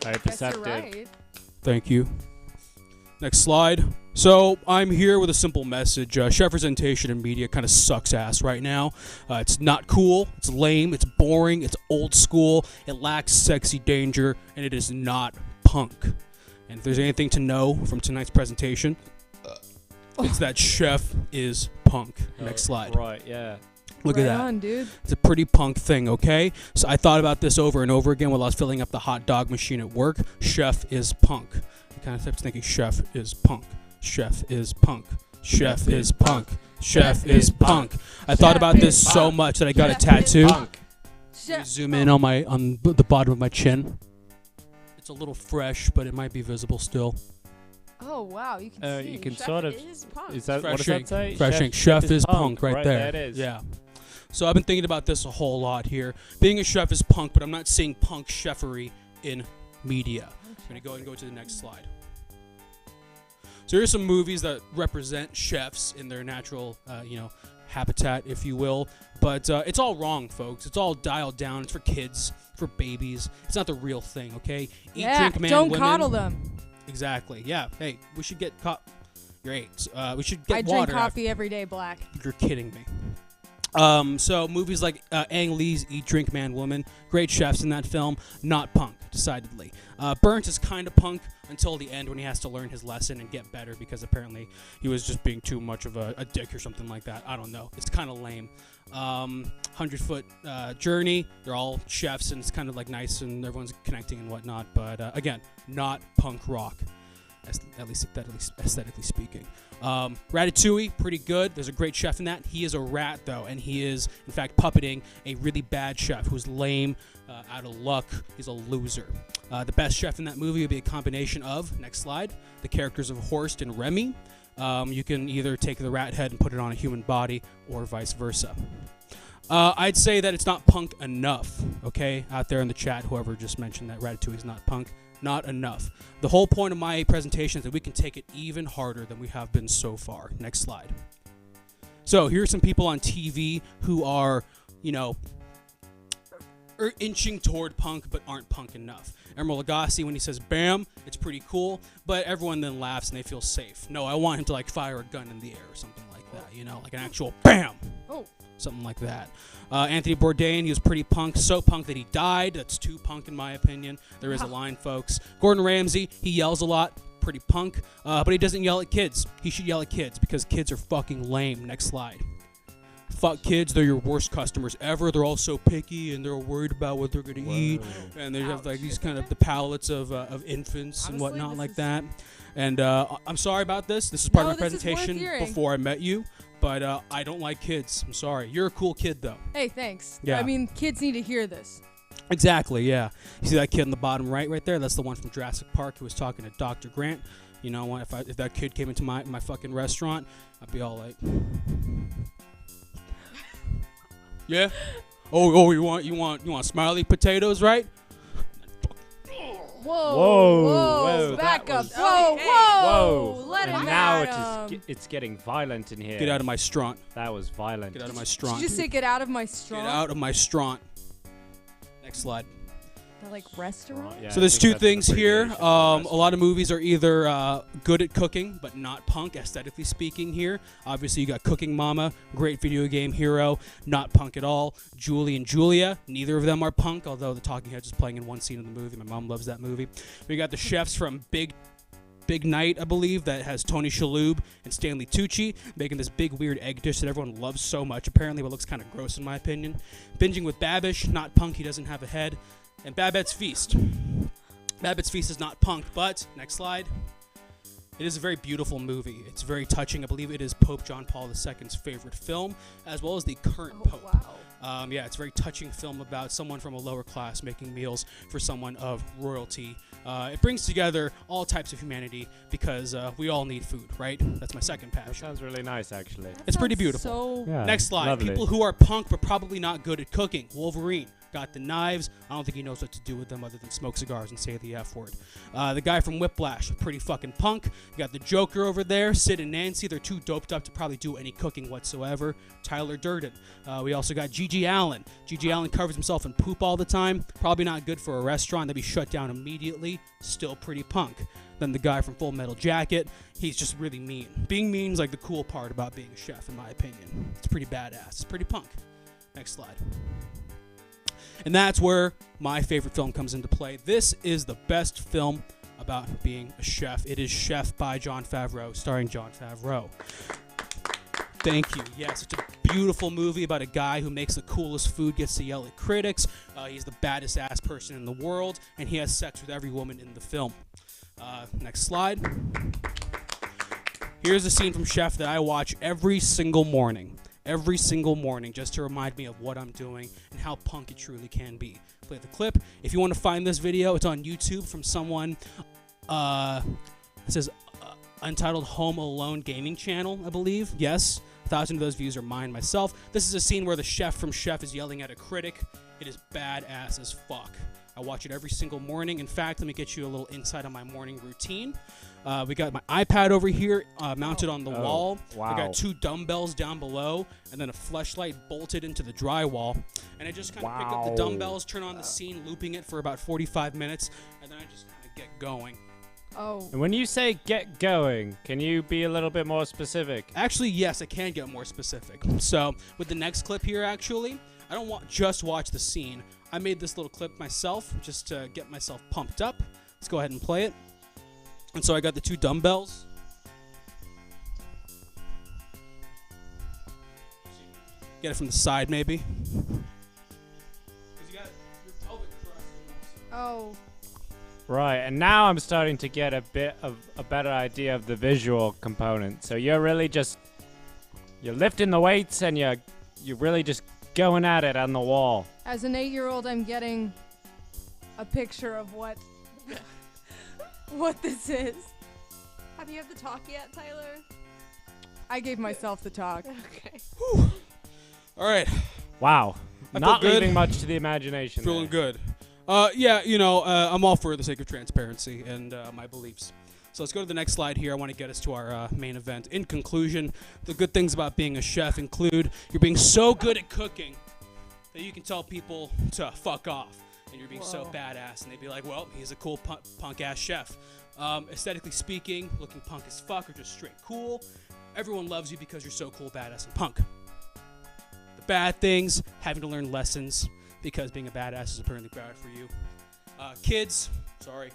Very Guess you're perceptive. right. Thank you. Next slide. So I'm here with a simple message. Chef presentation in media kind of sucks ass right now. It's not cool. It's lame. It's boring. It's old school. It lacks sexy danger, and it is not punk. And if there's anything to know from tonight's presentation, it's that chef is punk. Next slide. Right, yeah. Look right at that. on, dude. It's a pretty punk thing, okay? So I thought about this over and over again while I was filling up the hot dog machine at work. Chef is punk. I kind of kept thinking, chef is punk. Chef is punk. Chef is punk. Chef is punk. I thought about this so much that I got a tattoo. Zoom in on the bottom of my chin. It's a little fresh, but it might be visible still. Oh wow, you can see. You can Chef sort of. is punk. Is that Fresh what does that ink. say? Fresh ink. Chef is punk right there. There it is. Yeah. So I've been thinking about this a whole lot here. Being a chef is punk, but I'm not seeing punk chefery in media. I'm going to go ahead and go to the next slide. So here's some movies that represent chefs in their natural, habitat, if you will. But it's all wrong, folks. It's all dialed down. It's for kids, for babies. It's not the real thing, okay? Eat, drink, man, don't women. coddle them. Exactly. Yeah. Hey, we should get Great. We should get I water. drink coffee every day, Black. You're kidding me. So movies like Ang Lee's Eat, Drink, Man, Woman, great chefs in that film, not punk, decidedly. Burnt is kind of punk until the end when he has to learn his lesson and get better because apparently he was just being too much of a dick or something like that. I don't know. It's kind of lame. 100-Foot Journey, they're all chefs and it's kind of like nice and everyone's connecting and whatnot, but again, not punk rock. At least aesthetically speaking. Ratatouille, pretty good. There's a great chef in that. He is a rat, though, and he is, in fact, puppeting a really bad chef who's lame, out of luck. He's a loser. The best chef in that movie would be a combination of, next slide, the characters of Horst and Remy. You can either take the rat head and put it on a human body, or vice versa. I'd say that it's not punk enough, okay? Out there in the chat, whoever just mentioned that Ratatouille is not punk. Not enough. The whole point of my presentation is that we can take it even harder than we have been so far. Next slide. So here's some people on TV who are, inching toward punk but aren't punk enough. Emeril Lagasse, when he says bam, it's pretty cool, but everyone then laughs and they feel safe. No, I want him to fire a gun in the air or something like that, like an actual bam. Oh. Something like that. Anthony Bourdain, he was pretty punk, so punk that he died. That's too punk in my opinion. There is a line, folks. Gordon Ramsay, he yells a lot, pretty punk, but he doesn't yell at kids. He should yell at kids because kids are fucking lame. Next slide. Fuck kids, they're your worst customers ever. They're all so picky and they're all worried about what they're going to eat. And they have these kind of the palates of infants and whatnot like that. And I'm sorry about this. This is part of my presentation before I met you. But I don't like kids. I'm sorry. You're a cool kid, though. Hey, thanks. Yeah. I mean, kids need to hear this. Exactly, yeah. You see that kid in the bottom right there? That's the one from Jurassic Park who was talking to Dr. Grant. If that kid came into my fucking restaurant, I'd be all like, yeah? Oh, you want smiley potatoes, right? Whoa, back up. Whoa. Let him Now it's getting violent in here. Get out of my straunt. That was violent. Get out of my straunt. Did you just say get out of my straunt? Get out of my straunt. Next slide. Like restaurant? Yeah, so there's two things here. A lot of movies are either good at cooking, but not punk, aesthetically speaking here. Obviously, you got Cooking Mama, great video game hero, not punk at all. Julie and Julia, neither of them are punk, although the Talking Heads is playing in one scene in the movie. My mom loves that movie. We got the chefs from Big Night, I believe, that has Tony Shalhoub and Stanley Tucci making this big weird egg dish that everyone loves so much, apparently, but looks kind of gross in my opinion. Binging with Babish, not punk, he doesn't have a head. And Babette's Feast. Babette's Feast is not punk, but, next slide, it is a very beautiful movie. It's very touching. I believe it is Pope John Paul II's favorite film, as well as the current Pope. Wow. It's a very touching film about someone from a lower class making meals for someone of royalty. It brings together all types of humanity because we all need food, right? That's my second passion. That sounds really nice, actually. It's pretty beautiful. Yeah, next slide. lovely. People who are punk but probably not good at cooking. Wolverine. Got the knives. I don't think he knows what to do with them other than smoke cigars and say the F word. The guy from Whiplash, pretty fucking punk. You got the Joker over there, Sid and Nancy. They're too doped up to probably do any cooking whatsoever. Tyler Durden. We also got Gigi Allen. Gigi Allen covers himself in poop all the time. Probably not good for a restaurant. They'd be shut down immediately. Still pretty punk. Then the guy from Full Metal Jacket, he's just really mean. Being mean is like the cool part about being a chef, in my opinion. It's pretty badass. It's pretty punk. Next slide. And that's where my favorite film comes into play. This is the best film about being a chef. It is Chef by Jon Favreau, starring Jon Favreau. Thank you. Yes, it's a beautiful movie about a guy who makes the coolest food, gets to yell at critics. He's the baddest ass person in the world, and he has sex with every woman in the film. Next slide. Here's a scene from Chef that I watch every single morning. Every single morning, just to remind me of what I'm doing and how punk it truly can be. Play the clip. If you want to find this video, it's on YouTube from someone, it says Untitled Home Alone Gaming Channel, I believe. Yes. 1,000 of those views are mine myself. This is a scene where the chef from Chef is yelling at a critic. It is badass as fuck. I watch it every single morning. In fact, let me get you a little insight on my morning routine. We got my iPad over here mounted on the wall. wow. We got 2 dumbbells down below, and then a fleshlight bolted into the drywall. And I just kind of pick up the dumbbells, turn on the scene, looping it for about 45 minutes, and then I just kind of get going. Oh. And when you say get going, can you be a little bit more specific? Actually, yes, I can get more specific. So with the next clip here, actually, I don't want just watch the scene. I made this little clip myself just to get myself pumped up. Let's go ahead and play it. And so I got the 2 dumbbells. Get it from the side, maybe. 'Cause you got your pelvic thrust and also- Oh. Right, and now I'm starting to get a bit of a better idea of the visual component. So you're really just you're lifting the weights and you're really just going at it on the wall. As an 8-year-old, I'm getting a picture of what this is. Have you had the talk yet, Tyler? I gave myself the talk. Okay. All right. Wow. I Not feel good. leaving much to the imagination. Feeling there. good. Yeah, I'm all for the sake of transparency and my beliefs. So let's go to the next slide here. I want to get us to our main event. In conclusion, the good things about being a chef include you're being so good at cooking that you can tell people to fuck off. And you're being so badass. And they'd be like, well, he's a cool punk-ass chef. Aesthetically speaking, looking punk as fuck or just straight cool. Everyone loves you because you're so cool, badass, and punk. The bad things, having to learn lessons because being a badass is apparently bad for you. Kids, sorry,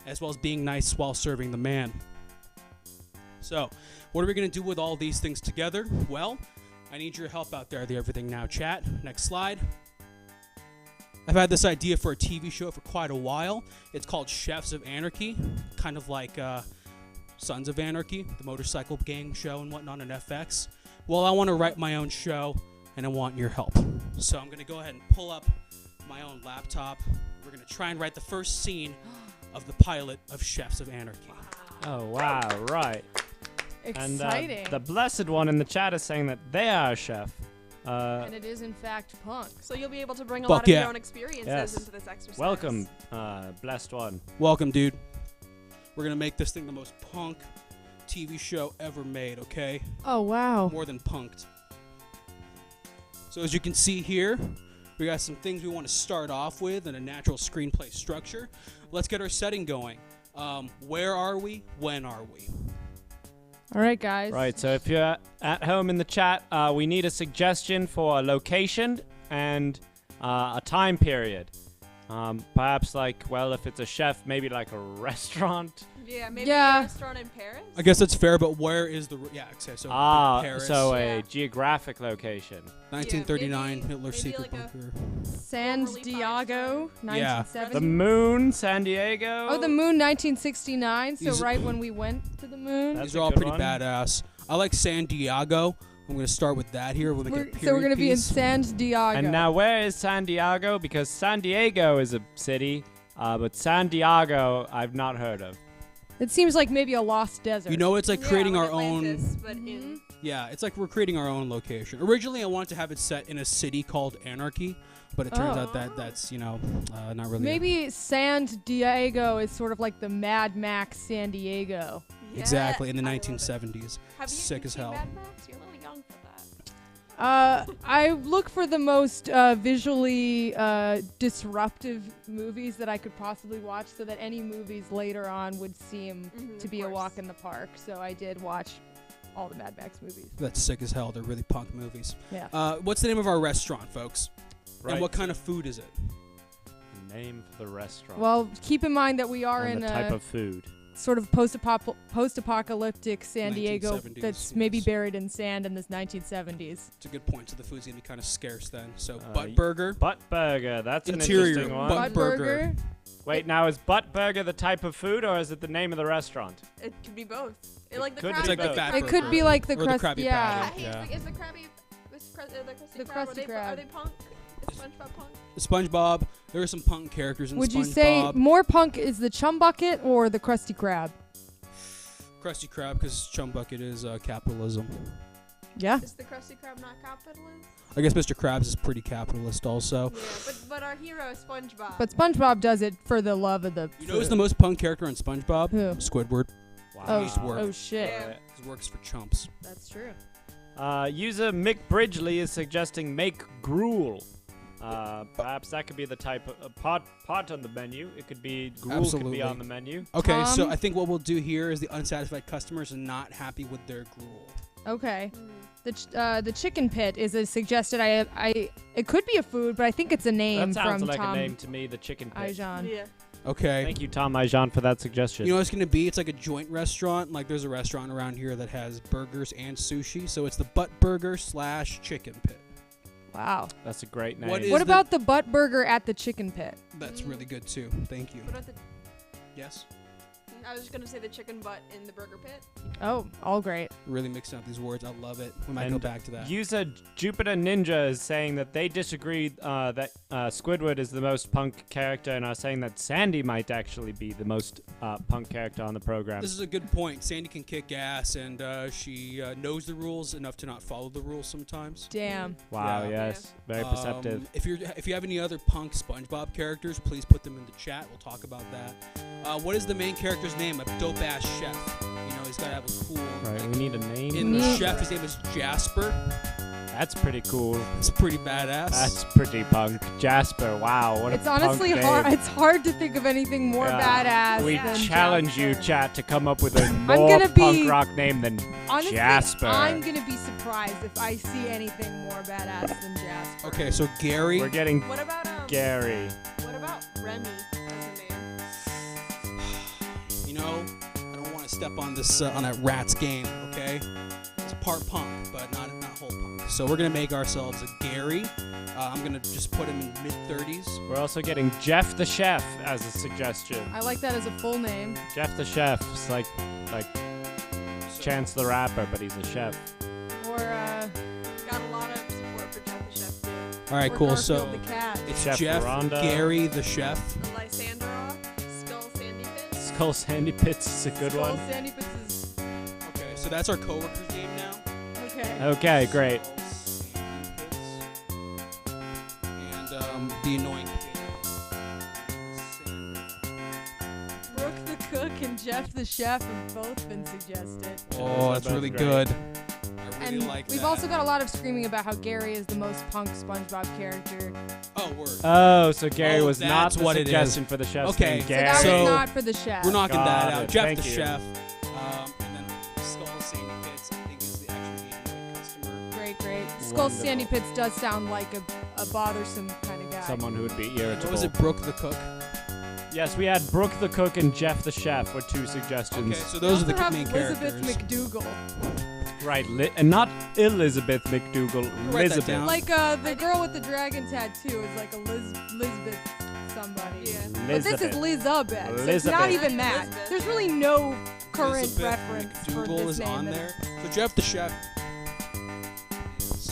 as well as being nice while serving the man. So, what are we going to do with all these things together? Well, I need your help out there, the Everything Now chat. Next slide. I've had this idea for a TV show for quite a while. It's called Chefs of Anarchy, kind of like Sons of Anarchy, the motorcycle gang show and whatnot on FX. Well, I want to write my own show, and I want your help. So I'm going to go ahead and pull up my own laptop. We're going to try and write the first scene of the pilot of Chefs of Anarchy. Oh, wow, right. Exciting. And the blessed one in the chat is saying that they are a chef. And it is, in fact, punk. So you'll be able to bring a Fuck lot of yeah. your own experiences Yes. into this exercise. Welcome, blessed one. Welcome, dude. We're going to make this thing the most punk TV show ever made, okay? Oh, wow. More than punked. So as you can see here, we got some things we want to start off with in a natural screenplay structure. Let's get our setting going. Where are we? When are we? All right, guys. Right, so if you're at home in the chat, we need a suggestion for a location and a time period. Perhaps like, well, if it's a chef, maybe like a restaurant. Yeah, maybe Yeah. a restaurant in Paris. I guess that's fair, but where is the... Yeah, okay, so Paris. So Yeah. a geographic location. 1939, maybe Hitler's secret like a- bunker. San Overly Diego, Yeah. 1970. The moon, San Diego. Oh, the moon, 1969. So These- right when we went to the moon. That's These a are all good pretty one. badass. I like San Diego. I'm going to start with that here. We'll make it a So we're period gonna be in piece. San Diego. And now, where is San Diego? Because San Diego is a city, but San Diego I've not heard of. It seems like maybe a lost desert. You know, it's like Yeah, creating like our Atlantis, own... But in Yeah, it's like we're creating our own location. Originally, I wanted to have it set in a city called Anarchy, but it turns Oh. out that that's, not really... Maybe San Diego is sort of like the Mad Max San Diego. Yeah, Exactly, in the I love it. 1970s. Have you Sick as seen hell. Mad Max? You're a little young for that. I look for the most visually disruptive movies that I could possibly watch so that any movies later on would seem Mhm, to of be a course. walk in the park. So I did watch all the Mad Max movies. That's sick as hell. They're really punk movies. Yeah. What's the name of our restaurant, folks? Right. And what kind of food is it? The name for the restaurant. Well, keep in mind that we are and in the type a of food. sort of post-apocalyptic San Diego 1970s, that's maybe yes. buried in sand in this 1970s. It's a good point. So the food's going to be kind of scarce then. So Uh, butt burger. Butt burger. That's an Interior, interesting one. butt burger. Wait, now is butt burger the type of food or is it the name of the restaurant? It could be both. It Like the could crab. be It's like the both. fat It burger. could be like the Or the crust. Krabby Yeah. Patty. Hey, Yeah. is the Krabby, the Krusty The Krab, Krusty Krab. Are they punk? Is SpongeBob punk? SpongeBob. There are some punk characters in Would SpongeBob. you say more punk is the Chum Bucket or the Krusty Krab? Krusty Krab, because Chum Bucket is capitalism. Yeah. Is the Krusty Krab not capitalist? I guess Mr. Krabs is pretty capitalist also. Yeah, but our hero is SpongeBob. But SpongeBob does it for the love of the. You know who's the most punk character in SpongeBob? Who? Squidward. Oh, He's work. oh shit. Yeah. He works for chumps. That's true. User Mick Bridgley is suggesting make gruel. Perhaps that could be the type of pot on the menu. It could be gruel could Absolutely. be on the menu. Okay, so Tom? I think what we'll do here is the unsatisfied customers are not happy with their gruel. Okay. The chicken pit is a suggested. It could be a food, but I think it's a name That sounds from like Tom a name to me. The chicken pit. Aijan. Yeah. Okay. Thank you, Tom Aijan, for that suggestion. You know what it's going to be? It's like a joint restaurant. Like there's a restaurant around here that has burgers and sushi. So it's the Butt Burger / Chicken Pit. Wow. That's a great name. What is What the- about the butt burger at the chicken pit? That's really good too. Thank you. What about the? Yes. I was just gonna say the chicken butt in the burger pit. Oh, all great. Really mixing up these words. I love it. We might go And back to that. User Jupiter Ninja is saying that they disagree that Squidward is the most punk character and are saying that Sandy might actually be the most punk character on the program. This is a good point. Sandy can kick ass, and she knows the rules enough to not follow the rules sometimes. Damn. Wow, Yeah. yes. Very perceptive. If you have any other punk SpongeBob characters, please put them in the chat. We'll talk about that. What is the main character's name? A dope ass chef. You know, he's gotta have a cool. Right, we need a name. In the Yeah. chef, his name is Jasper. That's pretty cool. It's pretty badass. That's pretty punk. Jasper, wow. What It's a honestly punk hard. name. It's hard to think of anything more Yeah. badass. We than challenge you, Jasper. chat, to come up with a more gonna punk be- rock name than Honestly, Jasper. I'm gonna be surprised if I see anything more badass than Jasper. Okay, so Gary. We're getting What about Gary. What about Remy as a name? You know, I don't want to step on this on that rat's game. Okay, it's part punk, but not whole punk. So we're gonna make ourselves a Gary. I'm gonna just put him in mid-30s. We're also getting Jeff the Chef as a suggestion. I like that as a full name. Jeff the Chef. It's like Chance the Rapper, but he's a chef. Or Got a lot of support for Jeff the Chef too. All right, or cool. Garfield So the cat. it's Chef Jeff, Rhonda. Gary the chef. The Lysandra, Skull Sandy Pits. Skull Sandy Pits is a good Skull one. Sandy Pits is Okay, so that's our coworker's name now. okay. Okay, great. Skull Sandy Pits. And the annoying kid. Brooke the cook and Jeff the chef have both been suggested. Oh, that's both really great. good. I really And like we've that. also got a lot of screaming about how Gary is the most punk SpongeBob character. Oh, word. Oh, so Gary Oh, was not that's the what it suggestion is. for the chef's Okay, name. So Gary. that So- was not for the chef. We're knocking Got that out. it. Jeff Thank the you. chef. And then Skull Sandy Pits, I think, is the actually annoying customer. Great, great. Skull Sandy Wonderful. Pits does sound like a bothersome kind of guy. Someone who would be irritable. What was it, Brooke the cook? Yes, we had Brooke the Cook and Jeff the Chef were two suggestions. Okay, so those are the We also main have Elizabeth characters. McDougal. Right, and not Elizabeth McDougal, Write that Elizabeth. down. Like the girl with the dragon tattoo is like Elizabeth somebody. Yeah. But this is Elizabeth. Lizabeth. So it's not Elizabeth. even that. Elizabeth. There's really no current Elizabeth reference for McDougal this is name. on that- there. So Jeff the chef is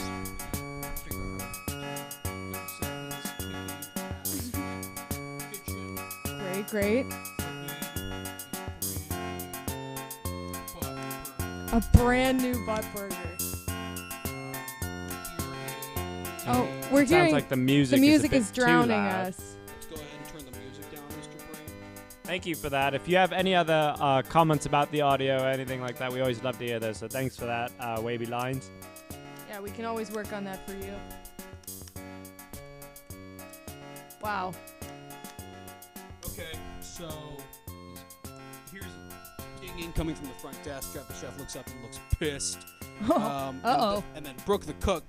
Great, great. A brand new butt burger. Oh, we're Sounds hearing like the music. the music is, is a bit too drowning loud. us. Let's go ahead and turn the music down, Mr. Brain. Thank you for that. If you have any other comments about the audio or anything like that, we always love to hear those. So thanks for that, Wavy Lines. Yeah, we can always work on that for you. Wow. Okay, so here's dinging coming from the front desk. Jeff the chef looks up and looks pissed. Uh-oh. And then Brooke the cook.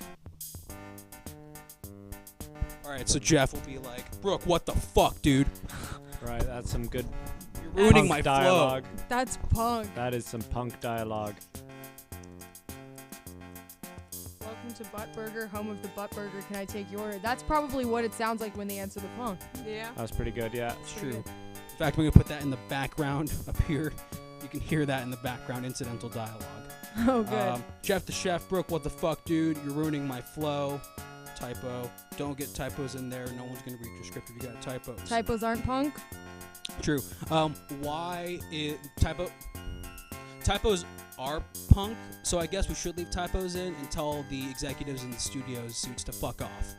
All right, so Jeff will be like, Brooke, what the fuck, dude? Right, that's some good You're ruining punk my dialogue. That's punk. That is some punk dialogue. Welcome to Butt Burger, home of the Butt Burger. Can I take your order? That's probably what it sounds like when they answer the phone. Yeah. That was pretty good, yeah. It's Pretty true. good. In fact, we're going to put that in the background up here. You can hear that in the background, incidental dialogue. Oh, good. Jeff the chef, Brooke, what the fuck, dude? You're ruining my flow. Typo. Don't get typos in there. No one's going to read your script if you got typos. Typos aren't punk? True. Why is typos are punk, so I guess we should leave typos in and tell the executives in the studios suits to fuck off.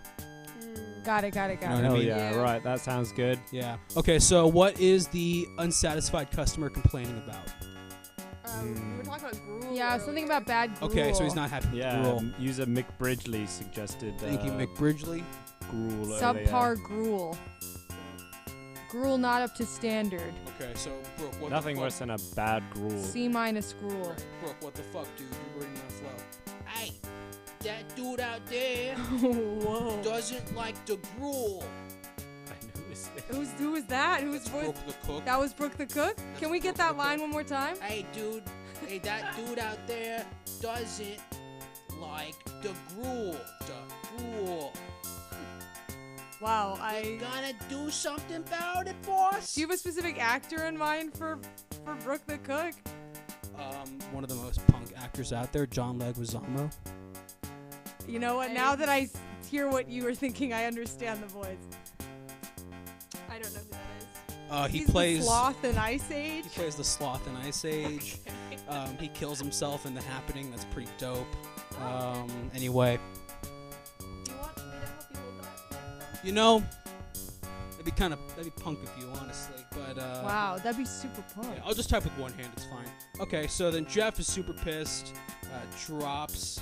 Got it. You know what I Hell mean? yeah, right. That sounds good. Yeah. Okay, so what is the unsatisfied customer complaining about? We were talking about gruel. Yeah, something about bad gruel. Okay, so he's not happy with Yeah, gruel. user Mick Bridgley suggested. Thank you, Mick Bridgley. Gruel earlier. Subpar gruel. Gruel not up to standard. Okay, so Brooke, what Nothing the worse than a bad gruel. C- gruel. Brooke, what the fuck, dude? You're reading my flow. Hey, that dude out there Whoa. doesn't like the gruel. I noticed it. Who was that? Whose That's voice? Brooke the cook. That was Brooke the cook. Can we get Brooke that the line cook. one more time? Hey, dude. Hey, that dude out there doesn't like the gruel. The gruel. Wow, Gonna do something about it, boss? Do you have a specific actor in mind for Brooke the cook? One of the most punk actors out there, John Leguizamo. You know what? Now that I hear what you were thinking, I understand the voice. I don't know who that is. He He's plays the sloth in Ice Age. He plays the sloth in Ice Age. He kills himself in The Happening. That's pretty dope. Anyway, Do you want me to help you hold that? you know, that'd be punk of you, honestly. But Wow, that'd be super punk. yeah, I'll just type with one hand. It's fine. Okay, so then Jeff is super pissed. Drops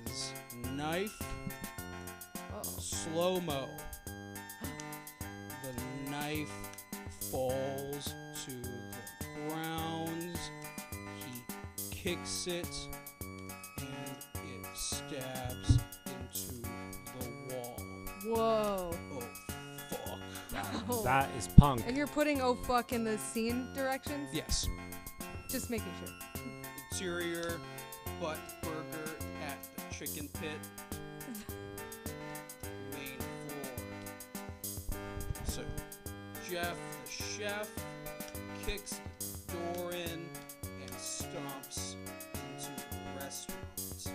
his knife. Slow mo. The knife falls to the ground. He kicks it, and it stabs into the wall. Whoa. Oh, fuck. Oh. That is punk. And you're putting oh fuck in the scene directions? Yes. Just making sure. Interior butt burger at the chicken pit. Main floor. So, Jeff, the chef, kicks the door in and stomps into the restaurant.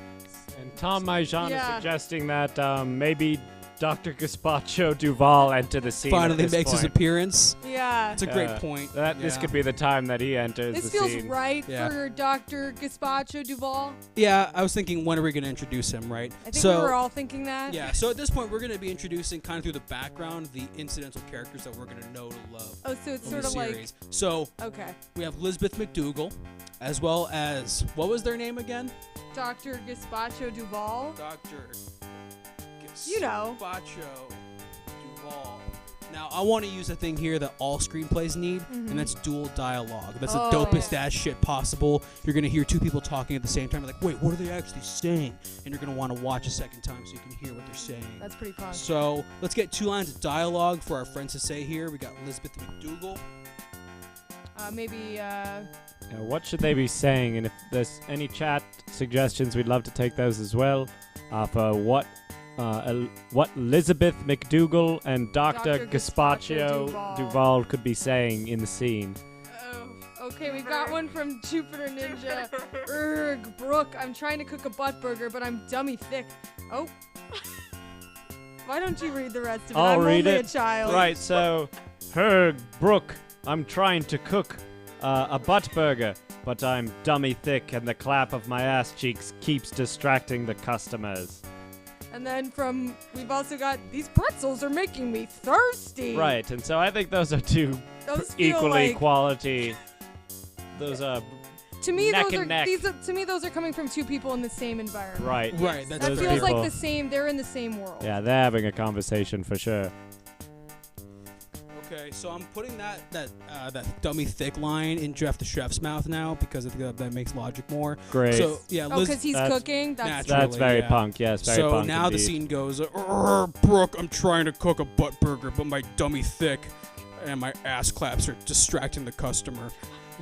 And Tom Maijan Yeah. is suggesting that maybe Dr. Gazpacho Duval enter the scene. Finally at this makes his point. appearance. Yeah. It's a great point. This Yeah. could be the time that he enters This the feels scene. right Yeah. for Dr. Gazpacho Duval. Yeah, I was thinking, when are we going to introduce him, right? I think we were all thinking that. Yeah, so at this point, we're going to be introducing, kind of through the background, the incidental characters that we're going to know to love. Oh, so it's from sort the of like. series. So, Okay. we have Lisbeth McDougal, as well as, what was their name again? Dr. Gazpacho Duval. Dr. You know. Gazpacho Duval. Now, I want to use a thing here that all screenplays need, and that's dual dialogue. That's the dopest ass shit possible. You're going to hear two people talking at the same time, like, wait, what are they actually saying? And you're going to want to watch a second time so you can hear what they're saying. That's pretty fun. So, let's get 2 lines of dialogue for our friends to say here. We got Lisbeth McDougal. Maybe. What should they be saying? And if there's any chat suggestions, we'd love to take those as well. For what Elizabeth McDougal and Dr. Gazpacho Duval could be saying in the scene. Oh, okay, we've got one from Jupiter Ninja. Erg, Brooke, I'm trying to cook a butt burger, but I'm dummy thick. Oh. Why don't you read the rest of it? I'll I'm read only it. a child. Right, so, Brooke, I'm trying to cook a butt burger, but I'm dummy thick and the clap of my ass cheeks keeps distracting the customers. And then we've also got, these pretzels are making me thirsty. Right, and so I think those are two Those feel equally like- quality. Those are To me, neck those and are neck. to me those are coming from two people in the same environment. Right. Right, that's That those feels people. like the same. They're in the same world. Yeah, they're having a conversation for sure. Okay, so I'm putting that dummy thick line in Jeff the Chef's mouth now because I think that makes logic more. Great. So yeah, Oh, because he's That's- cooking. That's That's very yeah. punk. Yes, very so punk. now the indeed. scene goes, Brooke, I'm trying to cook a butt burger, but my dummy thick and my ass claps are distracting the customer.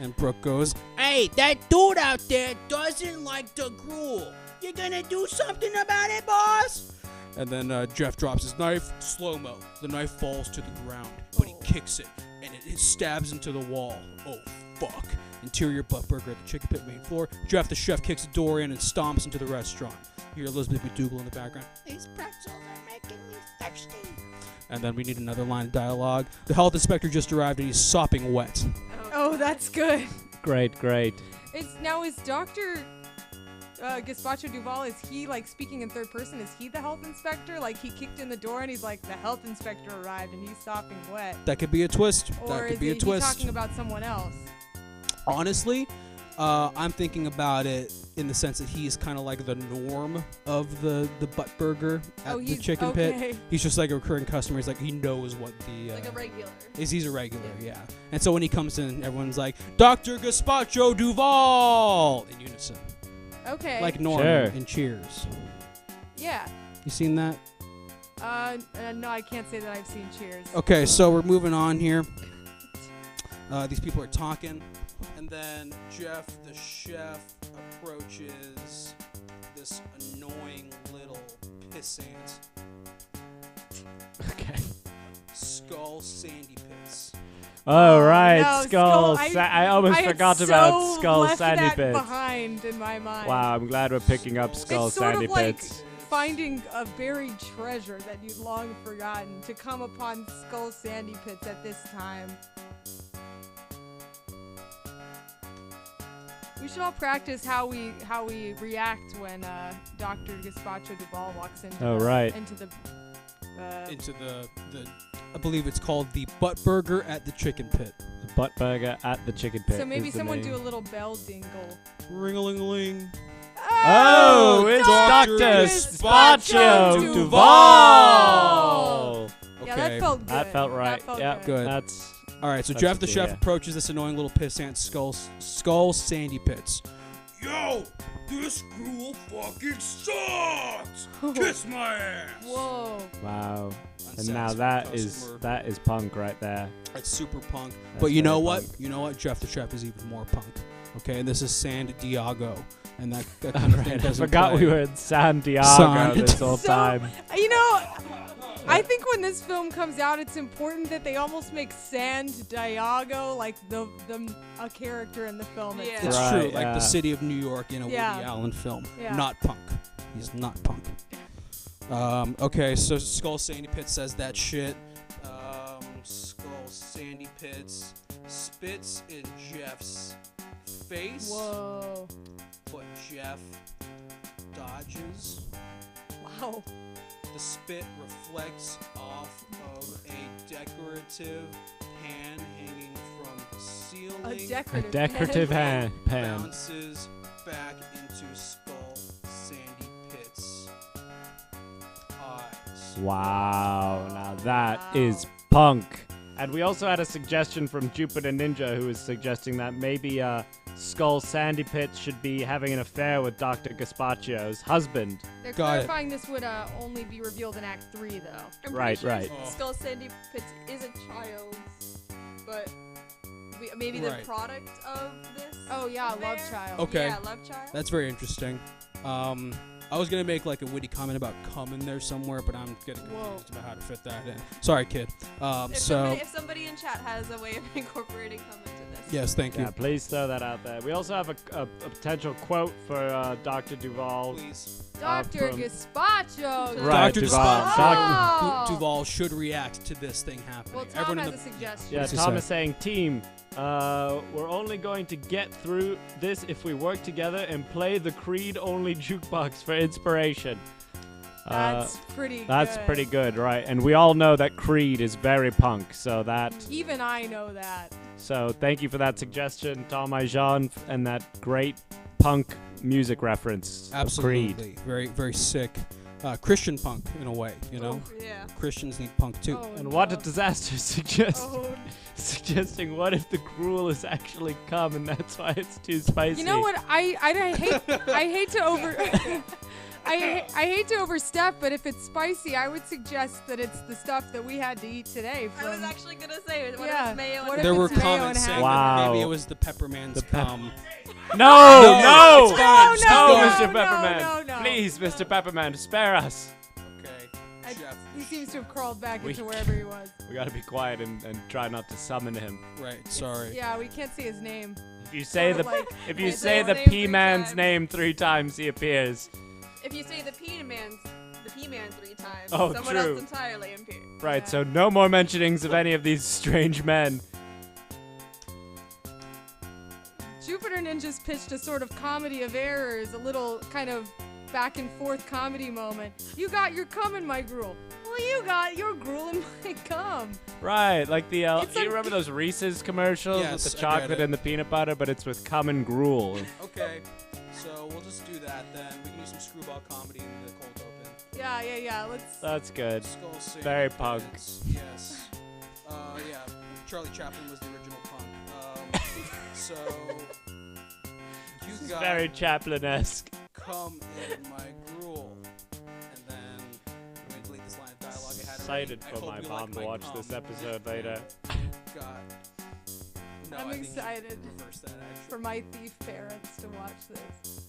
And Brooke goes, hey, that dude out there doesn't like the gruel. You gonna do something about it, boss? And then Jeff drops his knife, slow-mo. The knife falls to the ground, but he kicks it, and it stabs into the wall. Oh, fuck. Interior butt burger at the chicken pit main floor. Jeff the chef kicks the door in and stomps into the restaurant. You hear Elizabeth McDougal in the background. These pretzels are making me thirsty. And then we need another line of dialogue. The health inspector just arrived and he's sopping wet. Oh, that's good. Great, great. Is Dr. Gazpacho Duval, is he like speaking in third person? Is he the health inspector? Like he kicked in the door and he's like, the health inspector arrived and he's sopping wet. That could be a twist. Or That could is be a he twist. talking about someone else? Honestly, I'm thinking about it in the sense that he's kind of like the norm of the butt burger at the chicken pit. He's just like a recurring customer. He's like, he knows what the Like a regular. he's a regular, yeah. And so when he comes in, everyone's like, Dr. Gazpacho Duval in unison, Okay. like Norman Sure. in Cheers. Yeah. You seen that? No, I can't say that I've seen Cheers. Okay, so we're moving on here. These people are talking, and then Jeff, the chef, approaches this annoying little pissant. Okay. Skull Sandy Pits. Oh, right. No, Skull. Skull, I almost I had forgot so about Skull left Sandy that Pits. behind in my mind. Wow, I'm glad we're picking up Skull It's sort Sandy of like Pits. finding a buried treasure that you'd long forgotten to come upon Skull Sandy Pits at this time. We should all practice how we react when Dr. Gazpacho Duval walks into Oh, right. into the I believe it's called the Butt Burger at the Chicken Pit. The butt burger at the chicken pit. so maybe is the someone name. do a little bell dingle. Ring-a-ling-a-ling. Oh, it's Dr. Dr. Gazpacho Gazpacho Duval. Duval. Yeah, that felt good. That felt right. That felt Yep. Good. That's All right, so That's Jeff good the to chef hear. approaches this annoying little pissant Skull Sandy Pits. Yo, this gruel fucking sucks! Kiss my ass! Whoa. wow. And Unsatisfied now that customer. is punk right there. That's super punk. That's But you know very what? punk. You know what? Jeff the chef is even more punk. Okay, and this is San Diego, and that kind of thing I doesn't forgot play. we were in San Diego San- this whole So, time. You know, I think when this film comes out, it's important that they almost make San Diego like a character in the film. Yeah. It's Right, true, like yeah. the city of New York in a Yeah. Woody Allen film. Yeah. Not punk. He's not punk. Okay, so Skull Sandy Pits says that shit. Skull Sandy Pits spits in Jeff's face, Whoa. but Jeff dodges. Wow. The spit reflects off of a decorative pan hanging from the ceiling. A A decorative, decorative pan. pan. Bounces back into Skull Sandy Pits' eyes. Wow. Now that Wow. is punk. And we also had a suggestion from Jupiter Ninja who was suggesting that maybe Skull Sandy Pits should be having an affair with Dr. Gazpacho's husband. They're Got it. clarifying this would only be revealed in Act 3, though. I'm Right, pretty sure right. Oh. Skull Sandy Pits is a child, but maybe the Right. product of this. Oh, yeah, affair? love child. Okay. Yeah, love child. That's very interesting. I was gonna make like a witty comment about cum in there somewhere, but I'm getting Whoa. confused about how to fit that in. Sorry, kid. If somebody in chat has a way of incorporating comment to this. Yes, thank you. Yeah, please throw that out there. We also have a potential quote for Dr. Duval. Please. Dr. from- Gazpacho. Right, Dr. Duval. Oh. Duval should react to this thing happening. Well, Tom Everyone has in a the suggestion. Yeah, What's he Tom say? is saying, team, we're only going to get through this if we work together and play the Creed-only jukebox for inspiration. That's pretty That's good. pretty good, right? And we all know that Creed is very punk, so that. Even I know that. So thank you for that suggestion, Tom Ijan, and that great punk music reference. of Creed. Absolutely. Very, very sick. Christian punk in a way, you know. Yeah. Christians need punk too. Oh, And what a no. disaster suggest Oh, suggesting what if the gruel is actually cum and that's why it's too spicy. you know what? I hate to over. I hate to overstep, but if it's spicy, I would suggest that it's the stuff that we had to eat today. I was From, actually gonna say, what Yeah, if it's mayo what and if There it's were mayo comments and saying ham? that maybe Wow. it was the Pepperman's cum. No, No, no, it's fine, it's no, fine. Mr. No, Pepperman. no, no. Please, Mr. Pepperman, spare us. Okay. I- Jeff. he seems to have crawled back We- into wherever he was. We gotta be quiet and try not to summon him. Right. Sorry. Yeah, we can't see his name. If you say Sort the of like- if you It's say his the name P 3 man's times. name 3 times, he appears. If you say the P-Man 3 times, Oh, someone true. else entirely appears. Right. Yeah. So no more mentionings of any of these strange men. John just pitched a sort of comedy of errors, a little kind of back and forth comedy moment. You got your cum in my gruel. Well, you got your gruel in my cum. Right, like the It's you like- remember those Reese's commercials Yes, with the I get chocolate it. and the peanut butter, but it's with cum and gruel. Okay, so we'll just do that then. We can use some screwball comedy in the cold open. Yeah. Let's. That's good. Skull Sandwich Very punk. Pants. Yes. Yeah. Charlie Chaplin was the original punk. So you This is got very Chaplin-esque. come in my gruel, and then I'm gonna delete this line of dialogue I had Excited already. I for hope my you mom like to my watch cum. this episode later. God. No, I'm I think you excited reverse that actually. for my thief parents to watch this.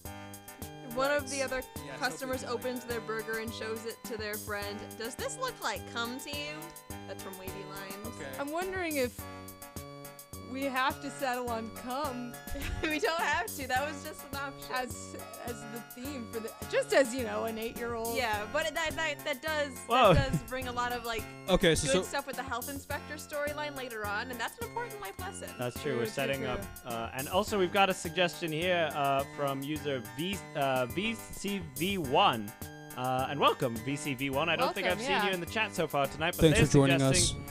One of the other Yes, customers hopefully you like opens their burger and shows it to their friend. Does this look like cum to you? That's from Wavy Lines. Okay. I'm wondering if we have to settle on cum We don't have to. That was just an option. as the theme for the, just as an 8-year-old. Yeah, but that Whoa. does bring a lot of like Okay, good so stuff with the health inspector storyline later on, and that's an important life lesson. That's true. True, We're true, setting true. up, and also we've got a suggestion here from user VCV1. And welcome, VCV1. I don't think I've Welcome, seen you yeah. in the chat so far tonight, but Thanks they're for joining us. suggesting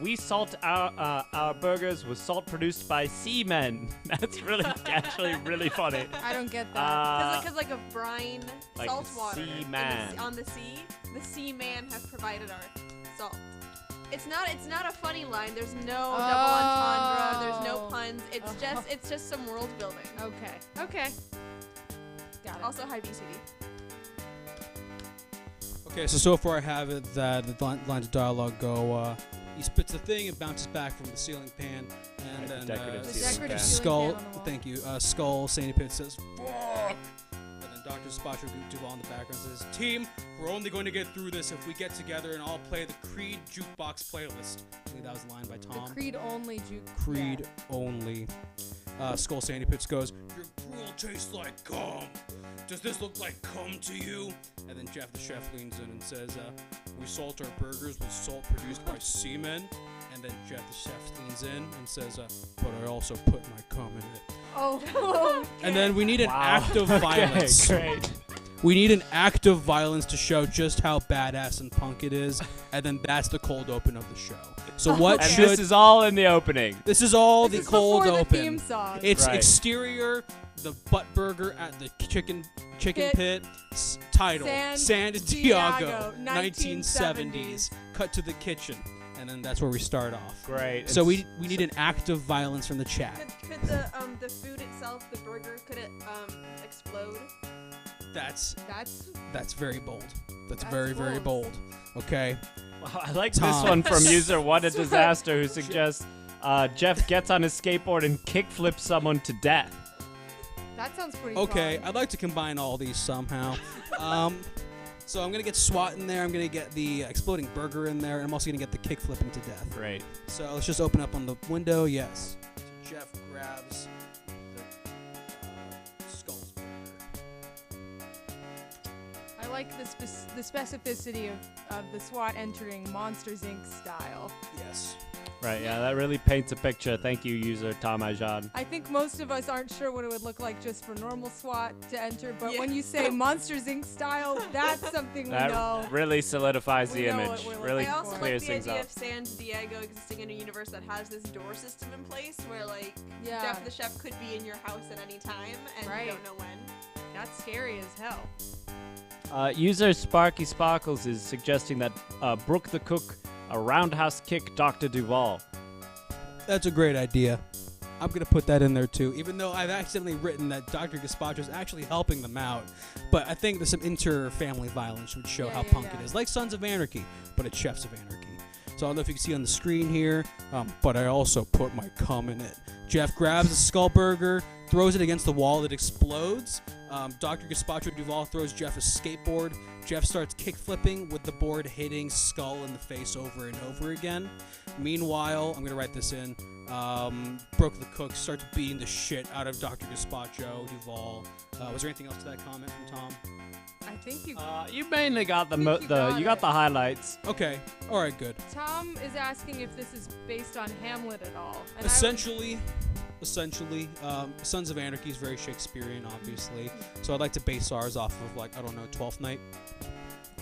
we salt our burgers with salt produced by seamen. That's really actually really funny. I don't get that. Because like of brine, like salt water in the seaman. on the seaman have provided our salt. It's not a funny line. There's no double entendre. There's no Oh. puns. It's just some world building. Okay. Got it. Also, high BCD. Okay, so far I have it that the lines of dialogue go, he spits the thing, it bounces back from the ceiling pan, and Right, then decorative The ceiling decorative fan. ceiling Skull, fan on the wall. thank you, Skull, Sandy Pit says, fuck! And then Dr. Spatro Duval in the background says, team, we're only going to get through this if we get together and all play the Creed Jukebox playlist. I think that was a line by Tom. The Creed only juke. Creed only. Skull Sandy Pits goes, your gruel tastes like cum. Does this look like cum to you? And then Jeff the chef leans in and says, we salt our burgers with salt produced by seamen. And then Jeff the chef leans in and says, but I also put my cum in it. Oh. And then we need an act of violence. Okay, great. We need an act of violence to show just how badass and punk it is. And then that's the cold open of the show. So what And should... this is all in the opening. This is all This the is cold before open. The theme song. It's Right. exterior, the butt burger at the chicken Pit. pit. Title: San Diego, Diego, 1970s. Cut to the kitchen, and then that's where we start off. Great. So And we need an act of violence from the chat. Could the food itself, the burger, could it explode? That's That's very bold. That's That's very very bold. bold. Okay. Wow, I like Tom. this one from user What a Sorry. Disaster, who suggests Jeff gets on his skateboard and kickflips someone to death. that sounds pretty. Okay. fun. I'd like to combine all these somehow. So I'm gonna get SWAT in there. I'm gonna get the exploding burger in there, and I'm also gonna get the kick flipping to death. Great. So let's just open up on the window. Yes. So Jeff grabs the Skull's burger. I like the specificity of the SWAT entering Monsters Inc. style. Yes. Right, yeah, that really paints a picture. Thank you, user Tom Ajan. I think most of us aren't sure what it would look like just for normal SWAT to enter, but Yeah. when you say Monsters Inc. style, that's something we That know. really solidifies We the know image. what we're Really I also clears like the things idea up. of San Diego existing in a universe that has this door system in place where, like, Yeah. Jeff the chef could be in your house at any time and Right. you don't know when. That's scary as hell. User Sparky Sparkles is suggesting that Brooke the Cook a roundhouse kick Dr. Duval. That's a great idea. I'm gonna put that in there too, even though I've accidentally written that Dr. Gaspacho is actually helping them out. But I think there's some inter-family violence would show Yeah, how yeah, punk yeah. it is, like Sons of Anarchy, but it's Chefs of Anarchy. So I don't know if you can see on the screen here, but I also put my cum in it. Jeff grabs the skull burger, throws it against the wall, it explodes. Dr. Gaspacho Duval throws Jeff a skateboard. Jeff starts kick flipping with the board hitting Skull in the face over and over again. Meanwhile, I'm gonna write this in. Brooke the Cook starts beating the shit out of Dr. Gaspacho Duval. Was there anything else to that comment from Tom? I think you. You mainly got the I think you got you got it. the highlights. Okay, all right, good. Tom is asking if this is based on Hamlet at all. And I would- Essentially, essentially. Sons of Anarchy is very Shakespearean, obviously. So I'd like to base ours off of, like, I don't know, Twelfth Night.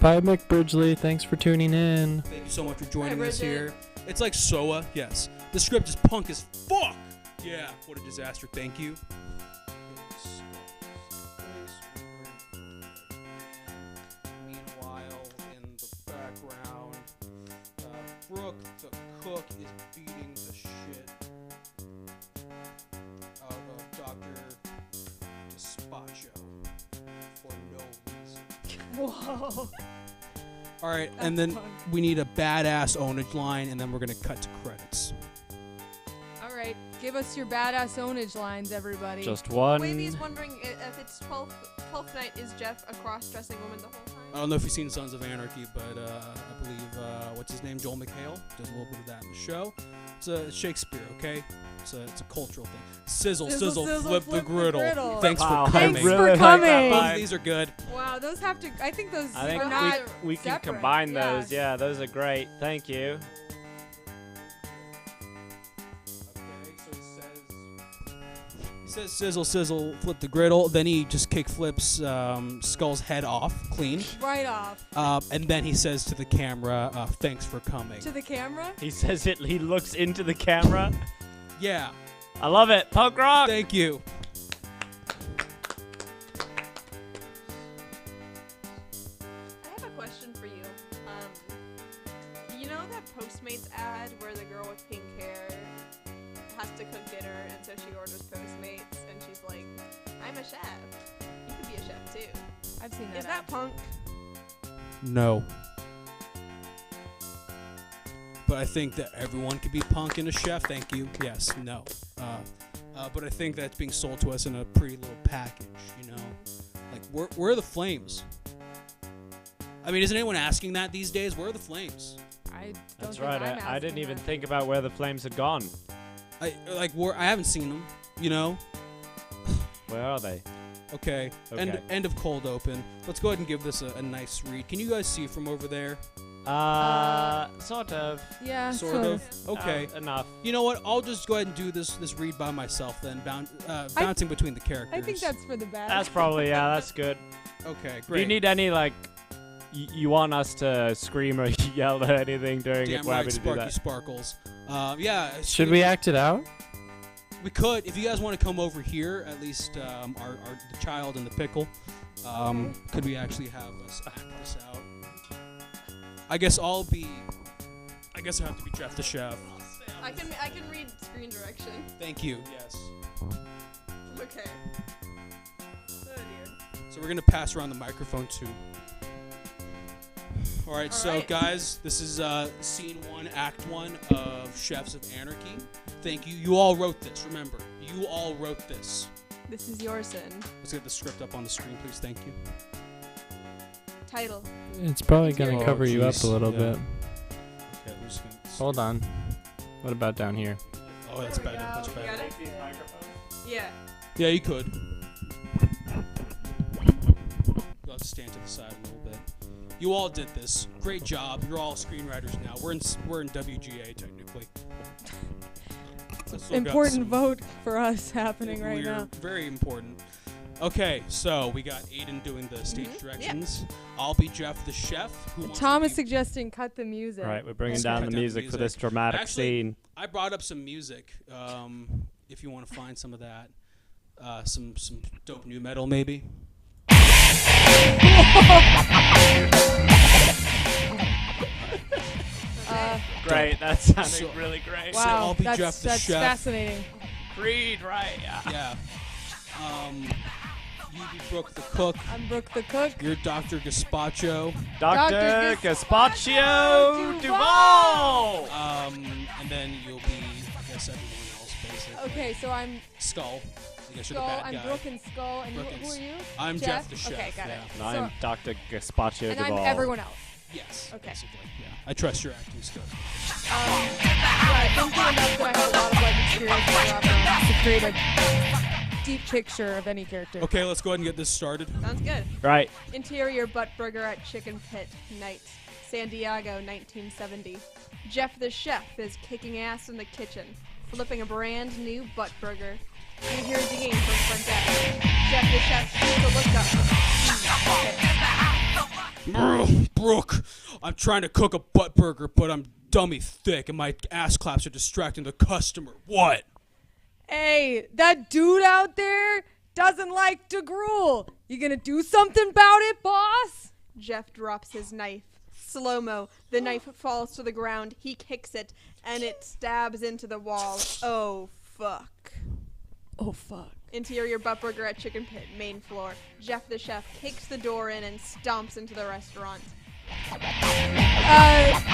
Bye, Mick Bridgely. Thanks for tuning in. Thank you so much for joining Hi, us Bridget. here. It's like SOA, yes. The script is punk as fuck. Yeah, what a disaster. Thank you. Meanwhile, in the background, Brooke the cook is beating the shit out of Dr. Despacho for no reason. Whoa. All right, That's and then fun. we need a badass ownage line, and then we're gonna cut to credits. All right, give us your badass ownage lines, everybody. Just one. Wavey's wondering if it's 12th night. Is Jeff a cross-dressing woman the whole time? I don't know if you've seen Sons of Anarchy, but I believe what's his name, Joel McHale, does a little bit of that in the show. It's Shakespeare, okay? It's a cultural thing. Sizzle, sizzle, flip the griddle. Thanks Wow, for I coming. really for like that coming. Both vibe. of these are good. Wow, those have to. I think those I think are not. we can separate. combine Yeah. those. Yeah, those are great. Thank you. Okay, so he says sizzle, sizzle, flip the griddle. Then he just kick flips Skull's head off clean. Right off And then he says to the camera, thanks for coming. to the camera. He says it. He looks into the camera. Yeah, I love it. Punk rock. thank you. I have a question for you. You know that Postmates ad where the girl with pink hair has to cook dinner, and so she orders Postmates, and she's like, "I'm a chef. You could be a chef too." I've seen that. Is that punk? No. But I think that everyone could be punk and a chef. Thank you. Yes. No. But I think that's being sold to us in a pretty little package. You know, like where are the flames? I mean, isn't anyone asking that these days? Where are the flames? I don't That's think right. I'm I didn't asking even that. think about where the flames had gone. I haven't seen them. You know. Where are they? Okay. Okay. End of cold open. Let's go ahead and give this a nice read. Can you guys see from over there? Sort of. Yeah, Sort of. Okay. Enough. You know what? I'll just go ahead and do this read by myself then, bouncing between the characters. I think that's for the best. That's probably that's good. Okay, Do great. you need any you want us to scream or yell or anything during Damn it? We're right, happy to do Sparky that. Sparkles. Yeah. Should we act it out? We could, if you guys want to come over here. At least the child and the pickle. Could we actually have us act this out? I guess I have to be Jeff the chef. I can read screen direction. Thank you. Yes. Okay. Oh dear. So we're gonna pass around the microphone too. All right, so right. guys, this is scene 1, act 1 of Chefs of Anarchy. Thank you. You all wrote this. Remember, you all wrote this. This is your sin. Let's get the script up on the screen, please. Thank you. Title. It's probably It's your- gonna cover you up jeez, a little yeah. bit. Okay, we're just gonna. Hold on. What about down here? Oh, that's There we better. go. Much You better. got it? Yeah. Yeah, you could. You'll have to stand to the side a little bit. You all did this. Great job. You're all screenwriters now. We're in WGA technically. So still got Important some vote for us happening right weird- now. Very important. Okay, so we got Aiden doing the stage Mhm. directions. I'll be Jeff the chef. Who wants Tom to is be- suggesting cut the music. All right, we're bringing Let's down cut the down the music for music. this dramatic Actually- scene. I brought up some music. If you want to find some of that, some dope new metal maybe. Great, that sounded So- really great. So Wow, I'll be that's, Jeff the that's chef. fascinating. Creed, right? Yeah. Yeah. You be Brooke the cook. I'm Brooke the cook. You're Dr. Gazpacho. Dr. Gazpacho Gazpacho Duval. And then you'll be, I guess, everyone else basically. Okay, so I'm Skull. I guess you're Skull. the bad I'm guy. Brooke and Skull. And Brooke who are and you? I'm Jeff the chef. Okay, got it. yeah. And I'm Dr. Gazpacho And Duval. I'm everyone else. Yes. Okay. Basically. Yeah. I trust your acting skills. Yeah, thank you enough that I have a lot of experience to create a deep picture of any character. Okay, let's go ahead and get this started. Sounds good. Right. Interior butt burger at Chicken Pit night, San Diego, 1970. Jeff the chef is kicking ass in the kitchen. flipping a brand new butt burger. You hear dinging from front desk. Jeff the chef shoots a look up. Brooke, I'm trying to cook a butt burger, but I'm dummy thick and my ass claps are distracting the customer. What? Hey, that dude out there doesn't like to gruel. You gonna do something about it, boss? Jeff drops his knife. Slow-mo. The knife falls to the ground. He kicks it, and it stabs into the wall. Oh, fuck. Oh, fuck. Interior butt burger at Chicken Pit, main floor. Jeff the chef kicks the door in and stomps into the restaurant.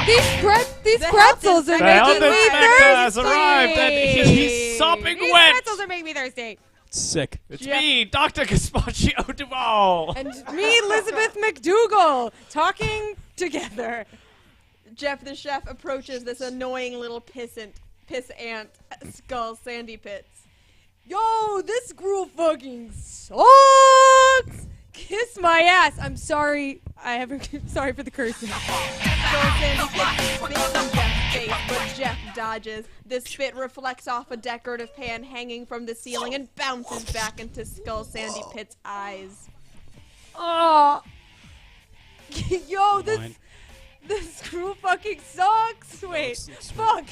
These pretzels are The making health me inspector has thirsty. arrived and he's sopping These wet. pretzels are making me thirsty. Sick. It's Jeff- me, Dr. Gaspaccio Duval. And me, Elizabeth McDougal, talking together. Jeff the chef approaches this annoying little piss ant, Skull Sandy Pits. Yo, this gruel fucking sucks. Kiss my ass. I'm sorry. Sorry for the cursing. Skull Sandy Pits spits in Jeff's face, but Jeff dodges. The spit reflects off a decorative pan hanging from the ceiling and bounces back into Skull Sandy Pit's eyes. Oh. Yo, Fine. this gruel fucking sucks. Wait, it's fuck.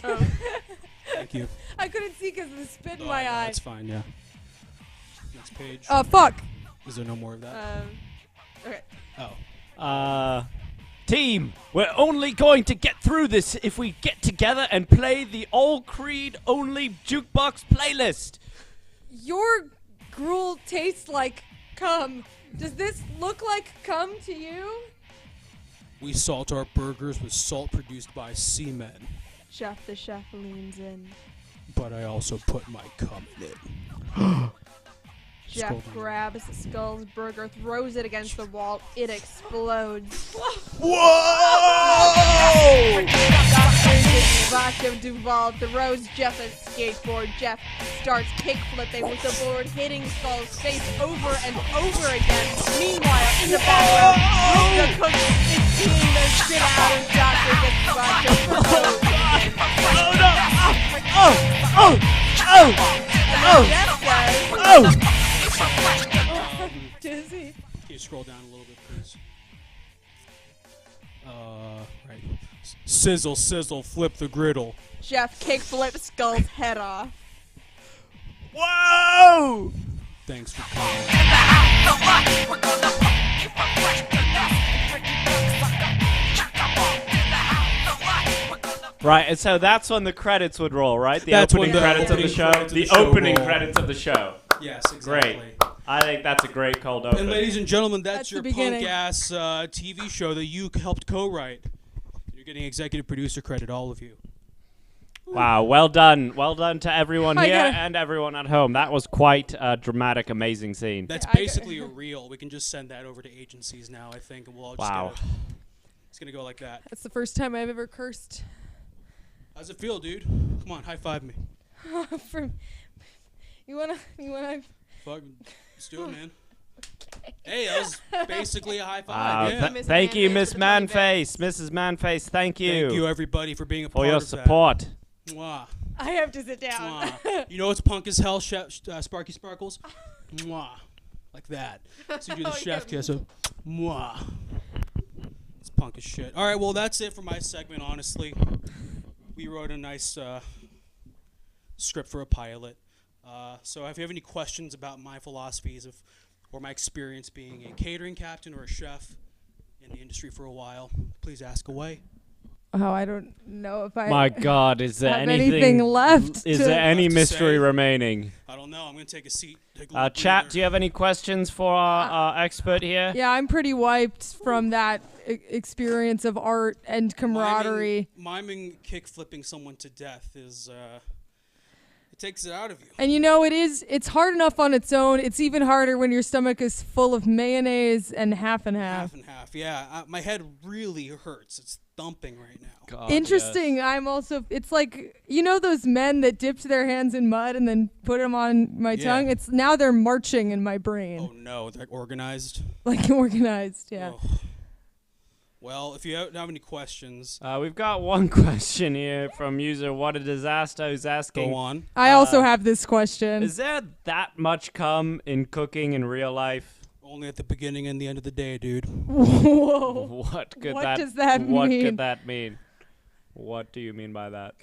Thank you. I couldn't see because of the spit in Oh, my no, eye. That's fine, yeah. Next page. Fuck. Is there no more of that? Okay. Oh. Team, we're only going to get through this if we get together and play the All Creed only jukebox playlist. Your gruel tastes like cum. Does this look like cum to you? We salt our burgers with salt produced by seamen, Jeff the chef leans in. but I also put my cum in it. Jeff grabs Skull's burger, throws it against the wall. It explodes. Whoa! Dr. Gaspaccio Duval throws Jeff a skateboard. Jeff starts kick-flipping with the board hitting Skull's face over and over again. Meanwhile, in the background, the cook is beating the shit out of Dr. Gaspaccio. Jeff says, Dizzy. Can you scroll down a little bit, please? Right. Sizzle, sizzle, flip the griddle. Jeff kick-flips Skull's head off. Whoa! Thanks for coming. Right, and so that's when the credits would roll, right? The That's opening when the credits of the opening show. credits of The the show opening roll. credits of the show. Yes, exactly. Great. I think that's a great cold open. And ladies and gentlemen, that's That's the your beginning. punk-ass TV show that you helped co-write. You're getting executive producer credit, all of you. Wow, well done. Well done to everyone I here gotta- and everyone at home. That was quite a dramatic, amazing scene. That's I got- basically a reel. We can just send that over to agencies now, I think, and we'll all just Wow. get it. It's gonna go like that. That's the first time I've ever cursed. How's it feel, dude? Come on, high five me. From you wanna Fuck, let's do it, man. Hey, that was basically a high five. Wow, yeah. Miss thank you, Manface Miss for the 20 Manface. Mrs. Manface, thank you. Thank you, everybody, for being a for part your of support. that. Mwah. I have to sit down. Mwah. You know it's punk as hell, Sparky Sparkles? Mwah. Like that. So you do the chef kiss. So, mwah. It's punk as shit. All right, well, that's it for my segment, honestly. We wrote a nice script for a pilot. So if you have any questions about my philosophies or my experience being a catering captain or a chef in the industry for a while, please ask away. Oh, I don't know if I My God, is there have anything anything left. Is to- there any Left to mystery say. remaining? I don't know. I'm going to take a seat. Take a little Chat, breather. do you have any questions for our expert here? Yeah, I'm pretty wiped from that experience of art and camaraderie. Miming kick flipping someone to death is it takes it out of you. And you know, it's hard enough on its own. It's even harder when your stomach is full of mayonnaise and half and half. Half and half. Yeah, my head really hurts. It's thumping right now. God, Interesting. yes. I'm also, it's like, you know those men that dipped their hands in mud and then put them on my Yeah. tongue? It's now they're marching in my brain. Oh no, they're organized. Like organized, yeah. Oh. Well, if you don't have any questions, We've got one question here from user What a Disaster, who's asking, go on. I also have this question. is there that much cum in cooking in real life? Only at the beginning and the end of the day, dude. Whoa. What could What that does that What mean? could that mean? What do you mean by that?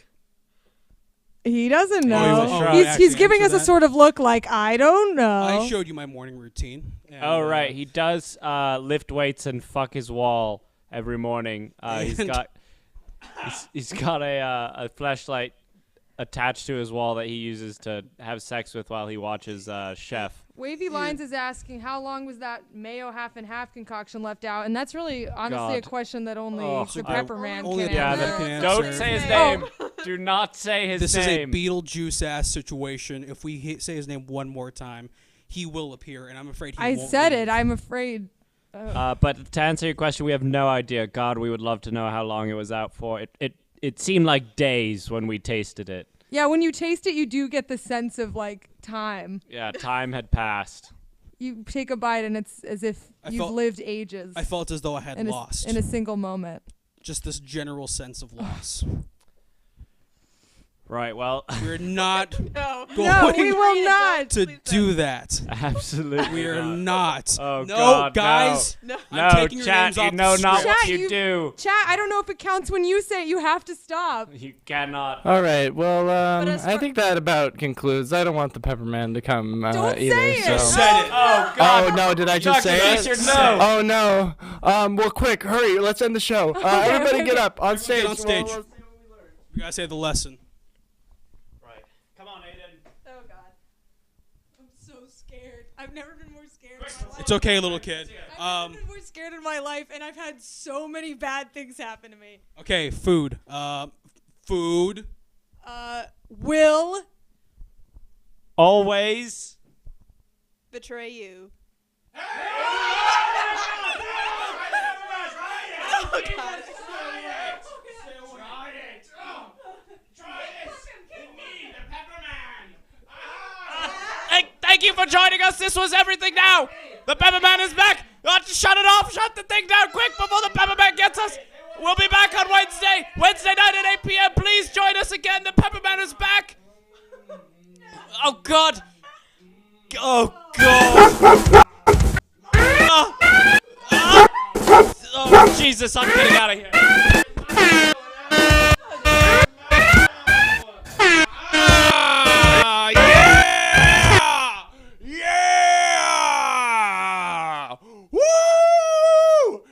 He doesn't Oh, know. sure, he's actually giving us answer a that. sort of look like, I don't know. I showed you my morning routine. And, Oh right, he does lift weights and fuck his wall every morning. He's And- got he's got a flashlight attached to his wall that he uses to have sex with while he watches Chef. Wavy Lines is asking, how long was that mayo half and half concoction left out? And that's really, honestly, a God. question that only Oh, the I- Pepper Man Only can the answer. Pepper Man can Don't answer. say his Oh. name. Do not say his This is a name. Beetlejuice ass situation. If we say his name one more time, he will appear, and I'm afraid he I won't. said leave. it. I'm afraid. But to answer your question, we have no idea. God, we would love to know how long it was out for. It seemed like days when we tasted it. Yeah, when you taste it, you do get the sense of, like, time. Yeah, time had passed. You take a bite, and it's as if I you've felt- lived ages I felt as though I had in lost. in a single moment. Just this general sense of loss. Right, well, We're not No. going No, we will not. to do that. absolutely. We are not. Oh, no, God, guys. No. I'm No, taking your chat, names off you know the not script. what Chat, you you- do. Chat, I don't know if it counts when you say it. You have to stop. You cannot. All right. Well, as I far- think that about concludes. I don't want the Pepperman to come Don't either. say it. So. Said it. Oh, God. Oh no! Did I just Dr. say it? Fisher, no. Oh no! Well, quick, hurry! Let's end the show. Everybody, get up on stage. Get on stage. Well, You gotta say the lesson. Right. Come on, Aiden. Oh God. I'm so scared. I've never been more scared in my life. It's okay, little kid. I've never been more scared in my life, and I've had so many bad things happen to me. Okay, food. Food. Will Always. betray you. Hey, thank you for joining us. This was Everything Now. The Pepperman is back. Shut it off. Shut the thing down quick before the Pepperman gets us. We'll be back on Wednesday night at 8 p.m. Please join us again. The Pepperman is back. Oh, God. Oh, God. Oh, Jesus. I'm getting out of here. Yeah! Yeah! Woo!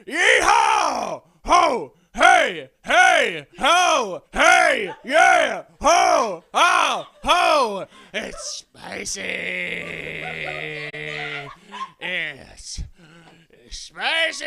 Yeehaw! Ho! Hey! Hey! Ho! Hey! Yeah! Ho! Oh! Ho! It's spicy! It's spicy!